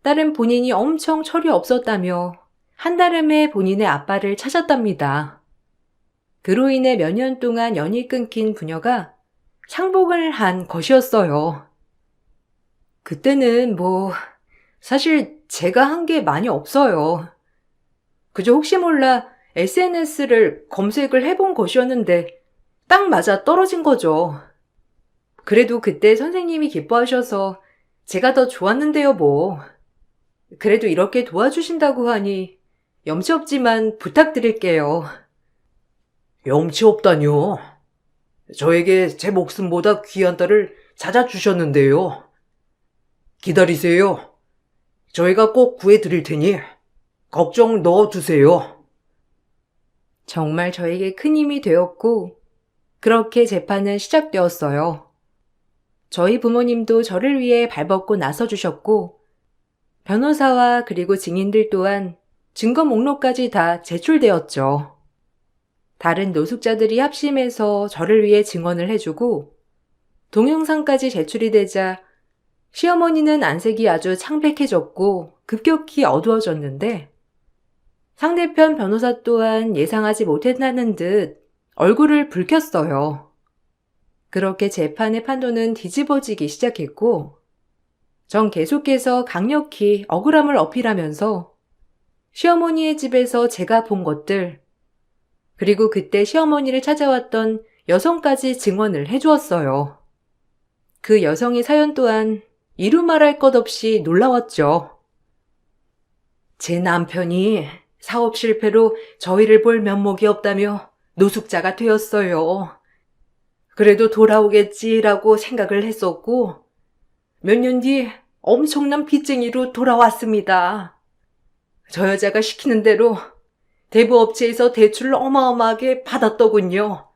딸은 본인이 엄청 철이 없었다며 한달음에 본인의 아빠를 찾았답니다. 그로 인해 몇 년 동안 연이 끊긴 부녀가 상봉을 한 것이었어요. 그때는 사실 제가 한 게 많이 없어요. 그저 혹시 몰라 SNS를 검색을 해본 것이었는데 딱 맞아 떨어진 거죠. 그래도 그때 선생님이 기뻐하셔서 제가 더 좋았는데요, 뭐. 그래도 이렇게 도와주신다고 하니 염치 없지만 부탁드릴게요. 염치 없다뇨. 저에게 제 목숨보다 귀한 딸을 찾아주셨는데요. 기다리세요. 저희가 꼭 구해드릴 테니 걱정 넣어두세요. 정말 저에게 큰 힘이 되었고 그렇게 재판은 시작되었어요. 저희 부모님도 저를 위해 발벗고 나서주셨고 변호사와 그리고 증인들 또한 증거 목록까지 다 제출되었죠. 다른 노숙자들이 합심해서 저를 위해 증언을 해주고 동영상까지 제출이 되자 시어머니는 안색이 아주 창백해졌고 급격히 어두워졌는데 상대편 변호사 또한 예상하지 못했다는 듯 얼굴을 붉혔어요. 그렇게 재판의 판도는 뒤집어지기 시작했고 전 계속해서 강력히 억울함을 어필하면서 시어머니의 집에서 제가 본 것들, 그리고 그때 시어머니를 찾아왔던 여성까지 증언을 해주었어요. 그 여성의 사연 또한 이루 말할 것 없이 놀라웠죠. 제 남편이 사업 실패로 저희를 볼 면목이 없다며 노숙자가 되었어요. 그래도 돌아오겠지라고 생각을 했었고 몇 년 뒤 엄청난 빚쟁이로 돌아왔습니다. 저 여자가 시키는 대로 대부업체에서 대출을 어마어마하게 받았더군요.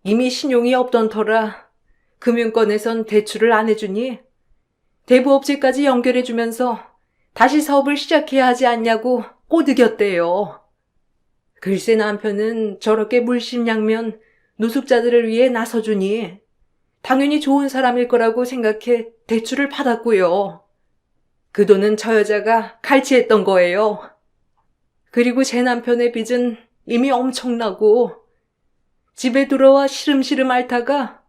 이미 신용이 없던 터라 금융권에선 대출을 안 해주니 대부업체까지 연결해주면서 다시 사업을 시작해야 하지 않냐고 꼬드겼대요. 글쎄 남편은 저렇게 물심양면 노숙자들을 위해 나서주니 당연히 좋은 사람일 거라고 생각해 대출을 받았고요. 그 돈은 저 여자가 갈취했던 거예요. 그리고 제 남편의 빚은 이미 엄청나고 집에 들어와 시름시름 앓다가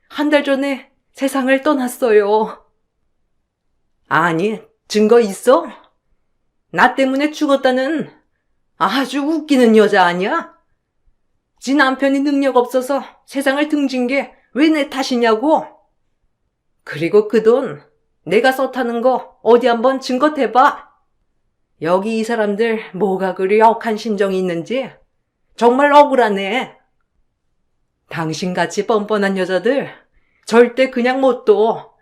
한 달 전에 세상을 떠났어요. 아니, 증거 있어? 나 때문에 죽었다는 아주 웃기는 여자 아니야? 지 남편이 능력 없어서 세상을 등진 게 왜 내 탓이냐고? 그리고 그 돈 내가 썼다는 거 어디 한번 증거 대봐. 여기 이 사람들 뭐가 그리 억한 심정이 있는지 정말 억울하네. 당신같이 뻔뻔한 여자들 절대 그냥 못 둬.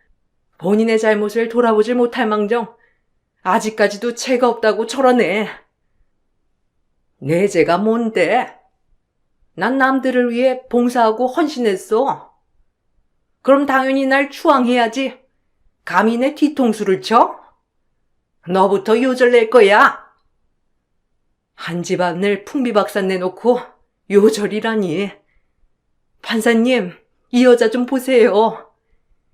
본인의 잘못을 돌아보질 못할 망정 아직까지도 죄가 없다고 철어내. 내 죄가 뭔데? 난 남들을 위해 봉사하고 헌신했어. 그럼 당연히 날 추앙해야지. 감히 내 뒤통수를 쳐? 너부터 요절낼 거야. 한 집안을 풍비박산 내놓고 요절이라니. 판사님, 이 여자 좀 보세요.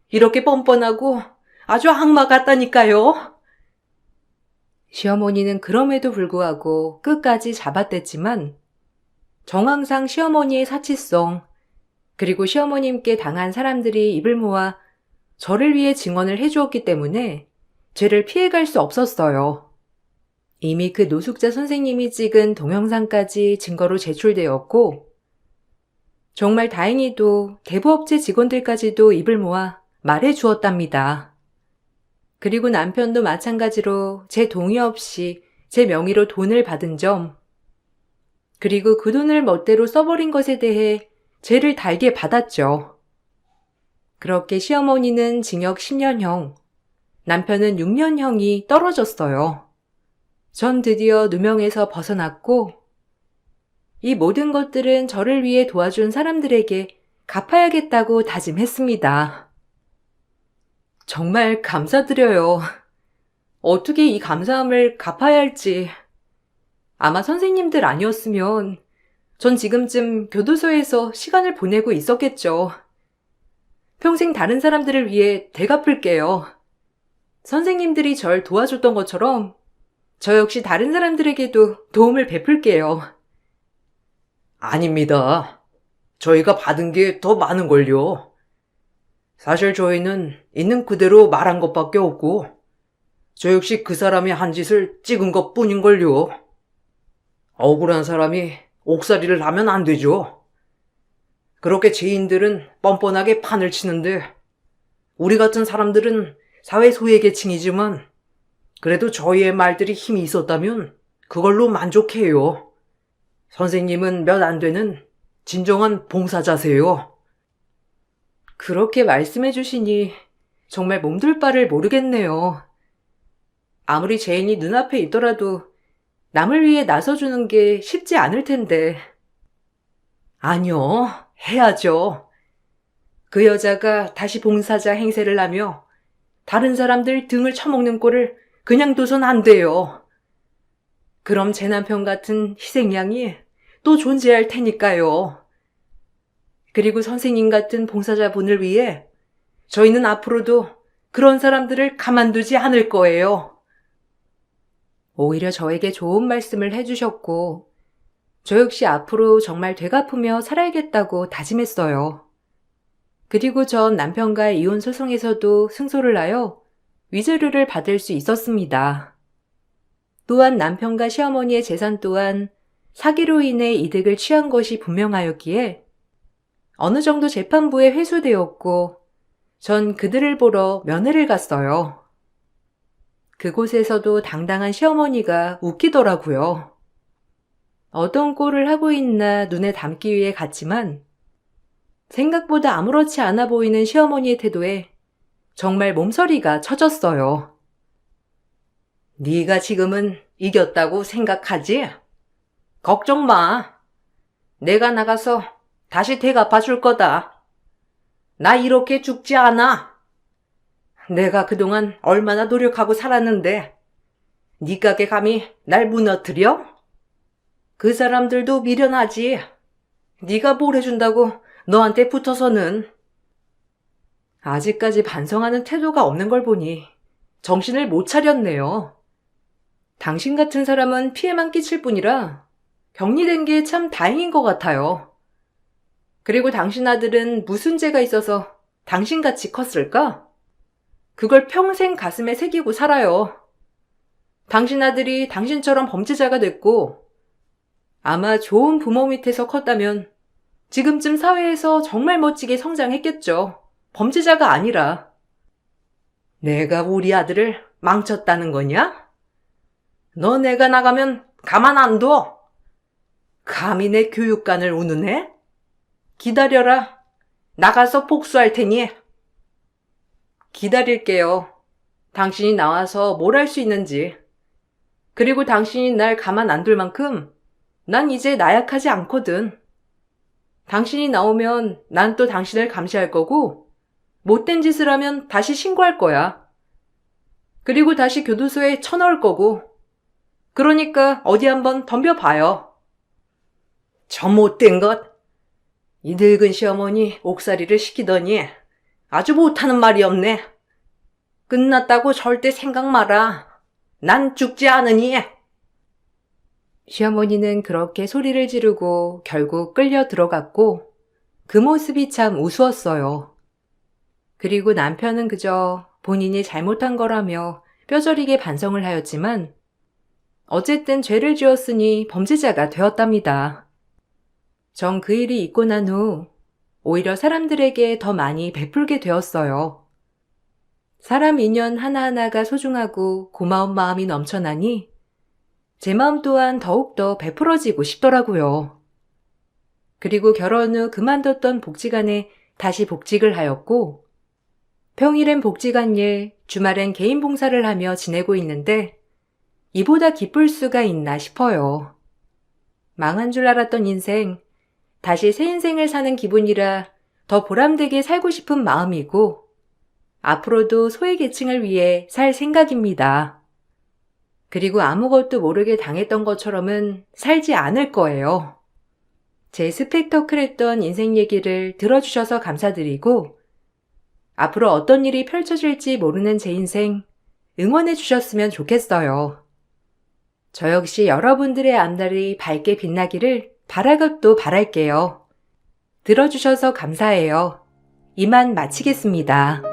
이렇게 뻔뻔하고 아주 악마 같다니까요. 시어머니는 그럼에도 불구하고 끝까지 잡아댔지만 정황상 시어머니의 사치성, 그리고 시어머님께 당한 사람들이 입을 모아 저를 위해 증언을 해주었기 때문에 죄를 피해갈 수 없었어요. 이미 그 노숙자 선생님이 찍은 동영상까지 증거로 제출되었고 정말 다행히도 대부업체 직원들까지도 입을 모아 말해 주었답니다. 그리고 남편도 마찬가지로 제 동의 없이 제 명의로 돈을 받은 점, 그리고 그 돈을 멋대로 써버린 것에 대해 죄를 달게 받았죠. 그렇게 시어머니는 징역 10년형, 남편은 6년형이 떨어졌어요. 전 드디어 누명에서 벗어났고 이 모든 것들은 저를 위해 도와준 사람들에게 갚아야겠다고 다짐했습니다. 정말 감사드려요. 어떻게 이 감사함을 갚아야 할지. 아마 선생님들 아니었으면 전 지금쯤 교도소에서 시간을 보내고 있었겠죠. 평생 다른 사람들을 위해 되갚을게요. 선생님들이 절 도와줬던 것처럼 저 역시 다른 사람들에게도 도움을 베풀게요. 아닙니다. 저희가 받은 게 더 많은걸요. 사실 저희는 있는 그대로 말한 것밖에 없고 저 역시 그 사람이 한 짓을 찍은 것뿐인걸요. 억울한 사람이 옥살이를 하면 안 되죠. 그렇게 죄인들은 뻔뻔하게 판을 치는데 우리 같은 사람들은 사회 소외계층이지만 그래도 저희의 말들이 힘이 있었다면 그걸로 만족해요. 선생님은 몇 안 되는 진정한 봉사자세요. 그렇게 말씀해 주시니 정말 몸둘 바를 모르겠네요. 아무리 죄인이 눈앞에 있더라도 남을 위해 나서주는 게 쉽지 않을 텐데. 아니요, 해야죠. 그 여자가 다시 봉사자 행세를 하며 다른 사람들 등을 쳐먹는 꼴을 그냥 둬선 안 돼요. 그럼 제 남편 같은 희생양이 또 존재할 테니까요. 그리고 선생님 같은 봉사자분을 위해 저희는 앞으로도 그런 사람들을 가만두지 않을 거예요. 오히려 저에게 좋은 말씀을 해주셨고, 저 역시 앞으로 정말 되갚으며 살아야겠다고 다짐했어요. 그리고 전 남편과의 이혼 소송에서도 승소를 하여 위자료를 받을 수 있었습니다. 또한 남편과 시어머니의 재산 또한 사기로 인해 이득을 취한 것이 분명하였기에 어느 정도 재판부에 회수되었고 전 그들을 보러 면회를 갔어요. 그곳에서도 당당한 시어머니가 웃기더라고요. 어떤 꼴을 하고 있나 눈에 담기 위해 갔지만 생각보다 아무렇지 않아 보이는 시어머니의 태도에 정말 몸서리가 쳐졌어요. 네가 지금은 이겼다고 생각하지? 걱정 마. 내가 나가서 다시 되갚아 줄 거다. 나 이렇게 죽지 않아. 내가 그동안 얼마나 노력하고 살았는데 네 가게 감히 날 무너뜨려? 그 사람들도 미련하지. 네가 뭘 해준다고 너한테 붙어서는. 아직까지 반성하는 태도가 없는 걸 보니 정신을 못 차렸네요. 당신 같은 사람은 피해만 끼칠 뿐이라 격리된 게 참 다행인 것 같아요. 그리고 당신 아들은 무슨 죄가 있어서 당신같이 컸을까? 그걸 평생 가슴에 새기고 살아요. 당신 아들이 당신처럼 범죄자가 됐고 아마 좋은 부모 밑에서 컸다면 지금쯤 사회에서 정말 멋지게 성장했겠죠. 범죄자가 아니라. 내가 우리 아들을 망쳤다는 거냐? 너 내가 나가면 가만 안 둬. 감히 내 교육관을 운운해? 기다려라. 나가서 복수할 테니. 기다릴게요. 당신이 나와서 뭘 할 수 있는지. 그리고 당신이 날 가만 안 둘 만큼 난 이제 나약하지 않거든. 당신이 나오면 난 또 당신을 감시할 거고 못된 짓을 하면 다시 신고할 거야. 그리고 다시 교도소에 쳐넣을 거고. 그러니까 어디 한번 덤벼봐요. 저 못된 것. 이 늙은 시어머니 옥살이를 시키더니 아주 못하는 말이 없네. 끝났다고 절대 생각 마라. 난 죽지 않으니. 시어머니는 그렇게 소리를 지르고 결국 끌려 들어갔고 그 모습이 참 우스웠어요. 그리고 남편은 그저 본인이 잘못한 거라며 뼈저리게 반성을 하였지만 어쨌든 죄를 지었으니 범죄자가 되었답니다. 전 그 일이 있고 난 후 오히려 사람들에게 더 많이 베풀게 되었어요. 사람 인연 하나하나가 소중하고 고마운 마음이 넘쳐나니 제 마음 또한 더욱더 베풀어지고 싶더라고요. 그리고 결혼 후 그만뒀던 복지관에 다시 복직을 하였고 평일엔 복지관 일, 주말엔 개인 봉사를 하며 지내고 있는데 이보다 기쁠 수가 있나 싶어요. 망한 줄 알았던 인생, 다시 새 인생을 사는 기분이라 더 보람되게 살고 싶은 마음이고 앞으로도 소외계층을 위해 살 생각입니다. 그리고 아무것도 모르게 당했던 것처럼은 살지 않을 거예요. 제 스펙터클했던 인생 얘기를 들어주셔서 감사드리고 앞으로 어떤 일이 펼쳐질지 모르는 제 인생 응원해 주셨으면 좋겠어요. 저 역시 여러분들의 앞날이 밝게 빛나기를 바라것도 바랄게요. 들어주셔서 감사해요. 이만 마치겠습니다.